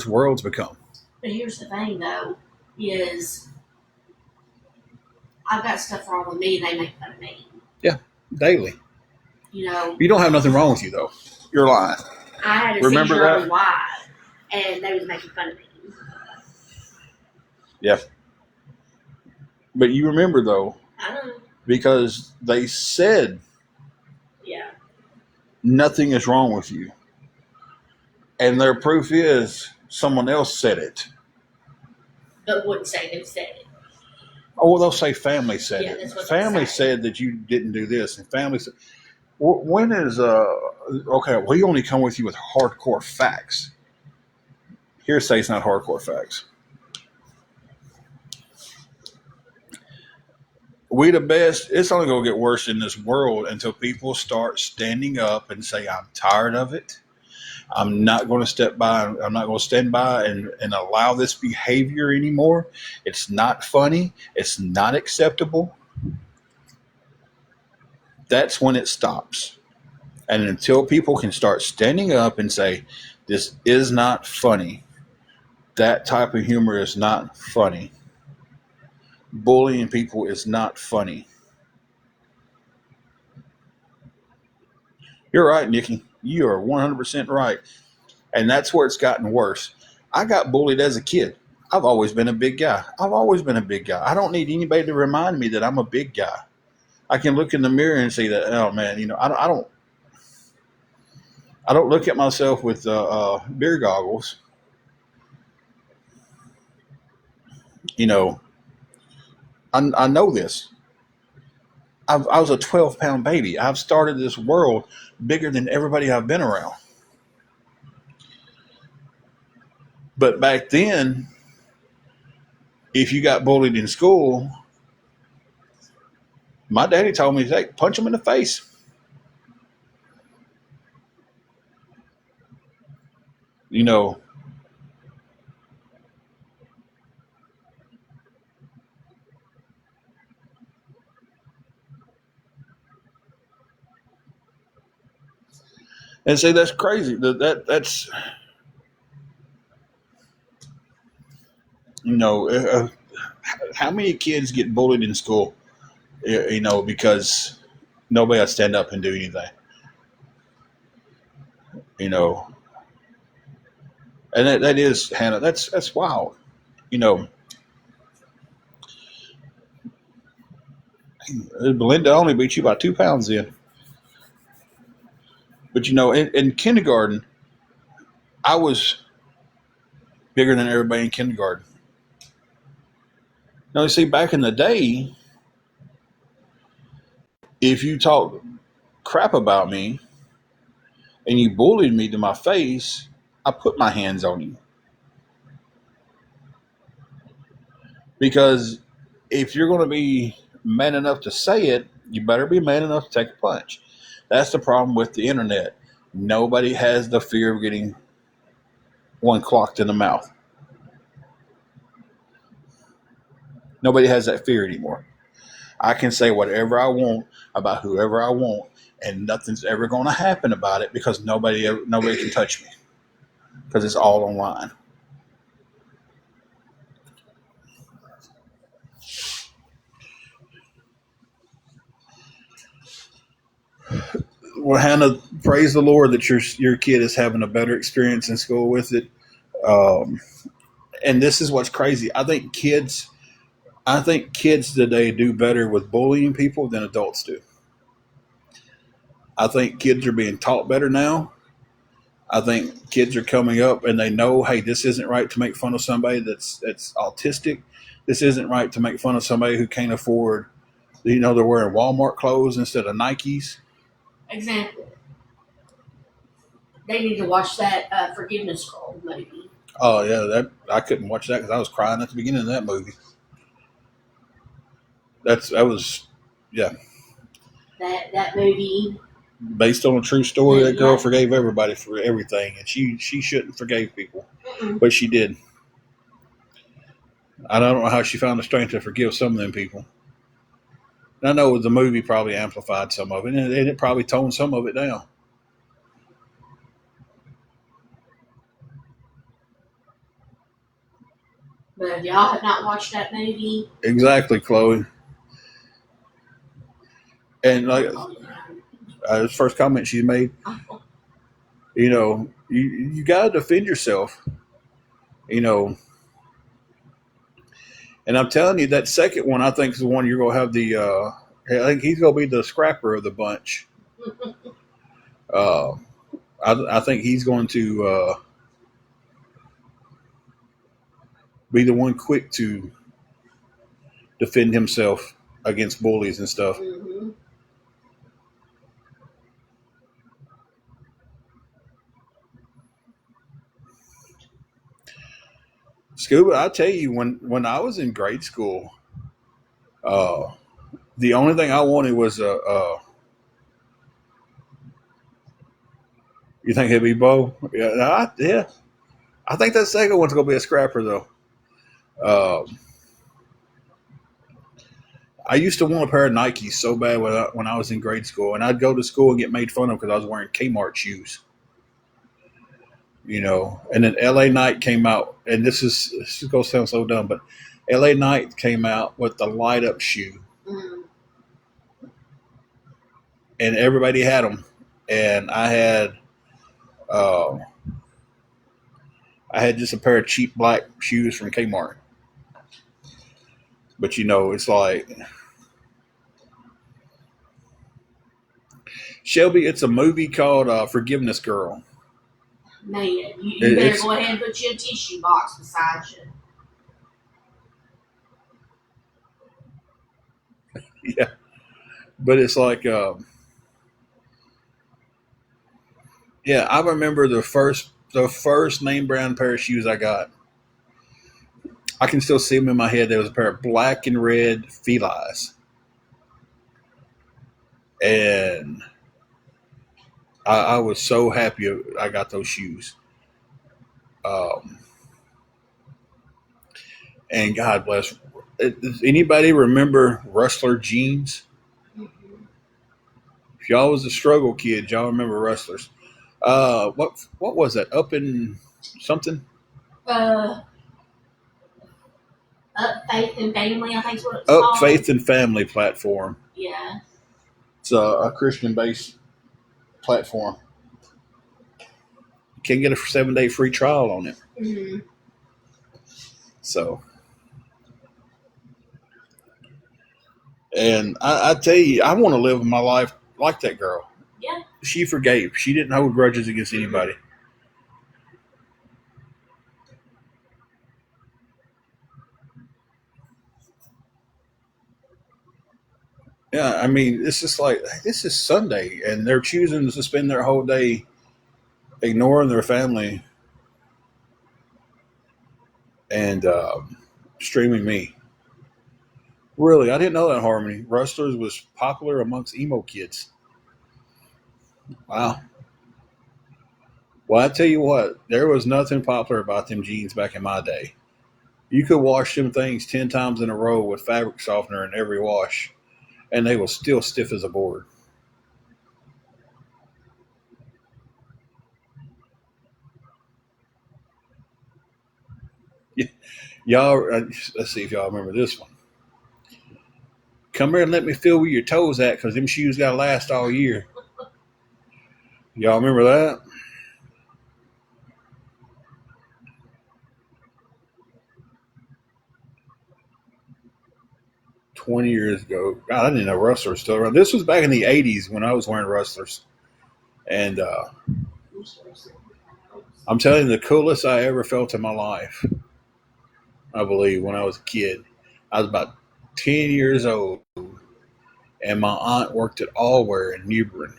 world's become. But here's the thing, though, is I've got stuff wrong with me, and they make fun of me. Yeah, daily. You know, you don't have nothing wrong with you though. You're lying. I had a Remember seizure that? on wide, and they was making fun of me. Yeah, but you remember though, I know. because they said Yeah. nothing is wrong with you, and their proof is someone else said it. But wouldn't say who said it. Oh, well, they'll say family said Yeah, it. that's what Family they say. said that you didn't do this, and family said, when is okay? We only come with you with hardcore facts. Hearsay's not hardcore facts. We the best. It's only going to get worse in this world until people start standing up and say, "I'm tired of it. I'm not going to step by. I'm not going to stand by and allow this behavior anymore. It's not funny. It's not acceptable." That's when it stops. And until people can start standing up and say, "This is not funny. That type of humor is not funny. Bullying people is not funny." You're right, Nikki. You are 100% right. And that's where it's gotten worse. I got bullied as a kid. I've always been a big guy. I've always been a big guy. I don't need anybody to remind me that I'm a big guy. I can look in the mirror and see that. Oh man, I don't look at myself with beer goggles. You know, I know this. I was a 12-pound baby. I've started this world bigger than everybody I've been around. But back then, if you got bullied in school, my daddy told me, "Hey, punch him in the face." You know, and say that's crazy. That's you know, how many kids get bullied in school? Because nobody will stand up and do anything. You know, and that is Hannah. That's wild. You know, Belinda only beat you by 2 pounds then. But in kindergarten, I was bigger than everybody in kindergarten. Now, you see, back in the day, if you talked crap about me and you bullied me to my face, I put my hands on you. Because if you're going to be man enough to say it, you better be man enough to take a punch. That's the problem with the internet. Nobody has the fear of getting one clocked in the mouth. Nobody has that fear anymore. I can say whatever I want about whoever I want, and nothing's ever going to happen about it because nobody can touch me because it's all online. Well, Hannah, praise the Lord that your kid is having a better experience in school with it. Um, and this is what's crazy. I think kids today do better with bullying people than adults do. I think kids are being taught better now. I think kids are coming up and they know, hey, this isn't right to make fun of somebody that's autistic. This isn't right to make fun of somebody who can't afford They're wearing Walmart clothes instead of Nikes. Exactly. They need to watch that Forgiveness Girl movie. Oh yeah, that I couldn't watch that because I was crying at the beginning of that movie. That was, yeah. That movie. Based on a true story, that girl forgave everybody for everything, and she shouldn't forgave people, but she did. I don't know how she found the strength to forgive some of them people. And I know the movie probably amplified some of it, and it probably toned some of it down. But if y'all have not watched that movie, exactly, Chloe. And like the first comment she made, you got to defend yourself, And I'm telling you, that second one, I think, is the one you're going to have the. I think he's going to be the scrapper of the bunch. I think he's going to be the one quick to defend himself against bullies and stuff. Mm-hmm. Scuba, I tell you, when I was in grade school, the only thing I wanted was a. You think he'd be Bo? Yeah. I think that second one's going to be a scrapper though. I used to want a pair of Nikes so bad when I was in grade school, and I'd go to school and get made fun of because I was wearing Kmart shoes. And then LA Knight came out, and this is going to sound so dumb, but LA Knight came out with the light up shoe, and everybody had them, and I had just a pair of cheap black shoes from Kmart. But it's like, Shelby, it's a movie called Forgiveness Girl. Man, you better go ahead and put your tissue box beside you. Yeah, but it's like, yeah, I remember the first name brand pair of shoes I got. I can still see them in my head. There was a pair of black and red Feli's, and I was so happy I got those shoes. And God bless. Does anybody remember Rustler jeans? Mm-hmm. If y'all was a struggle kid, y'all remember Rustlers. What was that? Up in something? Up Faith and Family, I think is what it's called. Up Faith and Family platform. Yeah. It's a Christian-based platform. You can get a 7-day free trial on it. Mm-hmm. So, and I tell you, I want to live my life like that girl. Yeah. She forgave. She didn't hold grudges against anybody. Yeah, I mean, it's just like, this is Sunday, and they're choosing to spend their whole day ignoring their family and streaming me. Really, I didn't know that, Harmony. Rustlers was popular amongst emo kids. Wow. Well, I tell you what, there was nothing popular about them jeans back in my day. You could wash them things 10 times in a row with fabric softener in every wash, and they were still stiff as a board. Y'all, let's see if y'all remember this one. Come here and let me feel where your toes at, because them shoes got to last all year. Y'all remember that? $20 ago. God, I didn't know Rustlers still around. This was back in the 80s when I was wearing Rustlers. And I'm telling you, the coolest I ever felt in my life, I believe, when I was a kid. I was about 10 years old, and my aunt worked at Allwear in New Bern,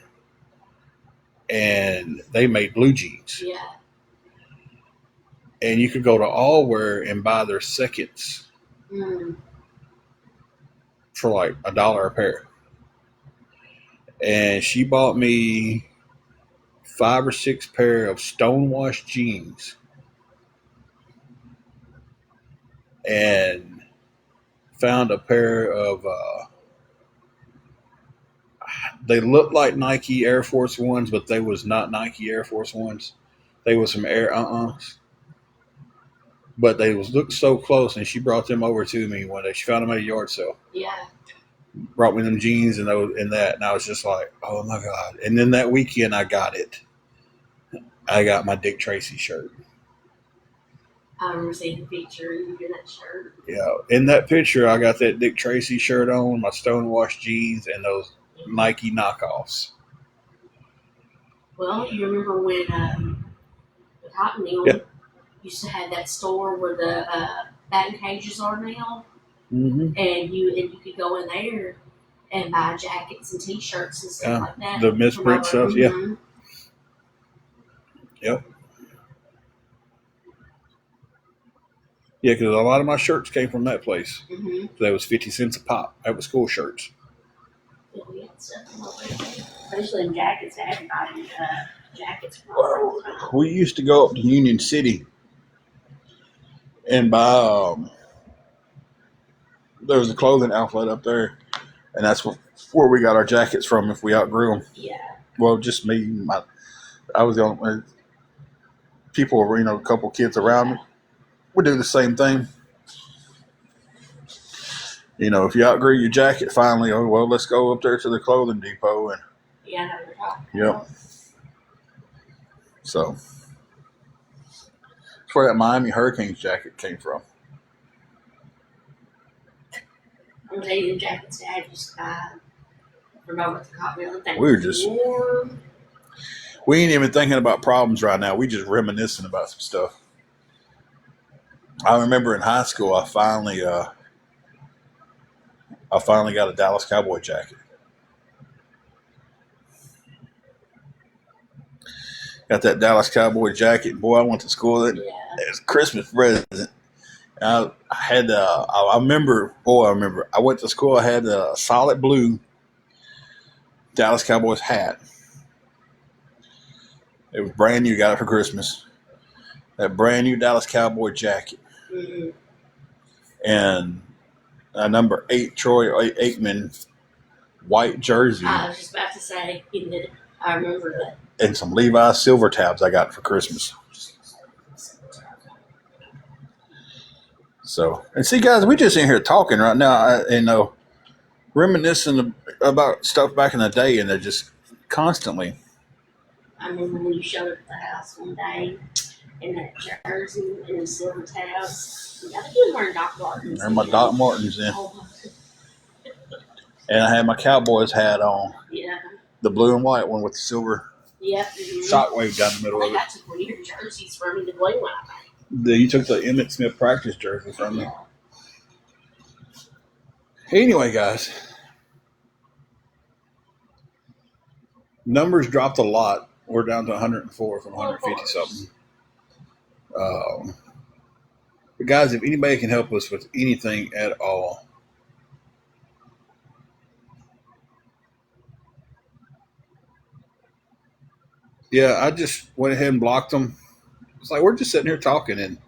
and they made blue jeans. Yeah. And you could go to Allwear and buy their seconds for like $1 a pair. And she bought me 5 or 6 pair of stonewashed jeans, and found a pair of they looked like Nike Air Force Ones, but they was not Nike Air Force Ones. They was some Air but they was looked so close, and she brought them over to me one day. She found them at a yard sale. Yeah. Brought me them jeans and that, and I was just like, oh my God. And then that weekend I got it. I got my Dick Tracy shirt. I remember seeing the picture of you in that shirt. Yeah, in that picture I got that Dick Tracy shirt on, my stonewashed jeans, and those Nike knockoffs. Well, you remember when the Cotton Mill used to have that store where the batting cages are now? Mm-hmm. And you could go in there and buy jackets and T-shirts and stuff like that. The misprint stuff, mm-hmm. Yep. Yeah, because a lot of my shirts came from that place. Mm-hmm. That was 50 cents a pop. That was school shirts. Yeah, we had stuff especially in jackets. Everybody jackets. We used to go up to Union City and buy. There was a clothing outlet up there, and that's where we got our jackets from if we outgrew them. Yeah. Well, just me. I was the only people, a couple kids around me. We do the same thing. If you outgrew your jacket finally, let's go up there to the clothing depot. And yeah, I know what you're talking yep. about. So that's where that Miami Hurricanes jacket came from. I'm telling you, the jackets Dad used to buy from over at the Cotton Mill. We were just warm. We ain't even thinking about problems right now. We just reminiscing about some stuff. I remember in high school, I finally got a Dallas Cowboy jacket. Got that Dallas Cowboy jacket. Boy, I went to school. It was a Christmas present. I had. I remember. I went to school. I had a solid blue Dallas Cowboys hat. It was brand new. Got it for Christmas. That brand new Dallas Cowboy jacket. Mm-hmm. And a number 8 Troy Aikman white jersey. I was just about to say that I remember that. And some Levi's silver tabs I got for Christmas. So, and see, guys, we just in here talking right now, reminiscing about stuff back in the day, and they're just constantly. I remember when you showed up at the house one day in that jersey and the silver tabs. I think you were wearing Doc Martens. And my Doc Martens in. Oh. And I had my Cowboys hat on. Yeah. The blue and white one with the silver shockwave down the middle of it. I got some weird jerseys from me, the blue one. You took the Emmitt Smith practice jersey from me. Anyway, guys. Numbers dropped a lot. We're down to 104 from 150 something. But guys, if anybody can help us with anything at all, yeah, I just went ahead and blocked them. It's like we're just sitting here talking, and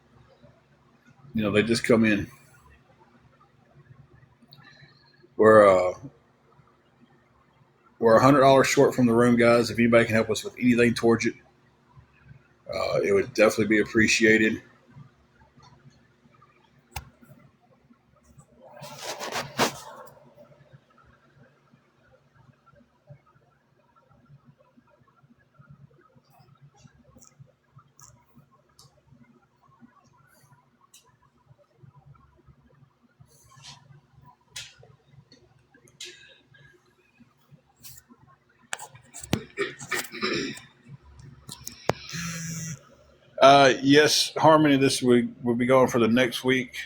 they just come in. We're $100 short from the room, guys. If anybody can help us with anything towards it, it would definitely be appreciated. Yes, Harmony, this week we'll be going for the next week.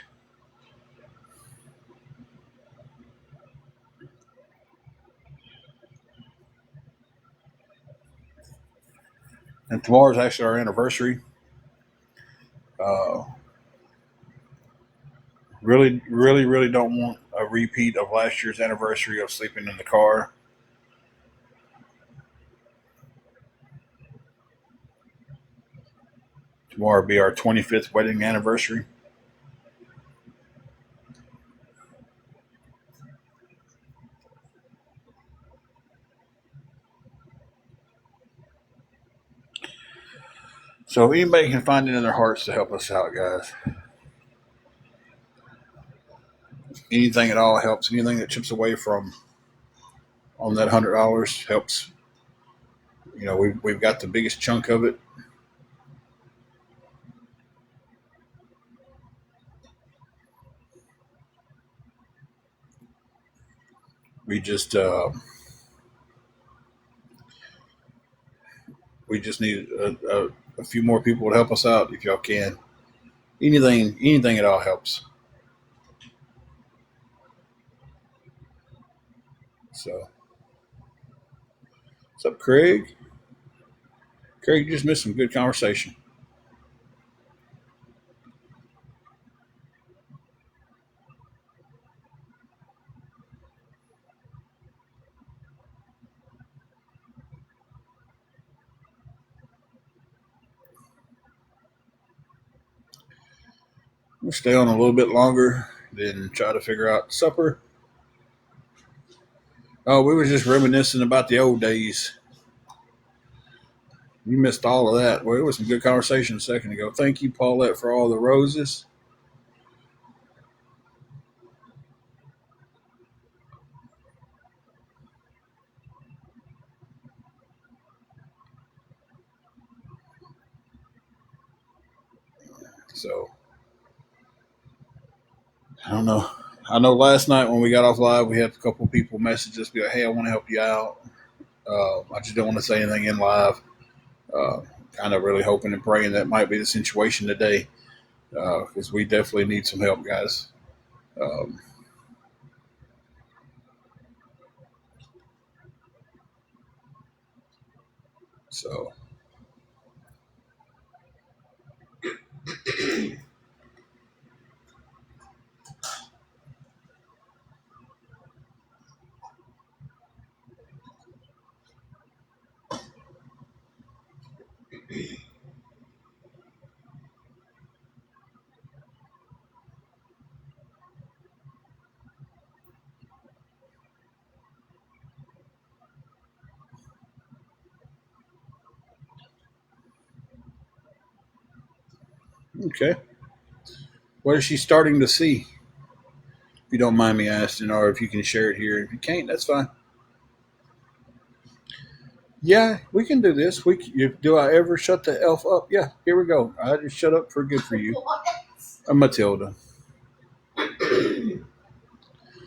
And tomorrow's actually our anniversary. Uh, really don't want a repeat of last year's anniversary of sleeping in the car. Tomorrow will be our 25th wedding anniversary. So if anybody can find it in their hearts to help us out, guys, anything at all helps. Anything that chips away from on that $100 helps. You know, we've got the biggest chunk of it. We just need a few more people to help us out if y'all can. Anything at all helps. So, what's up, Craig? Craig, you just missed some good conversation. We'll stay on a little bit longer, then try to figure out supper. Oh, we were just reminiscing about the old days. You missed all of that. Well, it was some good conversation a second ago. Thank you, Paulette, for all the roses. So, I don't know. I know last night when we got off live, we had a couple people message us, be like, "Hey, I want to help you out. I just don't want to say anything in live." Uh, kind of really hoping and praying that might be the situation today, because we definitely need some help, guys. Um, so, okay. What is she starting to see? If you don't mind me asking, or if you can share it here. If you can't, that's fine. Yeah, we can do this. Do I ever shut the elf up? Yeah, here we go. I just shut up for good for you. What? Matilda.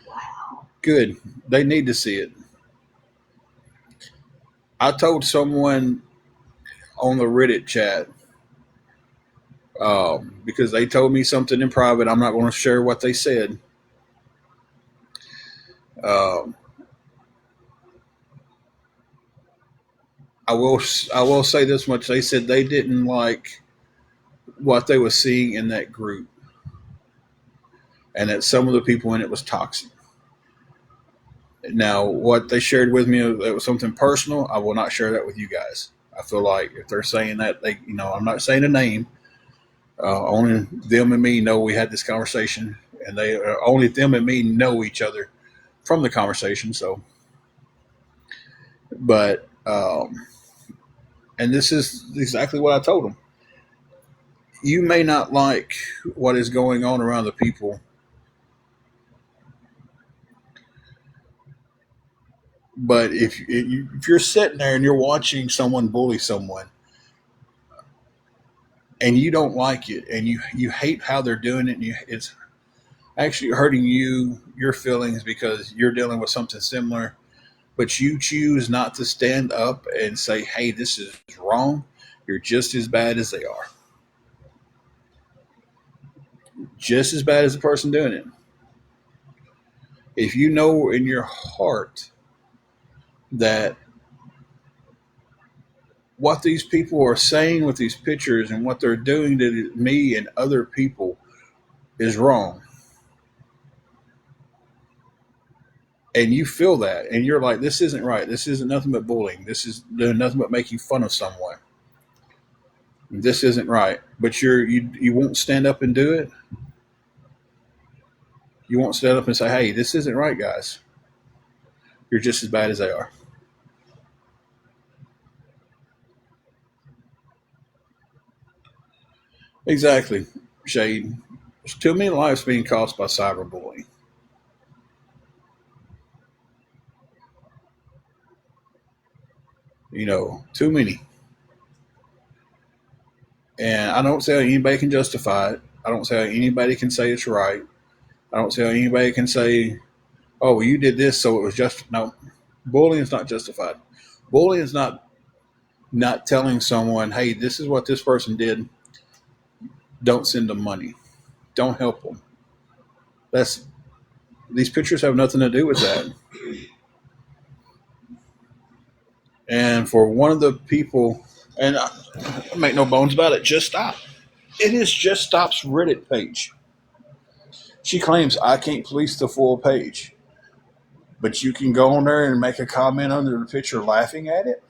Wow. Good. They need to see it. I told someone on the Reddit chat, because they told me something in private. I'm not going to share what they said. Um, I will say this much. They said they didn't like what they were seeing in that group, and that some of the people in it was toxic. Now, what they shared with me, it was something personal. I will not share that with you guys. I feel like if they're saying that, I'm not saying a name. Only them and me know we had this conversation, and only them and me know each other from the conversation. So, but and this is exactly what I told them. You may not like what is going on around the people, but if you're sitting there and you're watching someone bully someone, and you don't like it, and you hate how they're doing it, and it's actually hurting your feelings because you're dealing with something similar, but you choose not to stand up and say, "Hey, this is wrong." You're just as bad as they are, just as bad as the person doing it. If you know in your heart that what these people are saying with these pictures and what they're doing to me and other people is wrong. And you feel that, and you're like, this isn't right. This isn't nothing but bullying. This is doing nothing but making fun of someone. This isn't right. But you won't stand up and do it. You won't stand up and say, hey, this isn't right, guys. You're just as bad as they are. Exactly, Shade. There's too many lives being cost by cyberbullying. Too many. And I don't say how anybody can justify it. I don't say how anybody can say it's right. I don't see how anybody can say, "Oh, well, you did this, so it was just." No, bullying is not justified. Bullying is not telling someone, "Hey, this is what this person did. Don't send them money. Don't help them." That's These pictures have nothing to do with that. And for one of the people, and I make no bones about it, Just Stop. It is Just Stop's Reddit page. She claims I can't police the full page, but you can go on there and make a comment under the picture laughing at it.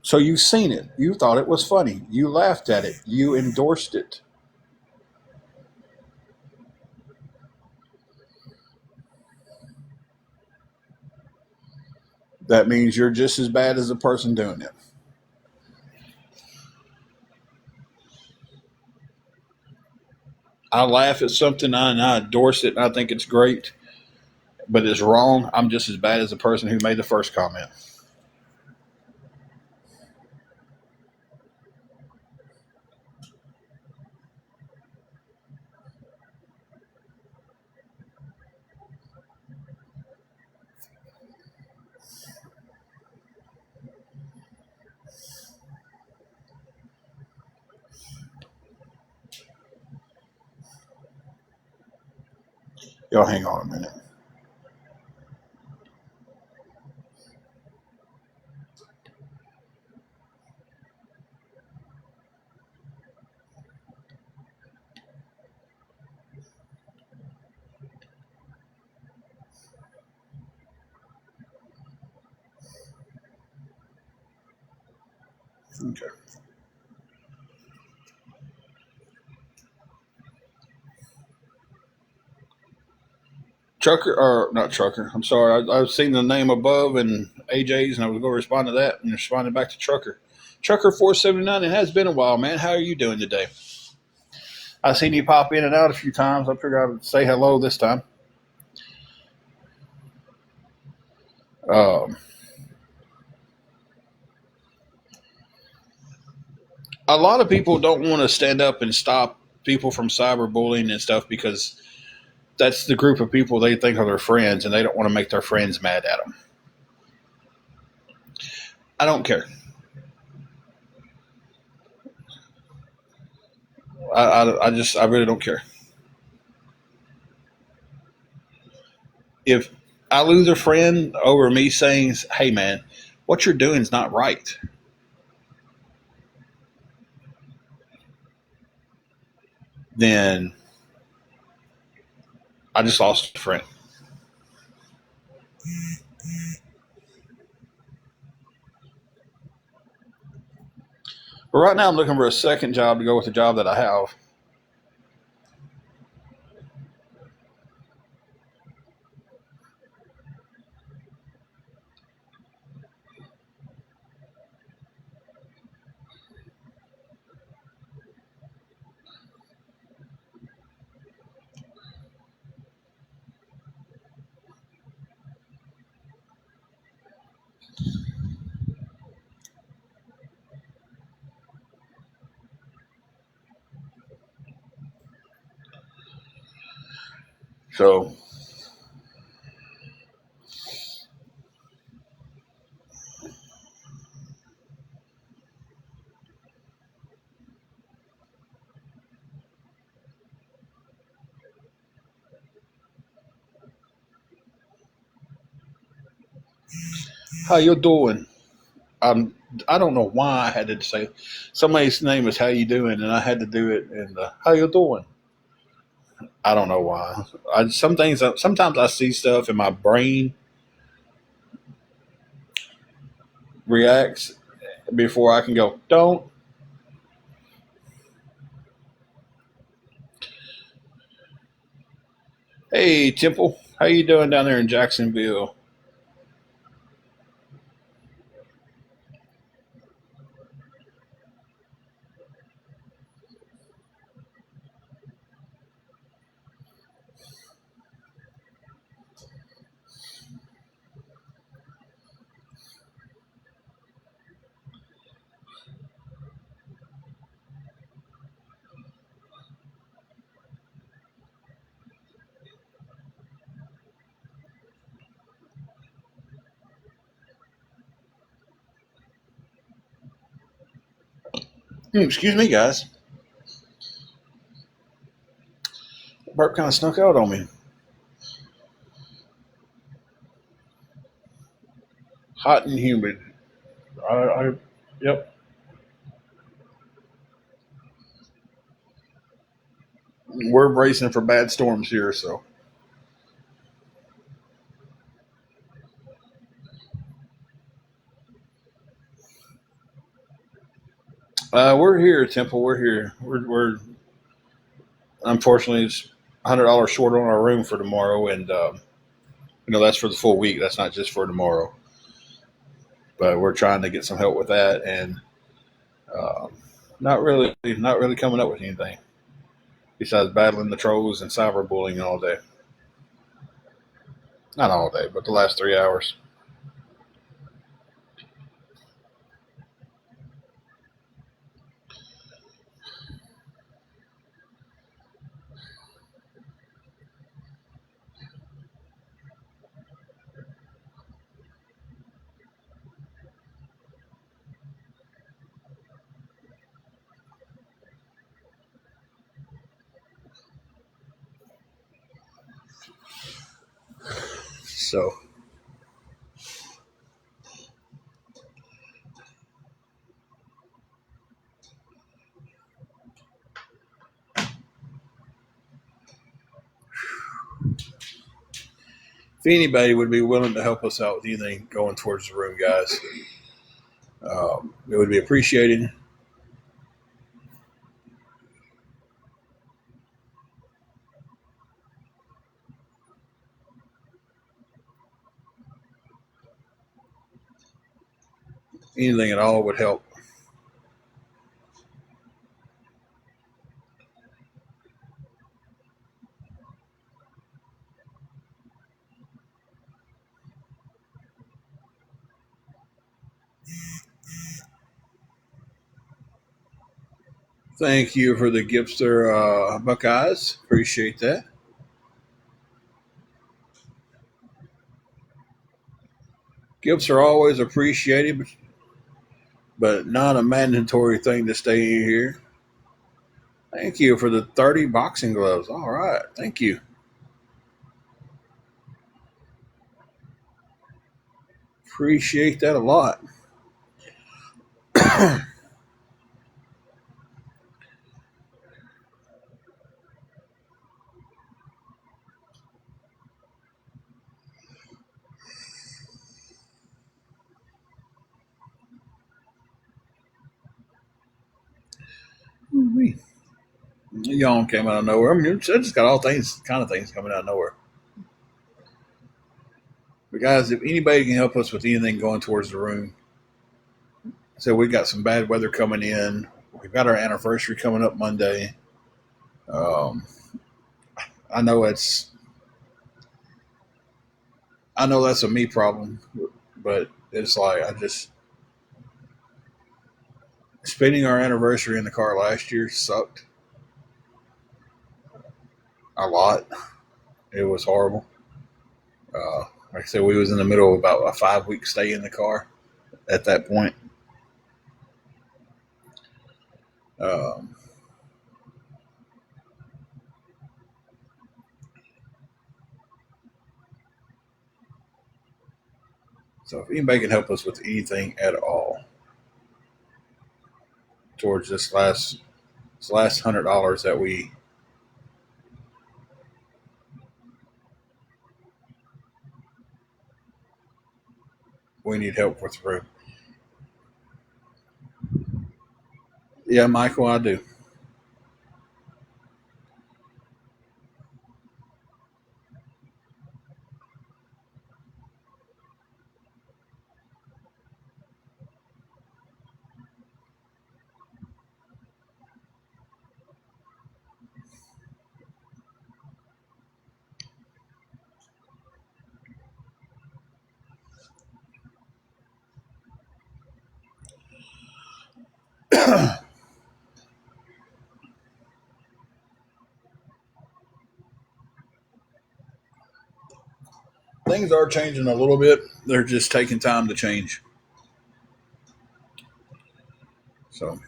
So you've seen it. You thought it was funny. You laughed at it. You endorsed it. That means you're just as bad as the person doing it. I laugh at something and I endorse it and I think it's great, but it's wrong. I'm just as bad as the person who made the first comment. Y'all hang on a minute. Okay. Trucker, or not Trucker, I'm sorry. I've seen the name above and AJ's, and I was going to respond to that and responded back to Trucker. Trucker 479, it has been a while, man. How are you doing today? I've seen you pop in and out a few times. I figured I would say hello this time. Um, a lot of people don't want to stand up and stop people from cyberbullying and stuff because that's the group of people they think are their friends, and they don't want to make their friends mad at them. I don't care. I really don't care. If I lose a friend over me saying, "Hey, man, what you're doing is not right," then I just lost a friend. But right now, I'm looking for a second job to go with the job that I have. So, How you doing? I'm. I don't know why I had to say somebody's name is how you doing, and I had to do it. And how you doing? I don't know why. Some things. Sometimes I see stuff, and my brain reacts before I can go. Don't. Hey, Temple. How you doing down there in Jacksonville? Excuse me, guys. Burp kind of snuck out on me. Hot and humid. Yep. We're bracing for bad storms here, so we're here, Temple. We're here. We're unfortunately it's $100 short on our room for tomorrow, and that's for the full week. That's not just for tomorrow. But we're trying to get some help with that, and um, not really coming up with anything besides battling the trolls and cyberbullying all day. Not all day, but the last 3 hours. So, if anybody would be willing to help us out with anything going towards the room, guys, it would be appreciated. Anything at all would help. Thank you for the Gipster Buckeyes. Appreciate that. Gifts are always appreciated, but not a mandatory thing to stay in here. Thank you for the 30 boxing gloves. All right. Thank you. Appreciate that a lot. Yawn came out of nowhere. I mean, it's just got all kind of things coming out of nowhere. But guys, if anybody can help us with anything going towards the room, so we got some bad weather coming in. We've got our anniversary coming up Monday. Um, I know that's a me problem, but it's like I just spending our anniversary in the car last year sucked a lot. It was horrible. Like I said, we was in the middle of about a 5 week stay in the car at that point. Um, So if anybody can help us with anything at all towards this last $100 that we need help with the room. Yeah, Michael, I do. Things are changing a little bit. They're just taking time to change. So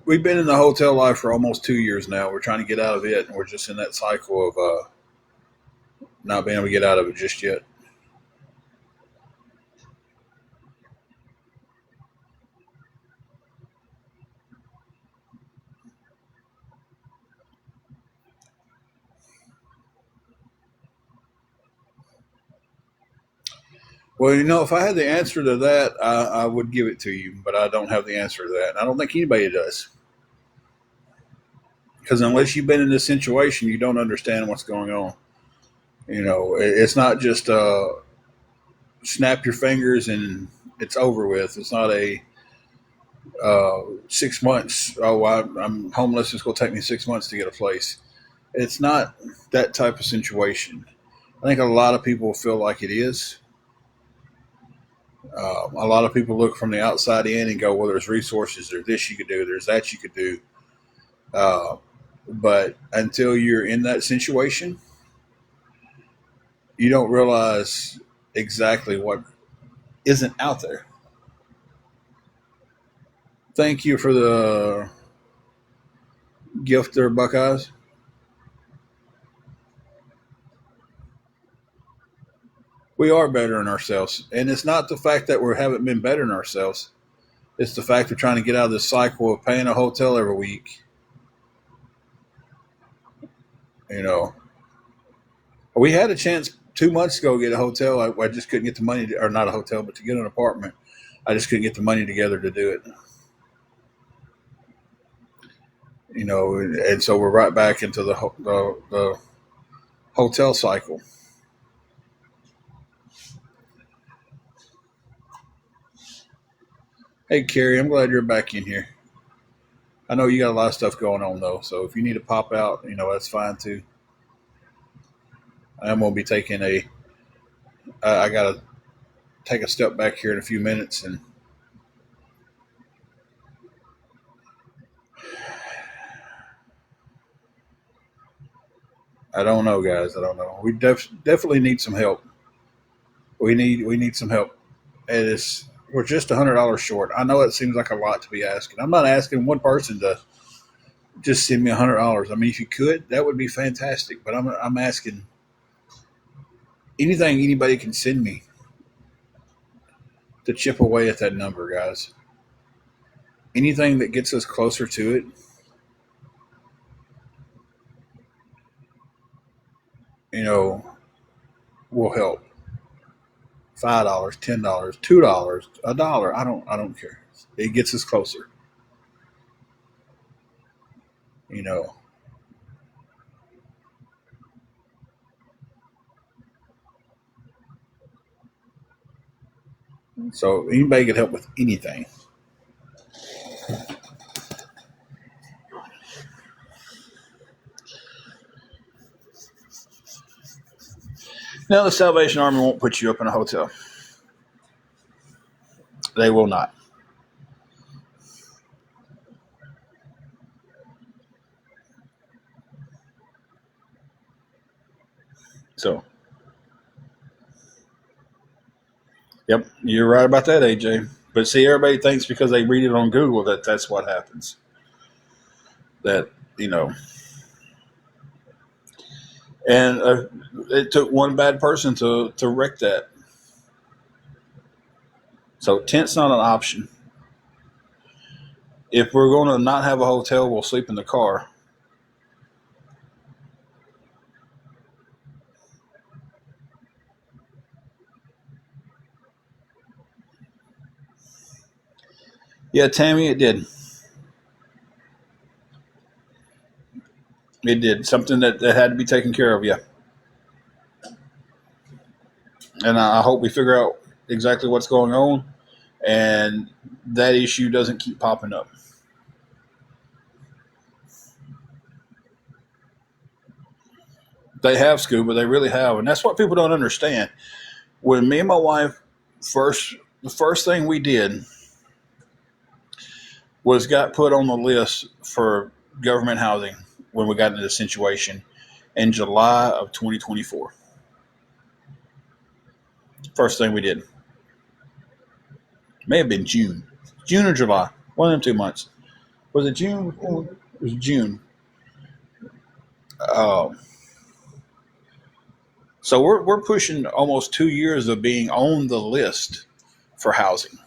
we've been in the hotel life for almost 2 years now. We're trying to get out of it, and we're just in that cycle of not being able to get out of it just yet. Well, if I had the answer to that, I would give it to you, but I don't have the answer to that. And I don't think anybody does. Because unless you've been in this situation, you don't understand what's going on. It's not just snap your fingers and it's over with. It's not a 6 months. Oh, I'm homeless. It's going to take me 6 months to get a place. It's not that type of situation. I think a lot of people feel like it is. A lot of people look from the outside in and go, well, there's resources, there's this you could do, there's that you could do. But until you're in that situation, you don't realize exactly what isn't out there. Thank you for the gift there, Buckeyes. We are bettering ourselves. And it's not the fact that we haven't been bettering ourselves. It's the fact we're trying to get out of this cycle of paying a hotel every week. We had a chance 2 months ago to get a hotel. I just couldn't get the money, or not a hotel, but to get an apartment. I just couldn't get the money together to do it. And so we're right back into the hotel cycle. Hey, Carrie, I'm glad you're back in here. I know you got a lot of stuff going on, though, so if you need to pop out, that's fine, too. I am going to be taking I got to take a step back here in a few minutes, and I don't know, guys. I don't know. We definitely need some help. We need some help. We're just $100 short. I know it seems like a lot to be asking. I'm not asking one person to just send me $100. I mean, if you could, that would be fantastic. But I'm asking anything anybody can send me to chip away at that number, guys. Anything that gets us closer to it. Will help. $5, $10, $2, $1. I don't care. It gets us closer. You know. So anybody can help with anything. Now the Salvation Army won't put you up in a hotel. They will not. So, yep, you're right about that, AJ. But see, everybody thinks because they read it on Google that that's what happens. That, you know, and it took one bad person to wreck that. So tent's not an option. If we're going to not have a hotel, we'll sleep in the car. Yeah, Tammy, it did. It did. Something that had to be taken care of, yeah. And I hope we figure out exactly what's going on and that issue doesn't keep popping up. They have scuba, they really have. And that's what people don't understand. When me and my wife the first thing we did was got put on the list for government housing when we got into this situation in July of 2024. First thing we did. May have been June or July. One of them 2 months. Was it June? It was June. So we're pushing almost 2 years of being on the list for housing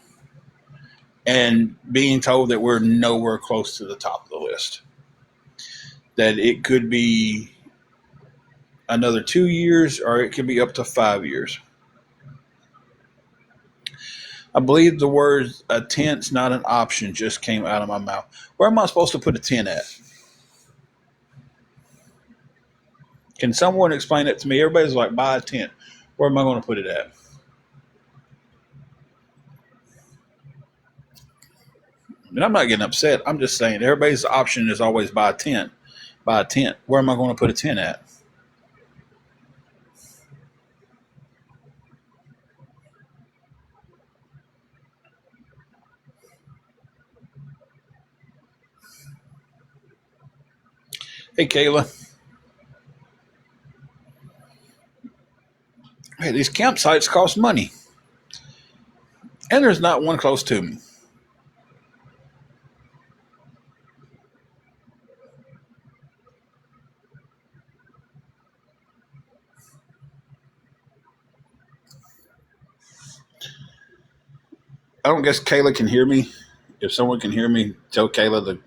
and being told that we're nowhere close to the top of the list. That it could be another 2 years or it could be up to 5 years. I believe the words "a tent's not an option" just came out of my mouth. Where am I supposed to put a tent at? Can someone explain it to me? Everybody's like, buy a tent. Where am I going to put it at? And I'm not getting upset. I'm just saying everybody's option is always buy a tent. Buy a tent. Where am I going to put a tent at? Hey, Kayla. Hey, these campsites cost money. And there's not one close to me. I don't guess Kayla can hear me. If someone can hear me, tell Kayla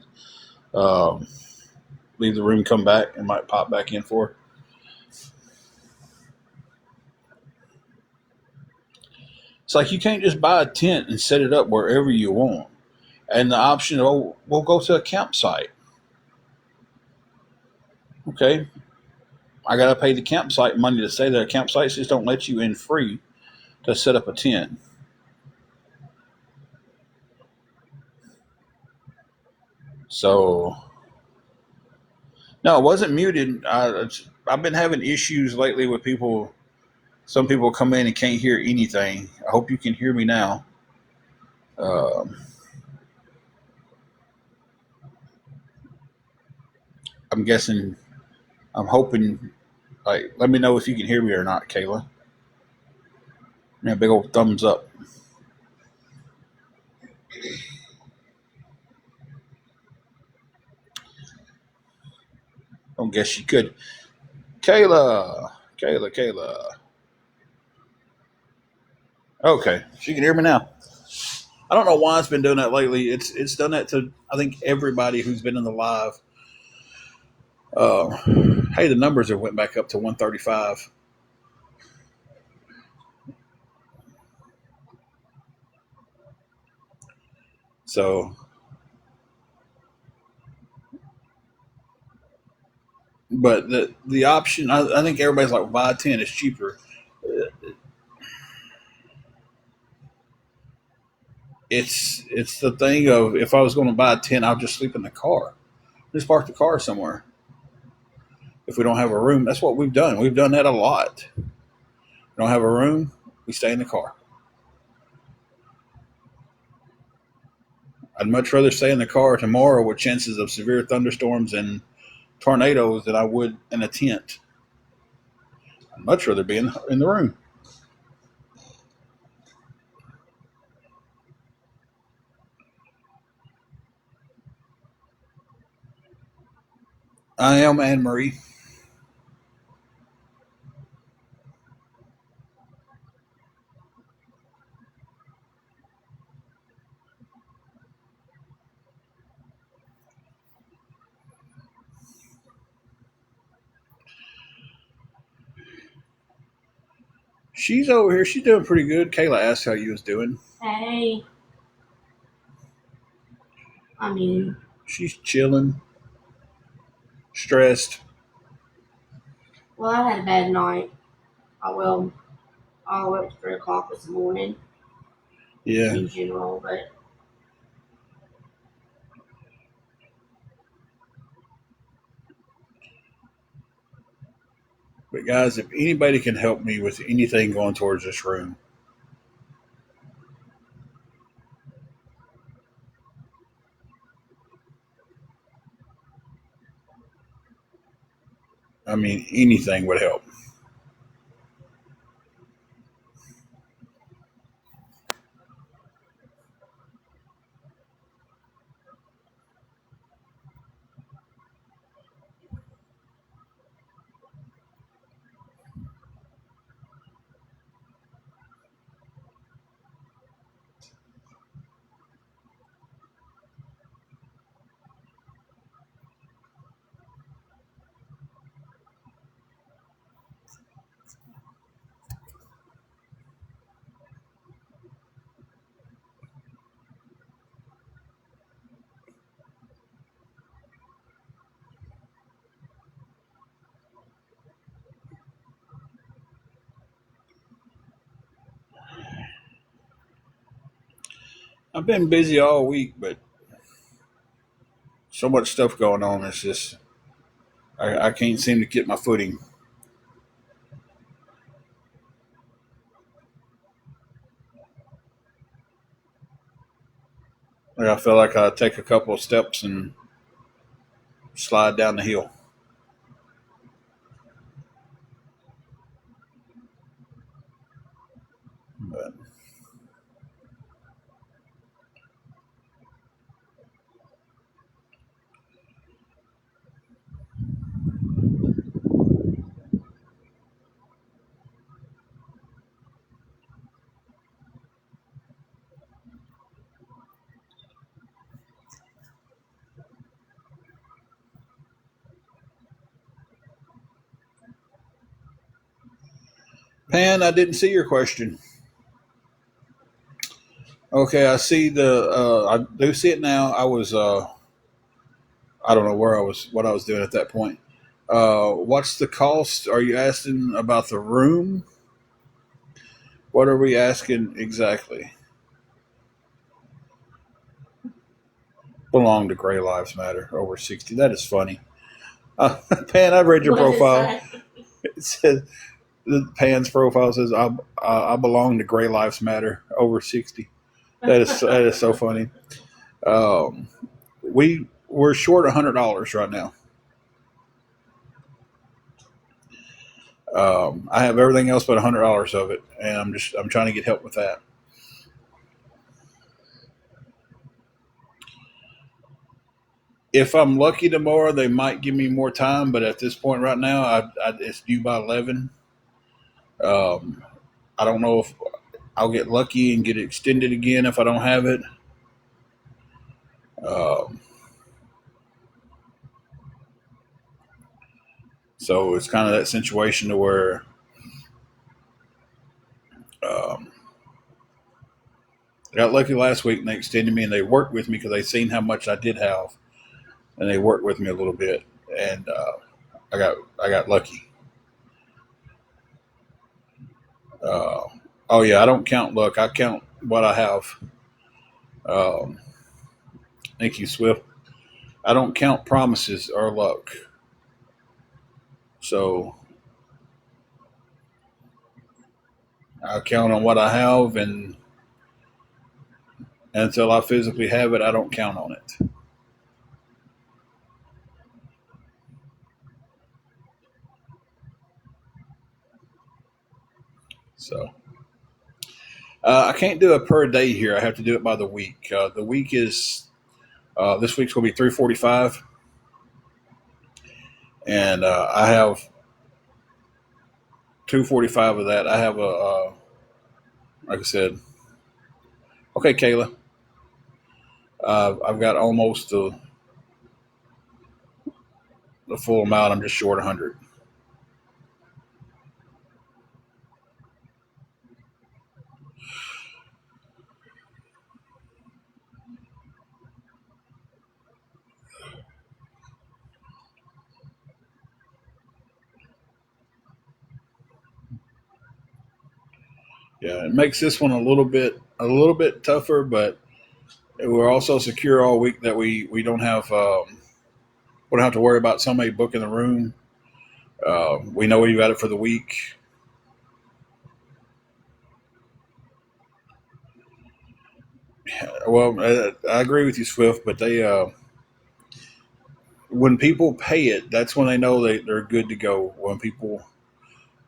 to leave the room, come back, and might pop back in for her. It's like you can't just buy a tent and set it up wherever you want. And the option, oh, we'll go to a campsite. Okay. I got to pay the campsite money to stay there. Campsites just don't let you in free to set up a tent. So, no, it wasn't muted. I've been having issues lately with people. Some people come in and can't hear anything. I hope you can hear me now. I'm guessing, I'm hoping, like, let me know if you can hear me or not, Kayla. Yeah, big old thumbs up. I guess you could. Kayla. Okay, she can hear me now. I don't know why it's been doing that lately. It's done that to, I think, everybody who's been in the live. Hey, the numbers have went back up to 135. So, but the option, I think everybody's like, buy 10, it's cheaper. It's the thing of, if I was going to buy a 10, I'll just sleep in the car. Just park the car somewhere. If we don't have a room, that's what we've done. We've done that a lot. We don't have a room, we stay in the car. I'd much rather stay in the car tomorrow with chances of severe thunderstorms and tornadoes than I would in a tent. I'd much rather be in the room. I am Anne Marie. She's over here. She's doing pretty good. Kayla asked how you was doing. Hey. I mean, She's chilling, stressed. well, I had a bad night. I will all the way up to 3 o'clock this morning Yeah. in general, But guys, if anybody can help me with anything going towards this room, I mean, anything would help. I've been busy all week, but so much stuff going on. It's just I can't seem to get my footing. Like I feel like I take a couple of steps and slide down the hill. But Pan, I didn't see your question. Okay, I see I do see it now. I was I don't know where I was, what I was doing at that point. What's the cost? Are you asking about the room? What are we asking exactly? Belong to Gray Lives Matter over 60. That is funny. Pan, I've read your what did it profile. say? It says Pan's profile says I belong to Gray Lives Matter over 60. That is so funny. Um, we're short $100 right now. I have everything else but $100 of it, and I'm trying to get help with that. If I'm lucky tomorrow, they might give me more time, but at this point right now, it's due by 11. Um, I don't know if I'll get lucky and get it extended again if I don't have it. Um, so it's kind of that situation to where um, I got lucky last week and they extended me and they worked with me because they seen how much I did have and they worked with me a little bit and I got lucky. Uh, oh yeah, I don't count luck. I count what I have. Um, thank you, Swift. I don't count promises or luck. So I count on what I have, and until I physically have it, I don't count on it. So I can't do it per day here. I have to do it by the week. The week is this week's going to be 345, and I have 245 of that. I have like I said, okay, Kayla. I've got almost the full amount. I'm just short 100. Yeah, it makes this one a little bit tougher, but we're also secure all week that we don't have we don't have to worry about somebody booking the room. We know we've got it for the week. Well, I agree with you, Swift, but they when people pay it, that's when they know they're good to go. When people,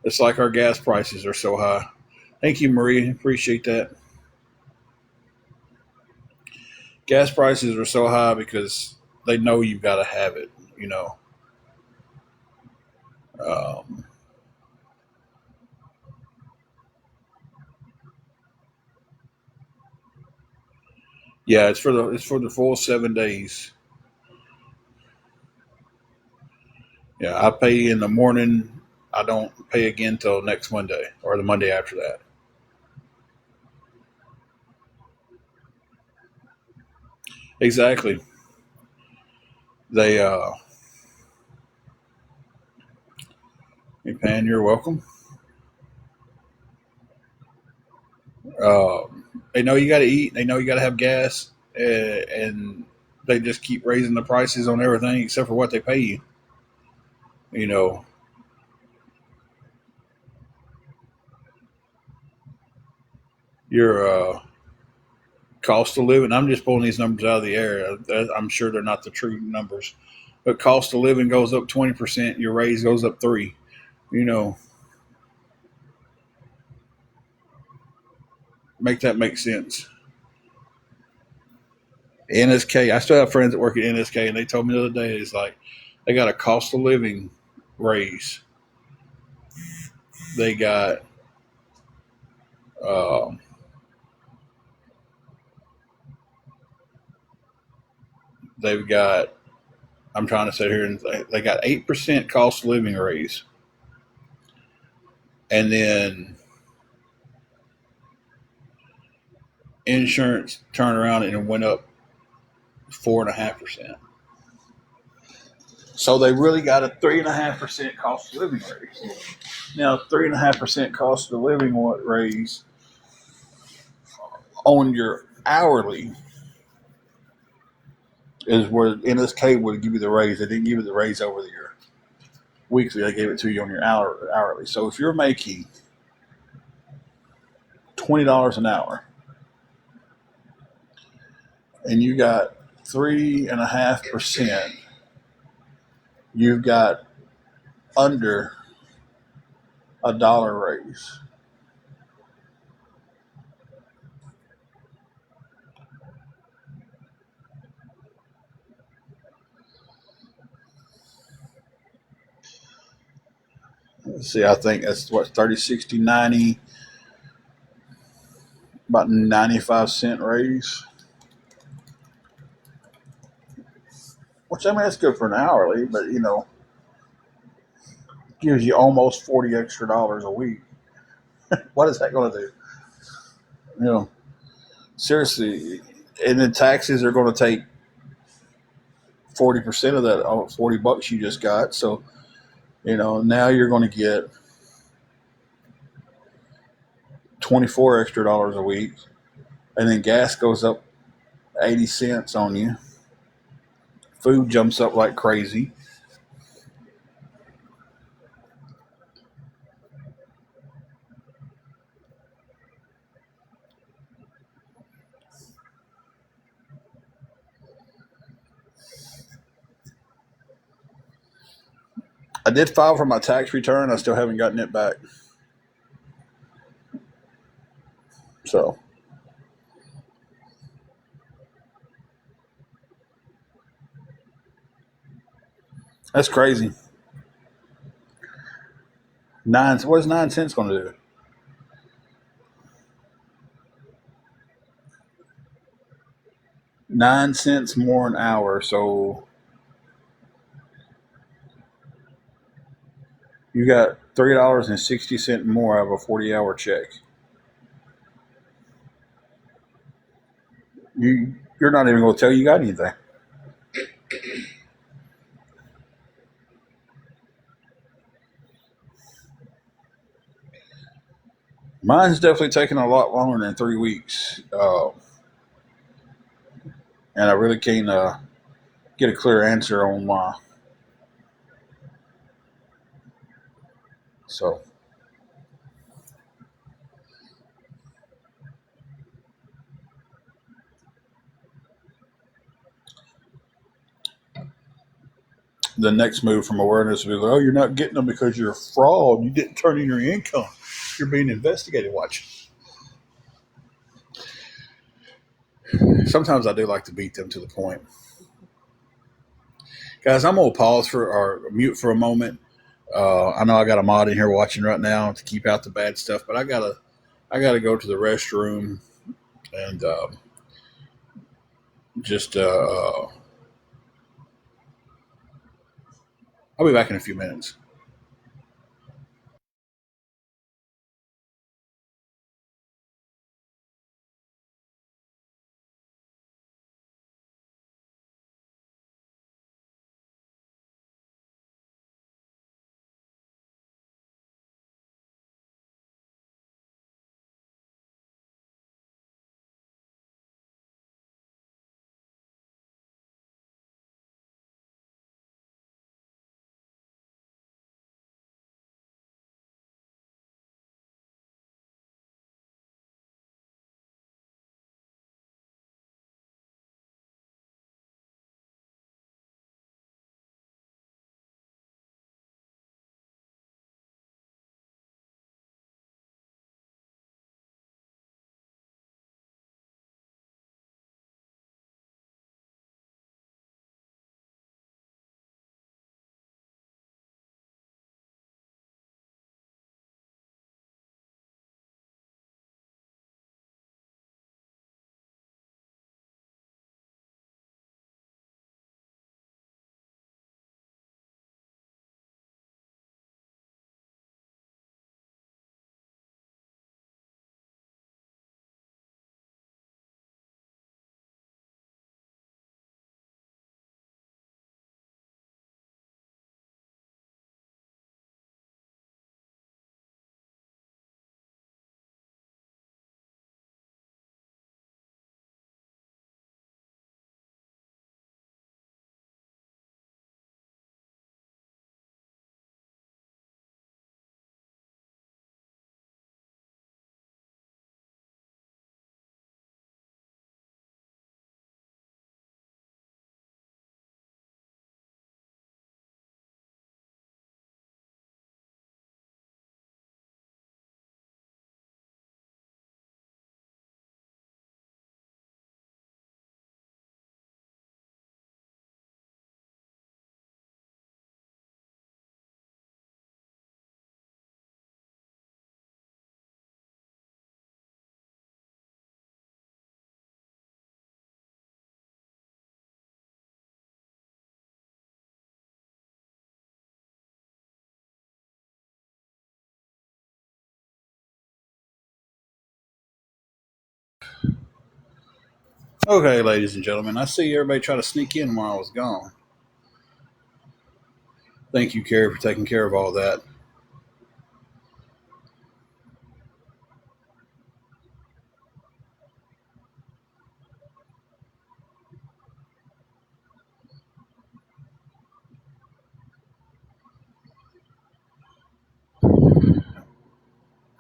it's like our gas prices are so high. Thank you, Marie. Appreciate that. Gas prices are so high because they know you've got to have it. You know. Um, yeah, it's for the full 7 days. Yeah, I pay in the morning. I don't pay again till next Monday or the Monday after that. Exactly. They hey, Pan, you're welcome. They know you got to eat. They know you got to have gas, and they just keep raising the prices on everything except for what they pay you. You know, your cost of living. I'm just pulling these numbers out of the air. I'm sure they're not the true numbers, but cost of living goes up 20%. Your raise goes up 3. You know, make that make sense. NSK. I still have friends that work at NSK, and they told me the other day it's like they got a cost of living raise. They got um, they've got. I'm trying to sit here and they got 8% cost of living raise, and then insurance turned around and it went up 4.5%. So they really got a 3.5% cost of living raise. Now, 3.5% cost of living raise on your hourly is where NSK would give you the raise. They didn't give you the raise over the year. Weekly, they gave it to you on your hourly. So if you're making $20 an hour and you got 3.5%, you've got under $1 raise. Let's see, I think that's what 30, 60, 90, about 95 cent raise. Which I mean that's good for an hourly, but you know, gives you almost $40 extra a week. What is that going to do? You know, seriously, and then taxes are going to take 40% of that $40 you just got. So you know now you're going to get 24 extra dollars a week, and then gas goes up 80 cents on you. Food jumps up like crazy. I did file for my tax return. I still haven't gotten it back. So that's crazy. What is 9 cents going to do? 9 cents more an hour. So you got $3.60 more out of a 40-hour check. You're not even going to tell you got anything. Mine's definitely taking a lot longer than 3 weeks, and I really can't get a clear answer on why. So the next move from awareness will be like, oh, you're not getting them because you're a fraud. You didn't turn in your income. You're being investigated. Watch. Sometimes I do like to beat them to the point. Guys, I'm going to pause or mute for a moment. I know I got a mod in here watching right now to keep out the bad stuff, but I gotta go to the restroom and just I'll be back in a few minutes. Okay, ladies and gentlemen, I see everybody try to sneak in while I was gone. Thank you, Carrie, for taking care of all that.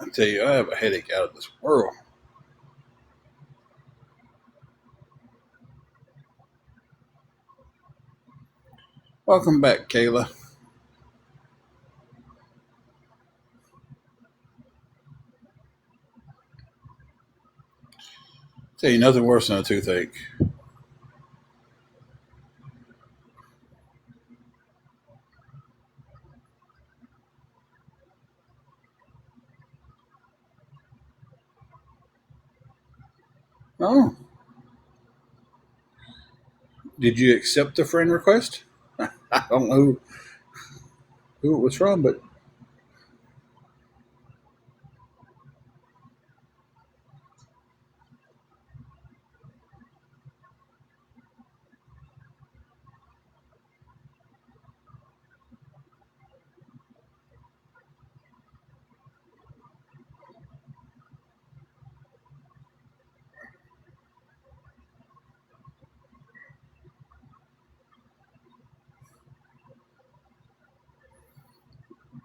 I tell you, I have a headache out of this world. Welcome back, Kayla. Tell you nothing worse than a toothache. Oh, did you accept the friend request? I don't know who it was from, but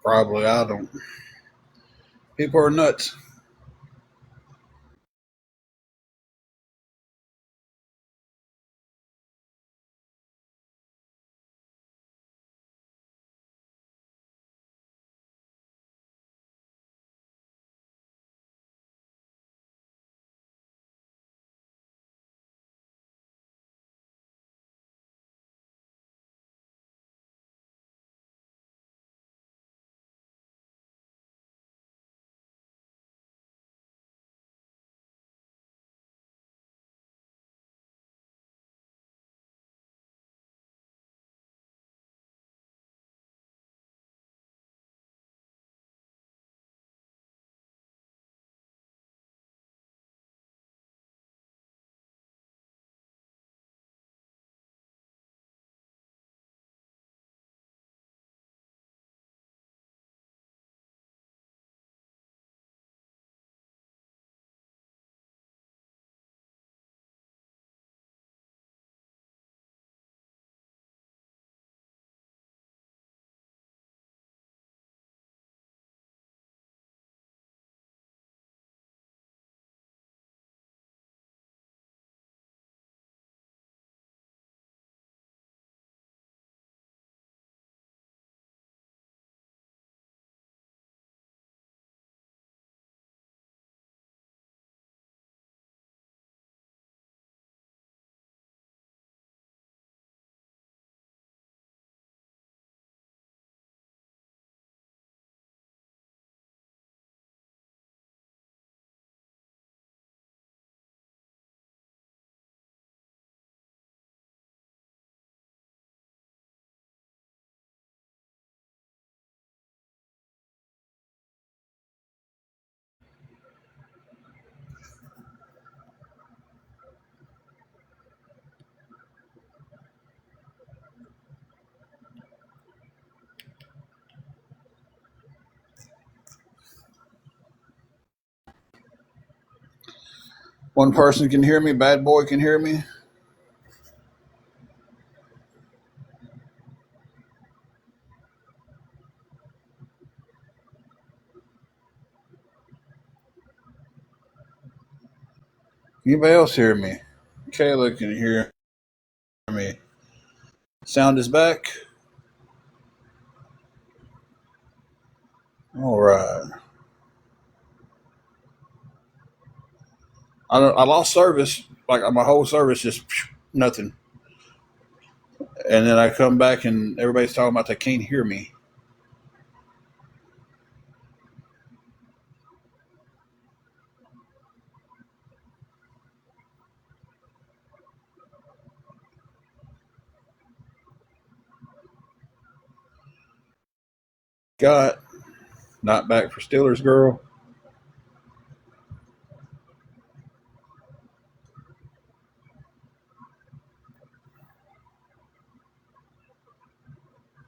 probably I don't. People are nuts. One person can hear me. Bad boy can hear me. Anybody else hear me? Kayla can hear me. Sound is back. All right. I lost service. Like my whole service just nothing. And then I come back and everybody's talking about they can't hear me. Got not back for Steelers girl.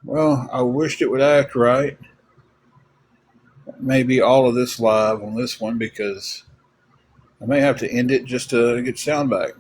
Well, I wished it would act right. Maybe all of this live on this one because I may have to end it just to get sound back.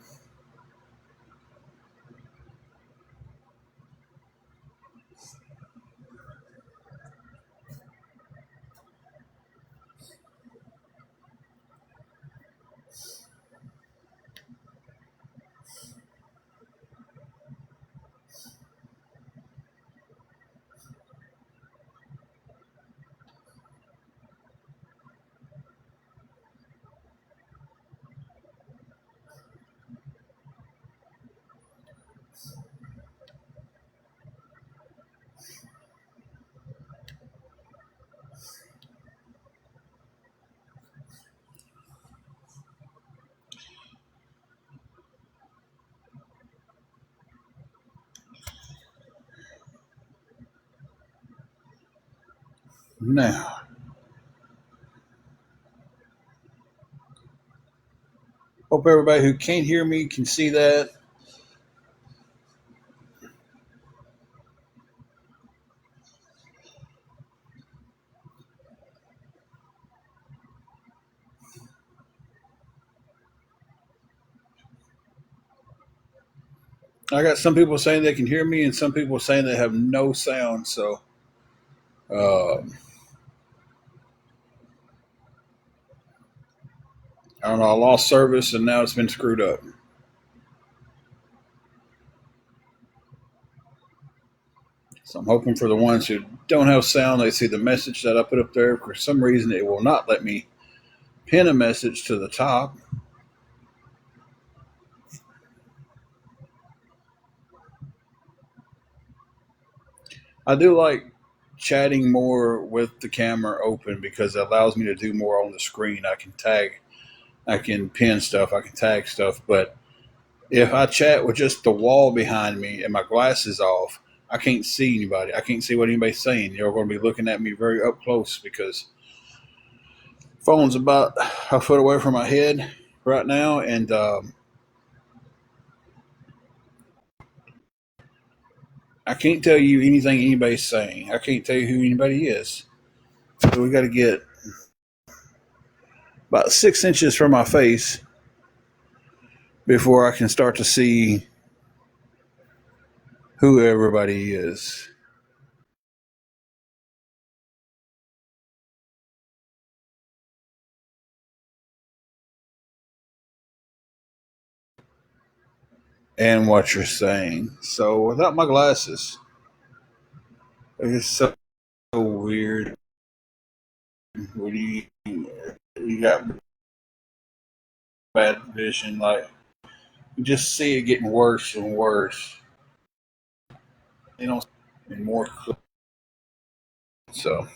Now, hope everybody who can't hear me can see that. I got some people saying they can hear me, and some people saying they have no sound. So, I don't know. I lost service, and now it's been screwed up. So I'm hoping for the ones who don't have sound, they see the message that I put up there. For some reason, it will not let me pin a message to the top. I do like chatting more with the camera open because it allows me to do more on the screen. I can tag, I can pin stuff, I can tag stuff. But if I chat with just the wall behind me and my glasses off, I can't see anybody. I can't see what anybody's saying. You're going to be looking at me very up close because phone's about a foot away from my head right now, and I can't tell you anything anybody's saying. I can't tell you who anybody is. So we got to get about 6 inches from my face before I can start to see who everybody is. And what you're saying. So without my glasses, it's so weird. When you got bad vision, like you just see it getting worse and worse. You know, and more. So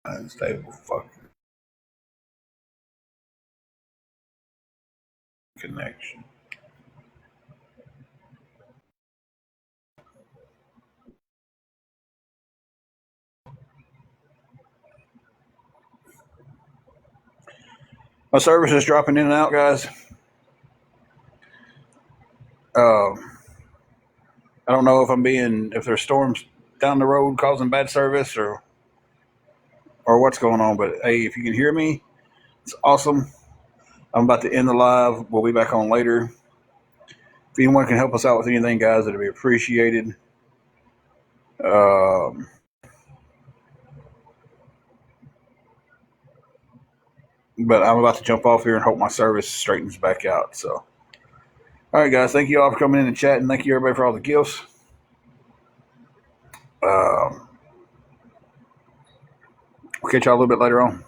unstable fucking connection. My service is dropping in and out, guys. Uh, I don't know if there's storms down the road causing bad service or what's going on. But hey, if you can hear me, it's awesome. I'm about to end the live. We'll be back on later. If anyone can help us out with anything, guys, it'd be appreciated. Um, but I'm about to jump off here and hope my service straightens back out. So, all right, guys, thank you all for coming in and chatting. Thank you, everybody, for all the gifts. We'll catch y'all a little bit later on.